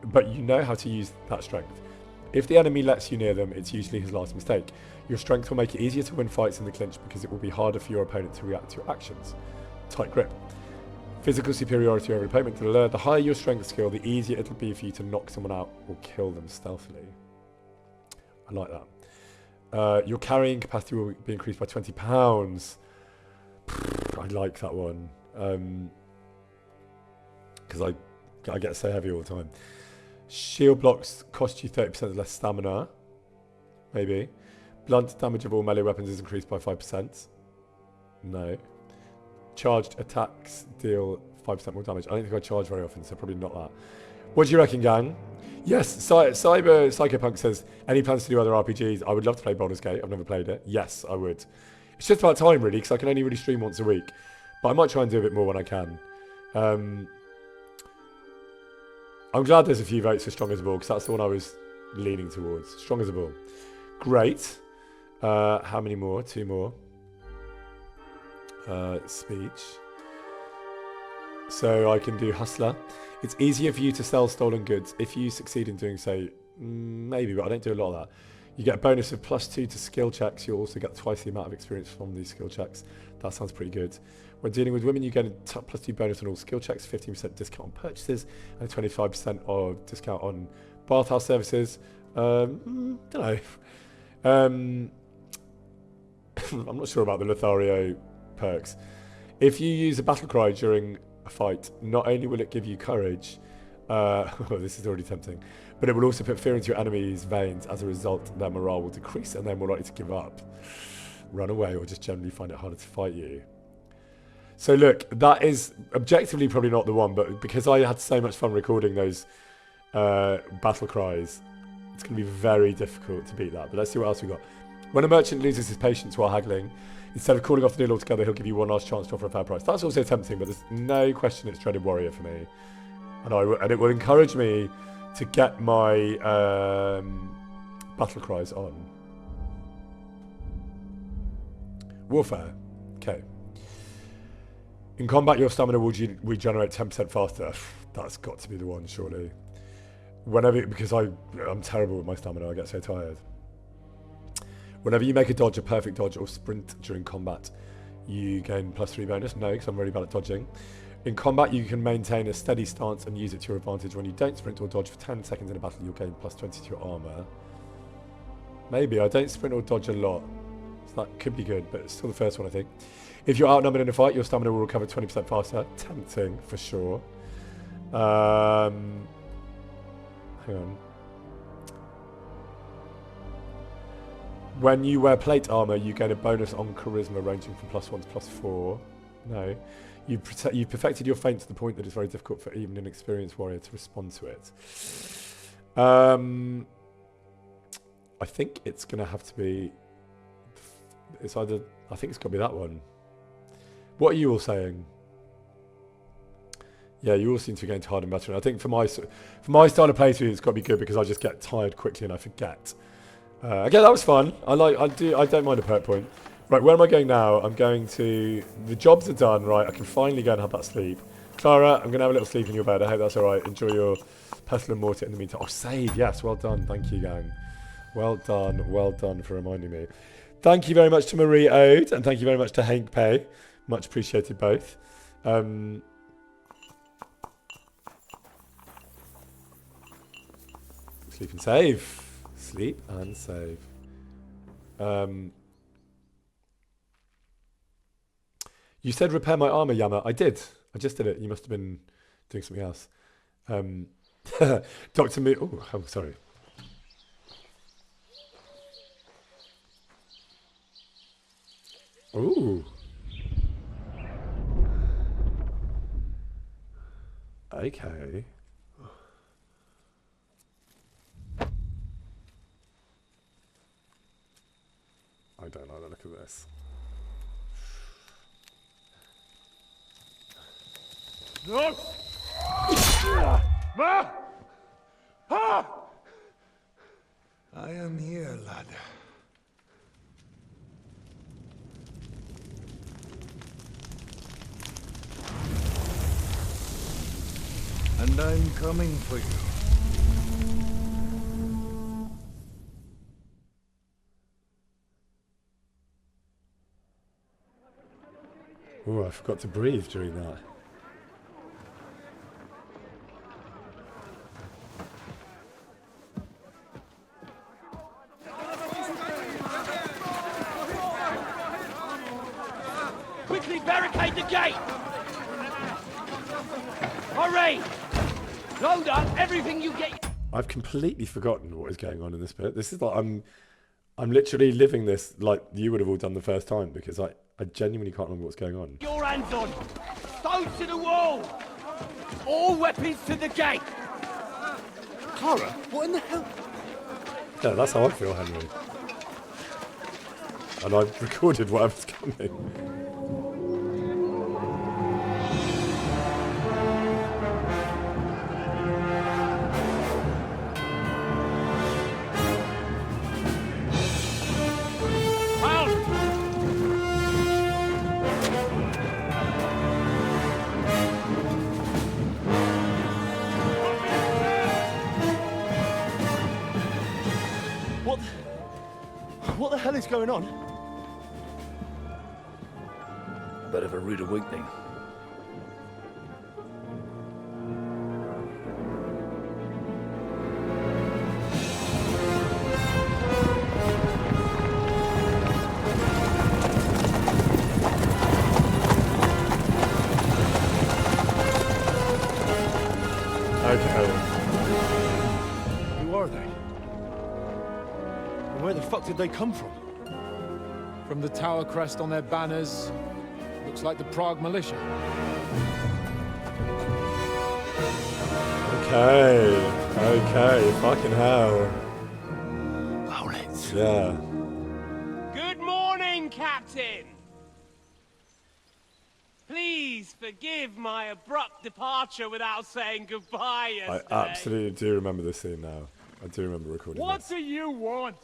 how to use that strength. If the enemy lets you near them, it's usually his last mistake. Your strength will make it easier to win fights in the clinch because it will be harder for your opponent to react to your actions. Tight grip. Physical superiority over opponent. The higher your strength skill, the easier it'll be for you to knock someone out or kill them stealthily. I like that. Your carrying capacity will be increased by £20. I like that one. Because I get so heavy all the time. Shield blocks cost you 30% less stamina. Maybe. Blunt damage of all melee weapons is increased by 5%. No. Charged attacks deal 5% more damage. I don't think I charge very often, so probably not that. What do you reckon, gang? Yes, Psychopunk says, any plans to do other RPGs? I would love to play Baldur's Gate. I've never played it. Yes, I would. It's just about time, really, because I can only really stream once a week. But I might try and do a bit more when I can. I'm glad there's a few votes for Strong as a Bull, because that's the one I was leaning towards. Strong as a Bull. Great. How many more? 2 more. Speech. So I can do Hustler. It's easier for you to sell stolen goods. If you succeed in doing so, maybe, but I don't do a lot of that. You get a bonus of +2 to skill checks. You'll also get twice the amount of experience from these skill checks. That sounds pretty good. When dealing with women, you get a +2 bonus on all skill checks, 15% discount on purchases, and 25% of discount on bathhouse services. Don't know. I'm not sure about the Lothario perks. If you use a battle cry during a fight, not only will it give you courage, this is already tempting, but it will also put fear into your enemy's veins. As a result, their morale will decrease and they're more likely to give up, run away, or just generally find it harder to fight you. So look, that is objectively probably not the one, but because I had so much fun recording those battle cries, it's going to be very difficult to beat that. But let's see what else we got. When a merchant loses his patience while haggling, instead of calling off the deal altogether, he'll give you one last chance to offer a fair price. That's also tempting, but there's no question it's Dreaded Warrior for me. And it will encourage me to get my battle cries on. Warfare. Okay. In combat, your stamina will regenerate 10% faster. That's got to be the one, surely. Because I'm terrible with my stamina, I get so tired. Whenever you make a dodge, a perfect dodge, or sprint during combat, you gain +3 bonus. No, because I'm really bad at dodging. In combat, you can maintain a steady stance and use it to your advantage. When you don't sprint or dodge for 10 seconds in a battle, you'll gain +20 to your armor. Maybe. I don't sprint or dodge a lot. So that could be good, but it's still the first one, I think. If you're outnumbered in a fight, your stamina will recover 20% faster. Tempting, for sure. Hang on. When you wear plate armor, you gain a bonus on charisma ranging from +1 to +4. No. You've perfected your feint to the point that it's very difficult for even an experienced warrior to respond to it. I think it's going to have to be... I think it's got to be that one. What are you all saying? Yeah, you all seem to be getting tired and better. And I think for my style of playthrough, it's got to be good because I just get tired quickly and I forget. Okay, that was fun. I don't mind a perk point. Right, where am I going now? I'm going to... The jobs are done, right? I can finally go and have that sleep. Clara, I'm going to have a little sleep in your bed. I hope that's all right. Enjoy your pestle and mortar in the meantime. Oh, save. Yes, well done. Thank you, gang. Well done for reminding me. Thank you very much to Marie Ode, and thank you very much to Hank Pay. Much appreciated both. Sleep and save. Sleep and save. You said repair my armor, Yama. I did. I just did it. You must have been doing something else. Dr. Me. Oh, I'm sorry. Ooh. Okay. I don't like the look of this. No! Ma! Ah! I am here, lad. And I'm coming for you. Oh, I forgot to breathe during that. Quickly barricade the gate! Hurry! Load up everything you get. I've completely forgotten what is going on in this bit. This is like I'm literally living this like you would have all done the first time because I genuinely can't remember what's going on. Your hands on! Stones to the wall! All weapons to the gate! Clara, what in the hell? Yeah, that's how I feel, Henry. And I've recorded whatever's coming. What the hell is going on? Bit of a rude awakening. Okay. Who are they? And where the fuck did they come from? From the tower crest on their banners. Looks like the Prague militia. Okay, fucking hell. Owlets. Yeah. Please forgive my abrupt departure without saying goodbye I yesterday. absolutely do remember this scene now. I do remember recording What this. do you want?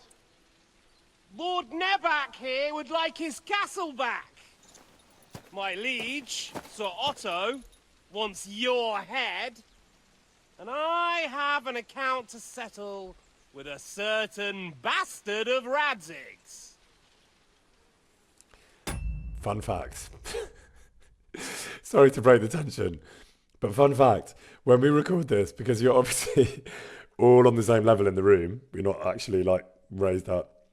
Lord Neback here would like his castle back. My liege, Sir Otto, wants your head. And I have an account to settle with a certain bastard of Radzig's. Fun fact. Sorry to break the tension, but fun fact, when we record this, because you're obviously all on the same level in the room, we're not actually like raised up.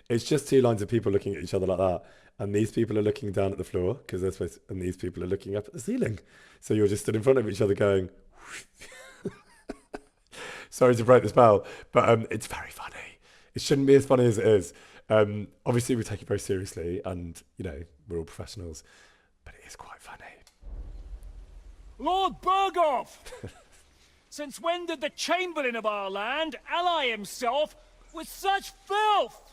It's just two lines of people looking at each other like that. And these people are looking down at the floor because they're supposed to, and these people are looking up at the ceiling. So you're just stood in front of each other going, sorry to break the spell, but it's very funny. It shouldn't be as funny as it is. Obviously we take it very seriously and, you know, we're all professionals, but it is quite funny. Lord Berghoff! Since when did the Chamberlain of our land ally himself with such filth?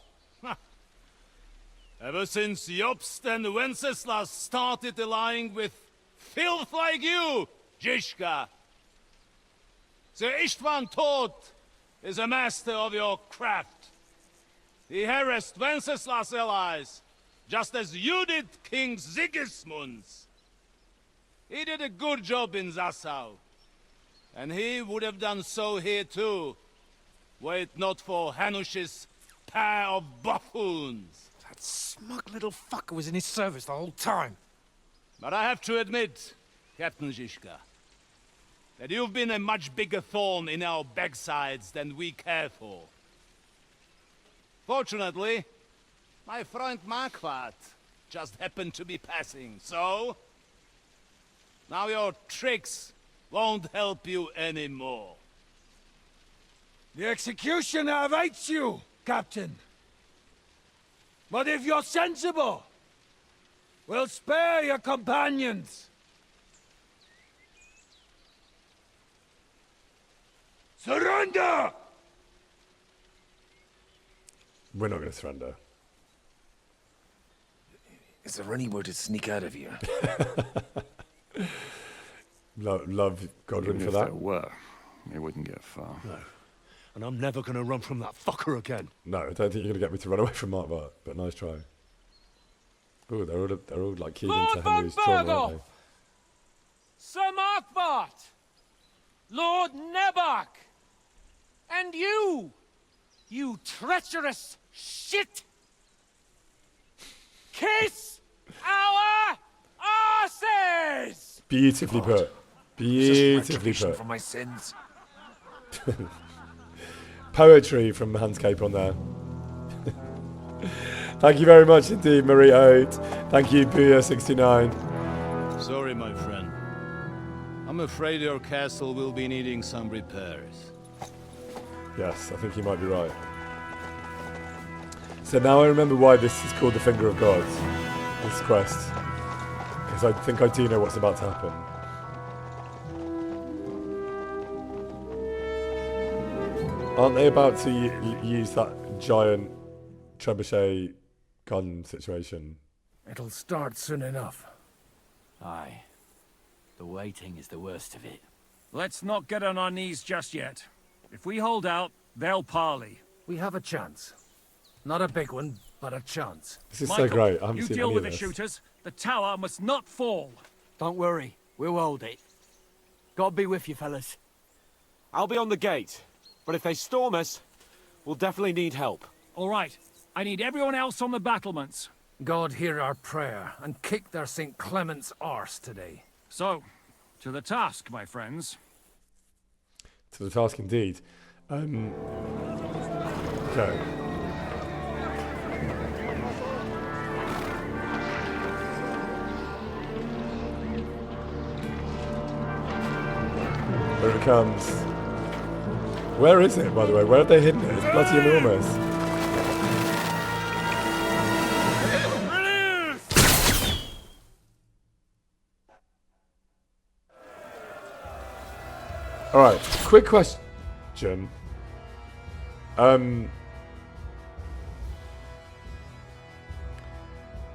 Ever since Jobst and Wenceslas started allying with filth like you, Zizka. Sir Istvan Tod is a master of your craft. He harassed Wenceslas' allies, just as you did King Sigismund's. He did a good job in Zassau, and he would have done so here too, were it not for Hanush's pair of buffoons. That smug little fucker was in his service the whole time. But I have to admit, Captain Zizka, that you've been a much bigger thorn in our backsides than we care for. Fortunately, my friend Marquardt just happened to be passing, so now your tricks won't help you anymore. The executioner awaits you, Captain. But if you're sensible, we'll spare your companions. Surrender! We're not going to surrender. Is there anywhere to sneak out of here? Love Godwin Even for if that. there were, it wouldn't get far. No. And I'm never going to run from that fucker again. No, I don't think you're going to get me to run away from Mark Bart, but nice try. Oh, they're all like keyed Lord into von Henry's trauma, Berghoff! aren't Sir Markbart! Lord Neback! And you! You treacherous shit! Kiss our asses! they? Beautifully put. Beautifully put. For my sins. Poetry from Hans Cape on there. Thank you very much indeed, Marie Oat. Thank you, Puya69. Sorry, my friend. I'm afraid your castle will be needing some repairs. Yes, I think you might be right. So now I remember why this is called the Finger of God, this quest. Because I think I do know what's about to happen. Aren't they about to use that giant trebuchet gun situation? It'll start soon enough. Aye. The waiting is the worst of it. Let's not get on our knees just yet. If we hold out, they'll parley. We have a chance. Not a big one, but a chance. This is Michael, so great. I haven't you seen deal any with of the this. shooters. The tower must not fall. Don't worry. We'll hold it. God be with you, fellas. I'll be on the gate, but if they storm us, we'll definitely need help. All right. I need everyone else on the battlements. God hear our prayer and kick their St. Clement's arse today. So, to the task, my friends. To the task indeed. Okay. Here it comes. Where is it, by the way? Where have they hidden it? It's bloody enormous. Alright, quick question.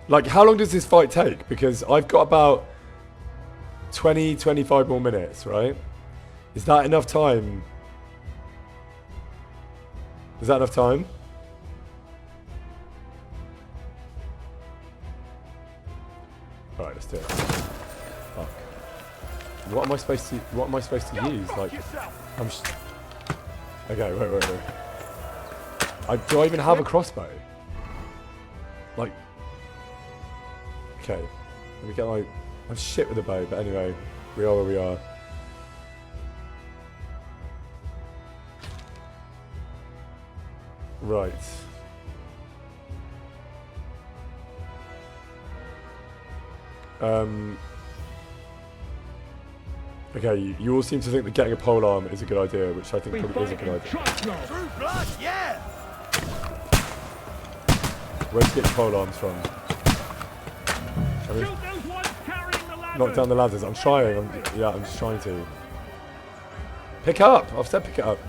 Like, how long does this fight take? Because I've got about 20, 25 more minutes, right? Is that enough time? Is that enough time? Alright, let's do it. Fuck. What am I supposed to use? Like, I'm okay, wait. Do I even have a crossbow? Like, okay. Let me get my... I'm shit with a bow, but anyway, we are where we are. Right. Okay, you all seem to think that getting a polearm is a good idea, which I think probably is a good idea. True blood, yeah! Where'd you get your polearms from? I mean, knock down the ladders. I'm trying. I'm just trying to. Pick up! I've said pick it up.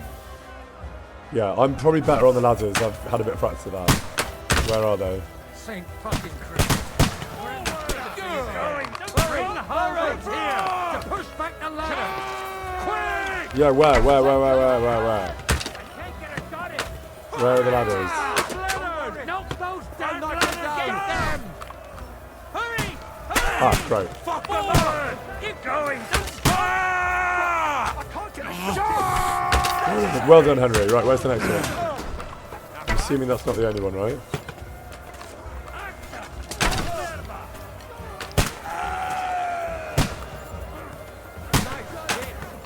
Yeah, I'm probably better on the ladders. I've had a bit of practice of that. Where are they? Saint fucking Christ. Bring the Harrods here to push back the ladder. Quick! Yeah, where? Where are the ladders? Knock those down, knock them! Hurry! Ah, great. Fuck the ladder! Keep going! I can't get a shot! Well done, Henry. Right, where's the next one? I'm assuming that's not the only one, right?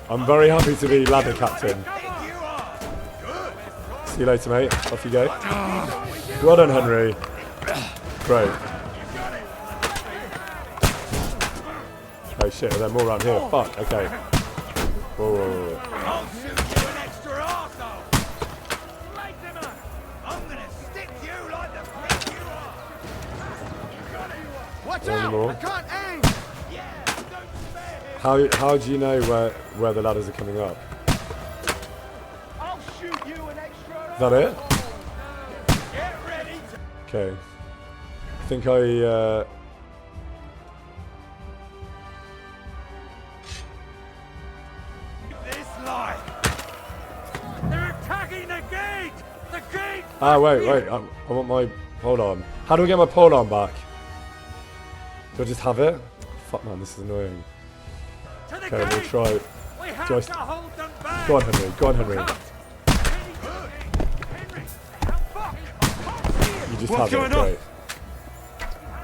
I'm very happy to be ladder captain. See you later, mate. Off you go. Well done, Henry. Great. Oh shit, are there more around here? Fuck, okay. Whoa. I'll shoot you an extra arsehole! I'm gonna stick you like the prick you are! Watch Any out! more? I can't aim! How do you know where the ladders are coming up? I'll shoot you an extra Is that it? Get ready! Okay. I think I This life! They're attacking the gate! The gate! Ah, wait. I want my polearm. How do I get my polearm back? Do I just have it? Fuck, man, this is annoying. Okay, we'll try. We have Do I... to hold them back! Go on, Henry. Go on, Henry. You just What's have going it. on? Great.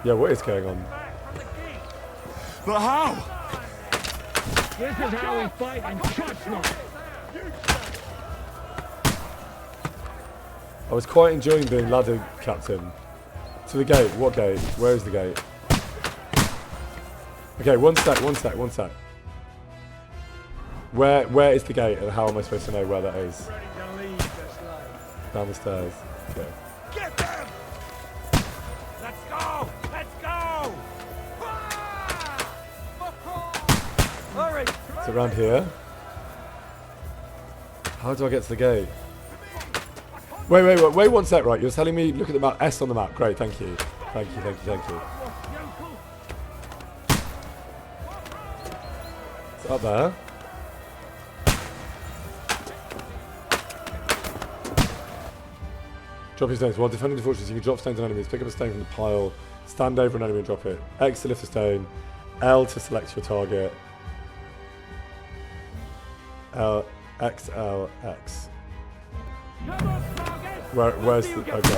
Yeah, what is going on? But how? This is how we fight in Chutnut. I was quite enjoying being ladder captain. To the gate. What gate? Where is the gate? Okay, one sec. Where is the gate, and how am I supposed to know where that is? Down the stairs. Okay. Get them! Let's go! Let's go! Hurry! It's around here. How do I get to the gate? Wait 1 sec, right? You're telling me, look at the map, S on the map. Great, thank you. Thank you. It's up there. Drop your stones. While defending the fortress, you can drop stones on enemies. Pick up a stone from the pile. Stand over an enemy and drop it. X to lift a stone. L to select your target. L, X, L, X. Where's the... Okay.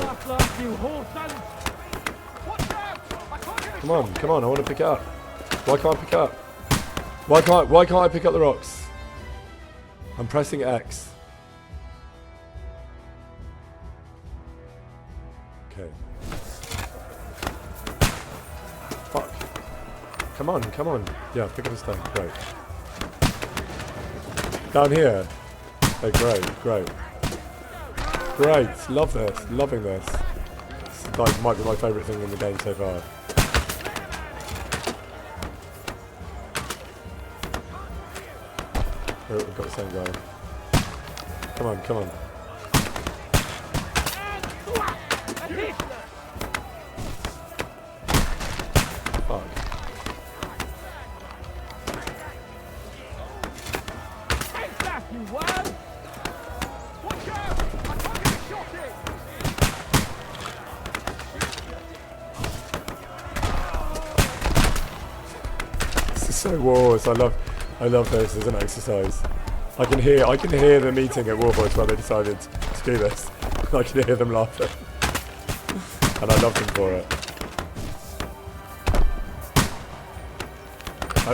Come on, I want to pick it up. Why can't I pick it up? Why can't I pick up the rocks? I'm pressing X. Okay. Fuck. Come on. Yeah, pick up a stone. Great. Down here. Oh, great. Love this. Loving this. This like, might be my favourite thing in the game so far. Oh, we've got the same guy. Come on. so wars. I love this as an exercise. I can hear the meeting at Warhorse where they decided to do this. I can hear them laughing. And I love them for it.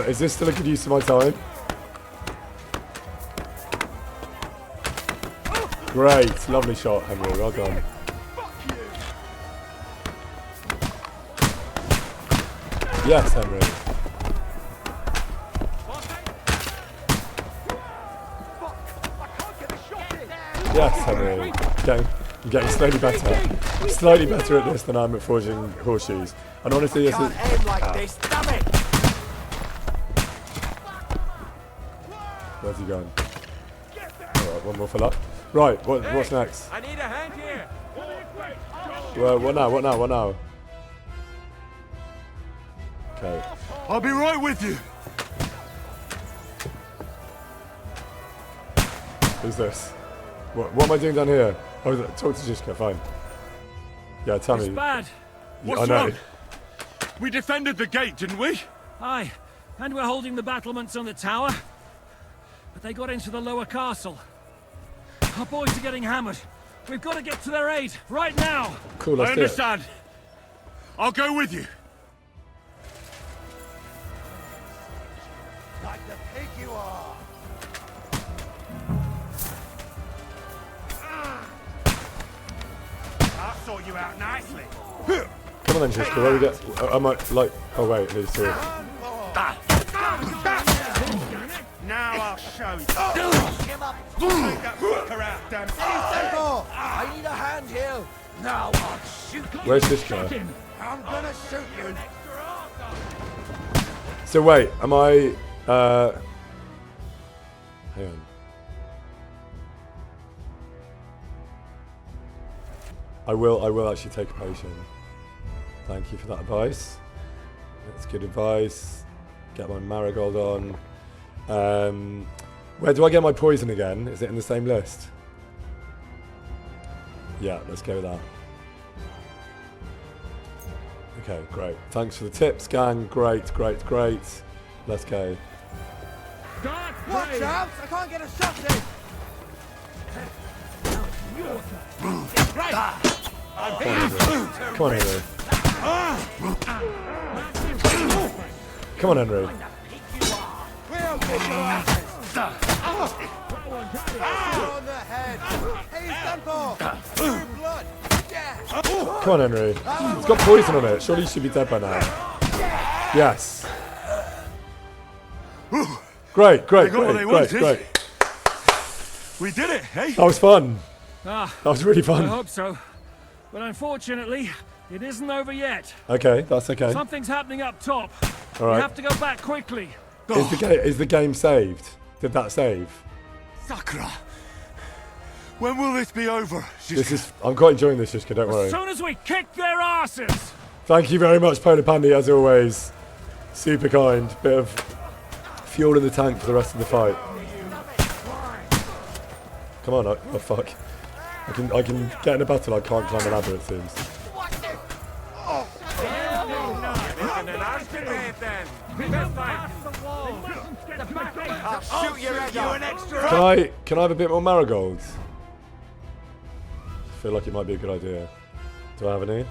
Is this still a good use of my time? Great, lovely shot, Henry, well done. Yes, Henry. Yes, Henry. I'm getting slightly better. I'm slightly better at this than I'm at forging horseshoes. And honestly, this is... aim like this, damn it! Where's he going? Alright, one more for luck. Right, what's next? I need a hand here. Well, what now? Okay. I'll be right with you. Who's this? What am I doing down here? Oh, talk to Zizka, fine. Yeah, tell me. It's bad. What's wrong? We defended the gate, didn't we? Aye, and we're holding the battlements on the tower. But they got into the lower castle. Our boys are getting hammered. We've got to get to their aid, right now. Cool, let's I understand. I'll go with you. Like the pig you are. I'll sort you out nicely. Come on then, Zizka, where we get... I might, like... Oh wait, there's two. Now I'll show you. Give up. Take that fucker out, damn it. I need a hand here. Now I'll shoot you. Where's this guy? I'm gonna shoot you. So wait, am I... Hang on. I will actually take a potion. Thank you for that advice. That's good advice. Get my marigold on. Where do I get my poison again? Is it in the same list? Yeah, let's go with that. Okay, great. Thanks for the tips, gang. Great. Let's go. Watch out! I can't get a shot in. Come on, Henry. Come on, Henry. We'll kick your asses. On the head. He's done for. Through blood. Yeah. Come on, Henry. It's got poison on it. Surely you should be dead by now. Yes. Great. They got what they wanted. We did it, hey? That was fun. Ah, That was really I fun. hope so. But unfortunately, it isn't over yet. Okay, that's okay. Something's happening up top. All right. We have to go back quickly. Is the game saved? Did that save? Sakura. When will this be over? I'm quite enjoying this, Zizka, don't worry. As soon as we kick their asses. Thank you very much, Polar Pandy, as always. Super kind. Bit of fuel in the tank for the rest of the fight. Come on, oh fuck. I can get in a battle, I can't climb a ladder, it seems. I'll shoot your head off. An extra. Can I have a bit more marigolds? I feel like it might be a good idea. Do I have any?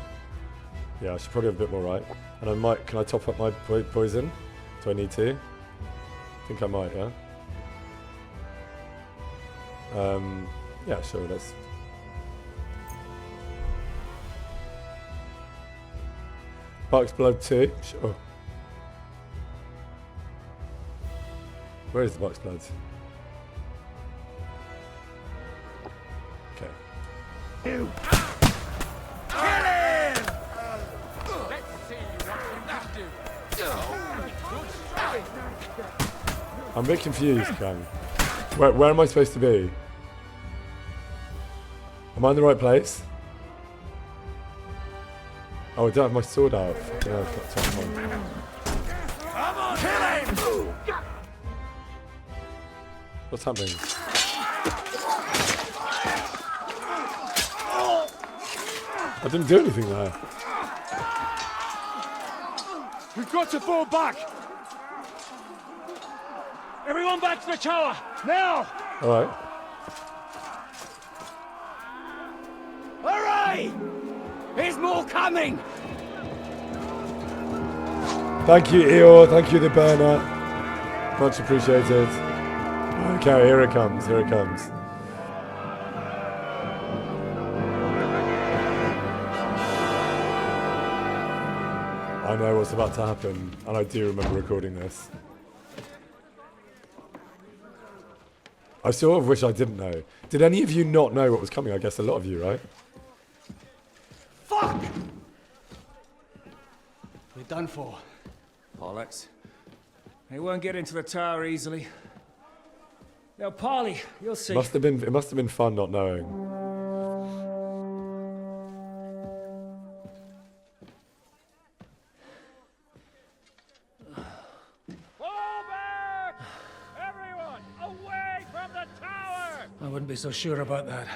Yeah, I should probably have a bit more, right? And can I top up my poison? Do I need to? I think I might, yeah? Yeah, sure, let's... Buck's Blood 2, sure. Where is the Buck's Blood? Okay. Kill him! Let's see what you can do. I'm a bit confused, Kang. Where am I supposed to be? Am I in the right place? Oh, I don't have my sword out. Yeah, I've got top on. Come on, kill him! What's happening? I didn't do anything there. We've got to fall back. Everyone back to the tower, now! All right. Hooray! There's more coming! Thank you, Eeyore. Thank you, the burner. Much appreciated. Okay, here it comes. Here it comes. I know what's about to happen, and I do remember recording this. I sort of wish I didn't know. Did any of you not know what was coming? I guess a lot of you, right? Fuck! We're done for. Bollocks. They won't get into the tower easily. Now, Polly, you'll see. It must have been fun not knowing. I wouldn't be so sure about that.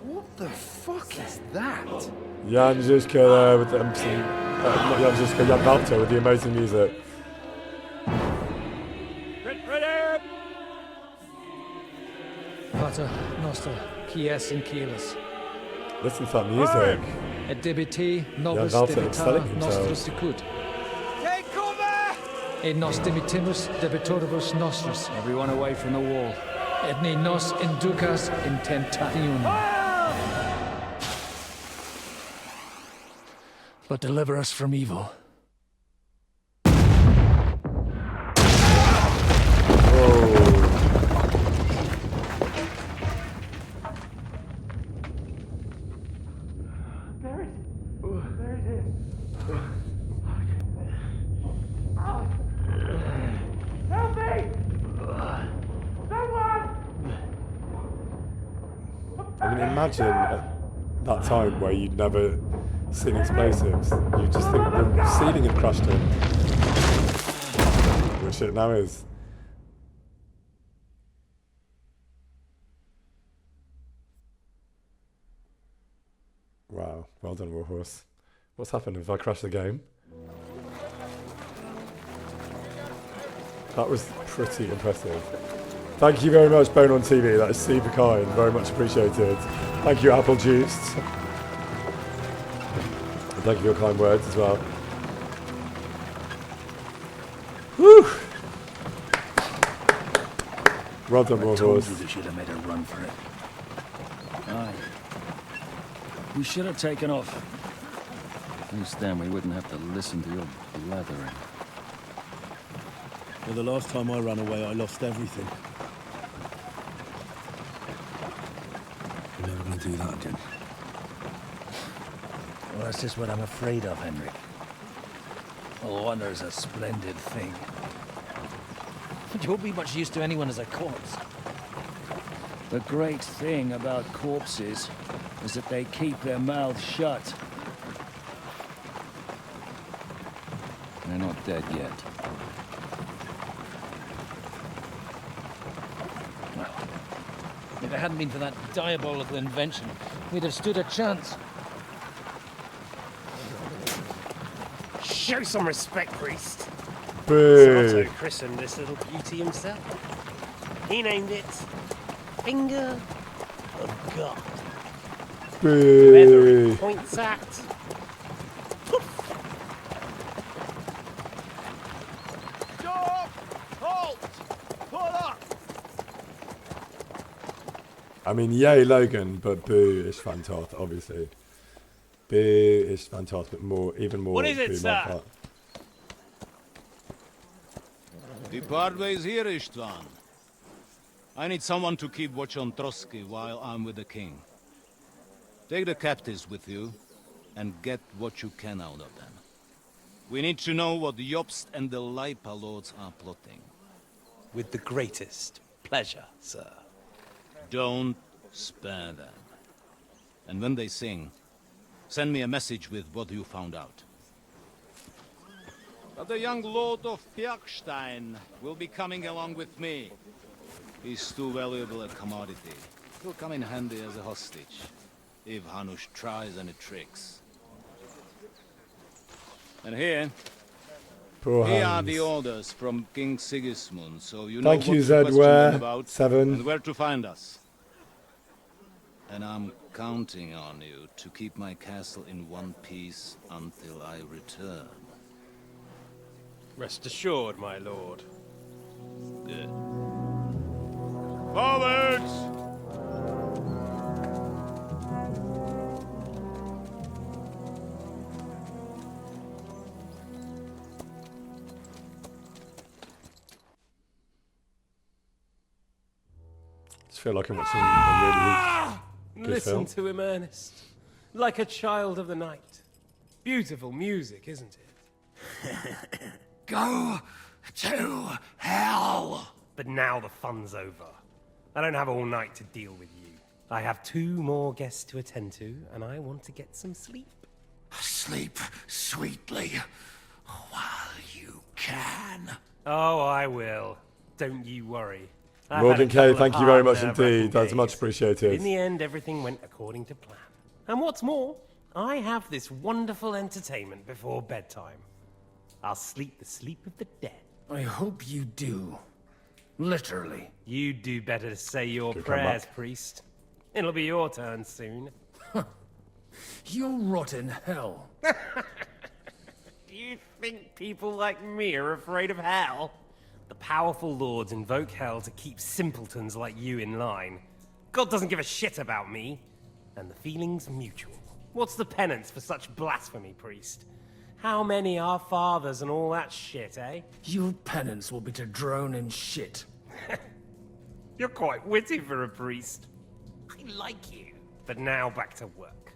What the fuck is that? Jan Žižka there with the not Jan Žižka, Jan Balto with the amazing music. Pater Noster, Kies in Kielis. Listen to that music. Et debiti nobis Jan Balto debitare excelling nostris himself. sicut. Take cover! Et nos dimitimus debitoribus nostris. Everyone away from the wall. Et ne nos inducas in tentationem. But deliver us from evil. I mean, imagine at that time where you'd never seen explosives. You just think the ceiling had crushed him. Which it now is. Wow, well done, Warhorse. What's happened? Have I crashed the game? That was pretty impressive. Thank you very much, Bone on TV. That is super kind. Very much appreciated. Thank you, Apple Juice. And thank you for your kind words as well. Whew. Well done, I told Warhorse. you they should have made a run for it. Aye. We should have taken off. At least then we wouldn't have to listen to your blathering. Well, the last time I ran away, I lost everything. We're never going to do that again. Well, that's just what I'm afraid of, Henrik. Honor's a splendid thing. But you won't be much use to anyone as a corpse. The great thing about corpses is that they keep their mouths shut. They're not dead yet. Well, if it hadn't been for that diabolical invention, we'd have stood a chance. Show some respect, priest. Boo. Otto christened this little beauty himself. He named it Finger of God. Whoever Boo. it points at. Stop! Halt! Pull up! I mean, yay, Logan, but boo is fantastic, obviously. Boo is fantastic, but even more. What is it, boo sir? my part. Depart ways here, Istvan. I need someone to keep watch on Trotsky while I'm with the king. Take the captives with you, and get what you can out of them. We need to know what the Jobst and the Leipa lords are plotting. With the greatest pleasure, sir. Don't spare them. And when they sing, send me a message with what you found out. But the young lord of Bjergstein will be coming along with me. He's too valuable a commodity. He'll come in handy as a hostage, if Hanush tries any tricks. And here, Poor Here are Hans. the orders from King Sigismund, so you Thank know you, what to question Zedware. them about 7. and where to find us. And I'm counting on you to keep my castle in one piece until I return. Rest assured, my lord. Good. Forwards! I just feel like I'm watching a really good Listen film. to him, Ernest. Like a child of the night. Beautiful music, isn't it? Go to hell! But now the fun's over. I don't have all night to deal with you. I have 2 more guests to attend to, and I want to get some sleep. Sleep sweetly while you can. Oh, I will. Don't you worry. I've Lord had a McKay, couple of thank you very hard, much nerve-wracking indeed. That's days. much appreciated. In the end, everything went according to plan. And what's more, I have this wonderful entertainment before bedtime. I'll sleep the sleep of the dead. I hope you do. Literally. You'd do better to say your Good prayers, comeback. priest. It'll be your turn soon. You'll rot in hell. You think people like me are afraid of hell? The powerful lords invoke hell to keep simpletons like you in line. God doesn't give a shit about me. And the feeling's mutual. What's the penance for such blasphemy, priest? How many are fathers and all that shit, eh? Your penance will be to drown in shit. You're quite witty for a priest. I like you. But now back to work.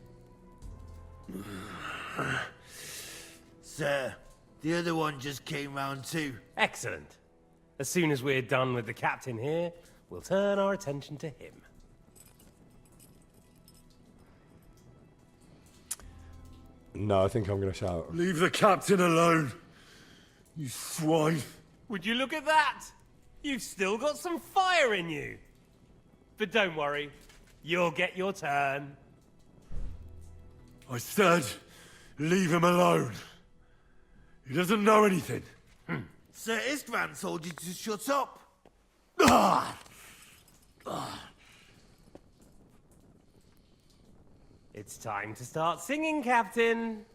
Sir, the other one just came round too. Excellent. As soon as we're done with the captain here, we'll turn our attention to him. No, I think I'm going to shout. Leave the captain alone, you swine. Would you look at that? You've still got some fire in you. But don't worry, you'll get your turn. I said, leave him alone. He doesn't know anything. Sir Istvan told you to shut up. It's time to start singing, Captain.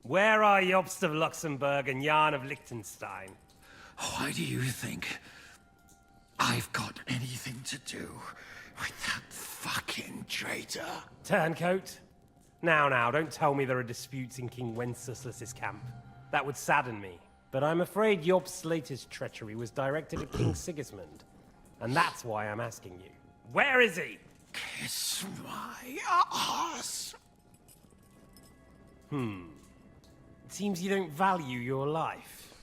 Where are Jobst of Luxembourg and Jan of Liechtenstein? Why do you think I've got anything to do with that fucking traitor? Turncoat. Now, don't tell me there are disputes in King Wenceslas's camp. That would sadden me. But I'm afraid Jobst's latest treachery was directed at King Sigismund. And that's why I'm asking you. Where is he? Kiss my ass. It seems you don't value your life.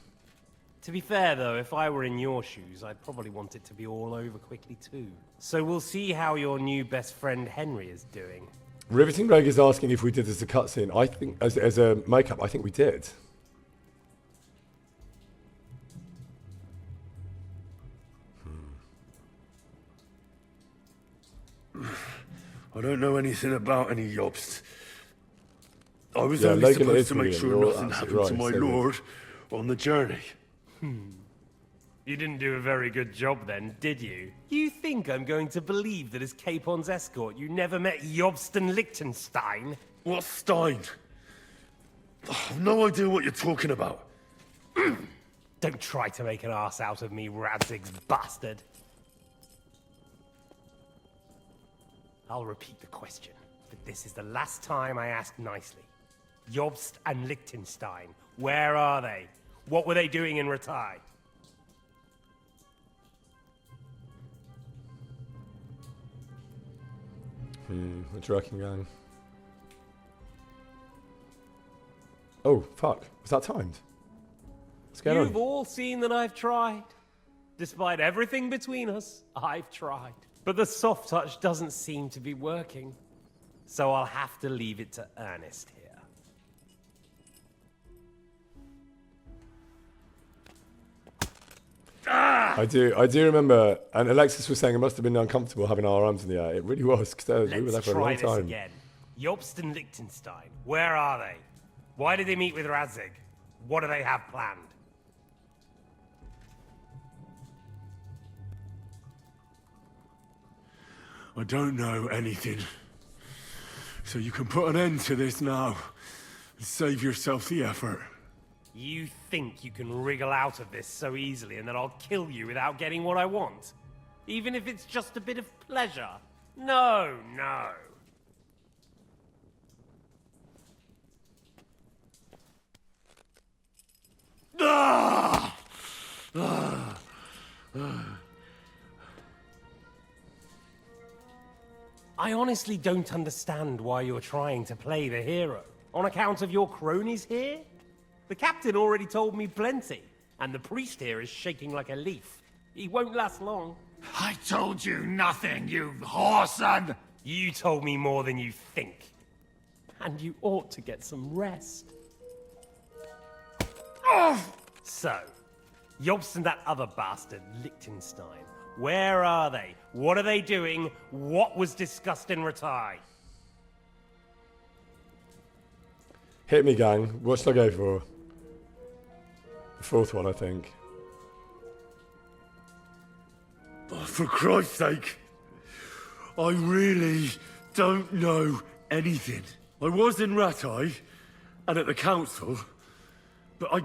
To be fair, though, if I were in your shoes, I'd probably want it to be all over quickly, too. So we'll see how your new best friend Henry is doing. Riveting Greg is asking if we did as a cutscene. I think, as a makeup, I think we did. I don't know anything about any Jobst. I was Yeah, only Logan supposed is to make brilliant. sure You're nothing absolutely happened to right, my so good. lord on the journey. You didn't do a very good job then, did you? You think I'm going to believe that as Capon's escort you never met Jobst and Liechtenstein? What Stein? I've no idea what you're talking about. Don't try to make an ass out of me, Radzig's bastard. I'll repeat the question, but this is the last time I ask nicely. Jobst and Liechtenstein, where are they? What were they doing in Ratai? What do you reckon, gang? Oh, fuck. Was that timed? What's going You've on? all seen that I've tried. Despite everything between us, I've tried. But the soft touch doesn't seem to be working. So I'll have to leave it to Ernest here. I do remember, and Alexis was saying it must have been uncomfortable having our arms in the air. It really was, because we were there Let's for a try long this time. again. Jobst and Liechtenstein, where are they? Why did they meet with Radzig? What do they have planned? I don't know anything. So you can put an end to this now. And save yourself the effort. You think you can wriggle out of this so easily and that I'll kill you without getting what I want? Even if it's just a bit of pleasure? No, no. I honestly don't understand why you're trying to play the hero. On account of your cronies here? The captain already told me plenty, and the priest here is shaking like a leaf. He won't last long. I told you nothing, you whoreson! You told me more than you think. And you ought to get some rest. So, Jobst and that other bastard, Liechtenstein. Where are they? What are they doing? What was discussed in Ratai? Hit me, gang. What should I go for? The fourth one, I think. Oh, for Christ's sake. I really don't know anything. I was in Ratai and at the council, but I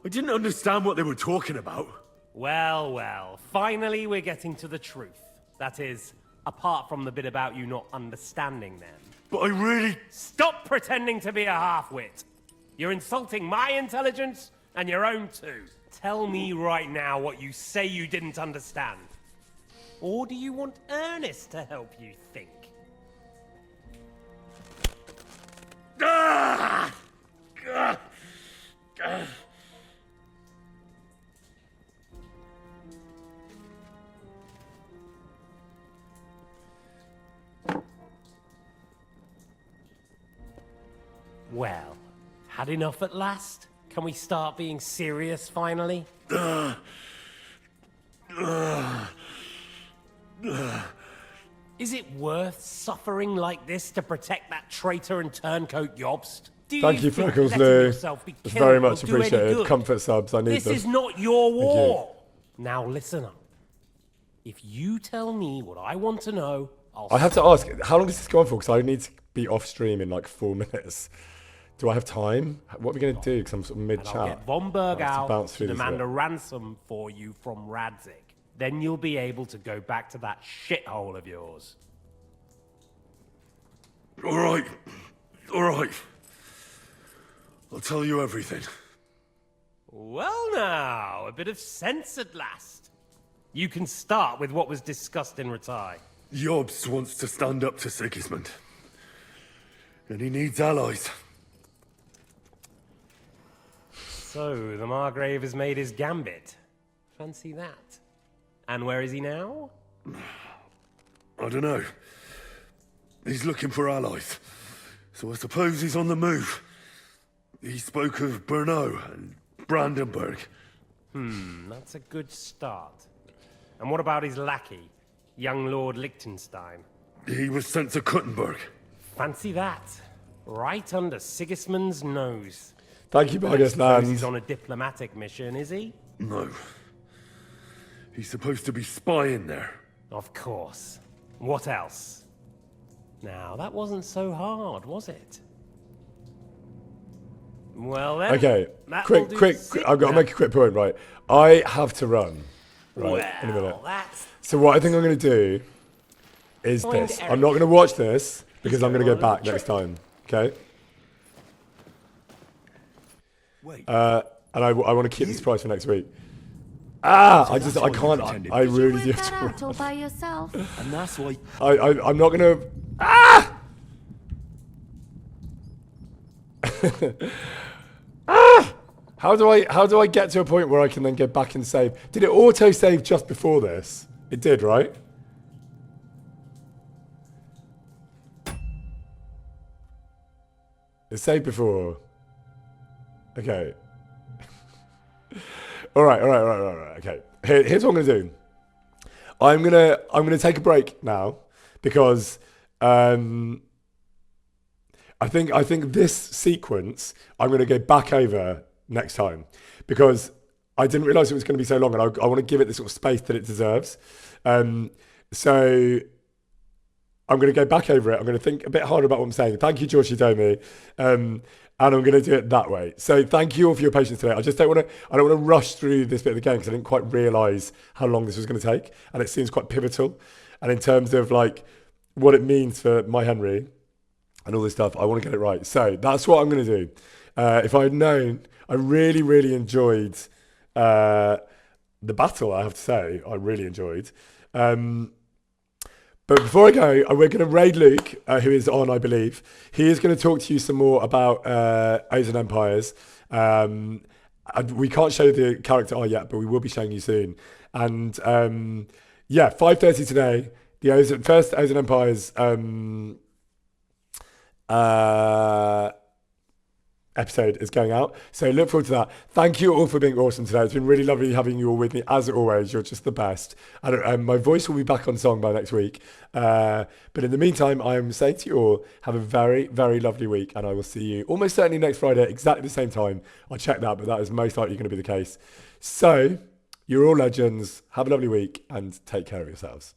didn't understand what they were talking about. Well, well, finally we're getting to the truth. That is, apart from the bit about you not understanding them. But I really... Stop pretending to be a half-wit. You're insulting my intelligence and your own too. Tell me right now what you say you didn't understand. Or do you want Ernest to help you think? Ah! Ah! Ah! Well, had enough at last? Can we start being serious finally? Is it worth suffering like this to protect that traitor and turncoat Jobst? Thank you, Freckles Lou. It's very much appreciated. Comfort subs, I need them. This is not your war. Now listen up. If you tell me what I want to know, I have to ask, how long does this go on for? Because I need to be off stream in like 4 minutes. Do I have time? What are we going to do? Because I'm sort of mid-chat. I'll get Von Berg out to demand this a ransom for you from Radzig. Then you'll be able to go back to that shithole of yours. All right. All right. I'll tell you everything. Well now, a bit of sense at last. You can start with what was discussed in Ratai. Jobst wants to stand up to Sigismund. And he needs allies. So, the Margrave has made his gambit. Fancy that. And where is he now? I don't know. He's looking for allies. So I suppose he's on the move. He spoke of Brno and Brandenburg. That's a good start. And what about his lackey, young Lord Liechtenstein? He was sent to Kuttenberg. Fancy that. Right under Sigismund's nose. Thank you, Vargas Land. He's on a diplomatic mission, is he? No. He's supposed to be spying there. Of course. What else? Now, that wasn't so hard, was it? Well then. Okay, quick. I've got to make a quick point, right? I have to run, right, in a minute. So what I think I'm going to do is this. I'm not going to watch this because I'm going to go back next time, okay? And I want to keep this price for next week. I can't. I really do have to run. All by yourself. And that's why I'm not going to. How do I get to a point where I can then go back and save? Did it auto save just before this? It did, right? It saved before. Okay. All right. Okay. Here's what I'm gonna do. I'm gonna take a break now because I think this sequence I'm gonna go back over next time because I didn't realize it was going to be so long, and I want to give it the sort of space that it deserves. So I'm going to go back over it. I'm going to think a bit harder about what I'm saying. Thank you, George Domi. And I'm going to do it that way. So thank you all for your patience today. I don't want to rush through this bit of the game because I didn't quite realise how long this was going to take. And it seems quite pivotal. And in terms of like what it means for my Henry and all this stuff, I want to get it right. So that's what I'm going to do. If I had known, I really, really enjoyed the battle, I have to say. I really enjoyed. But before I go, we're going to raid Luke, who is on, I believe. He is going to talk to you some more about Oaths and Empires. We can't show the character art yet, but we will be showing you soon. And 5:30 today, the first Oaths and Empires episode is going out. So look forward to that. Thank you all for being awesome today. It's been really lovely having you all with me. As always, you're just the best. And my voice will be back on song by next week. But in the meantime, I am saying to you all, have a very, very lovely week. And I will see you almost certainly next Friday, exactly the same time. I'll check that, but that is most likely going to be the case. So you're all legends. Have a lovely week and take care of yourselves.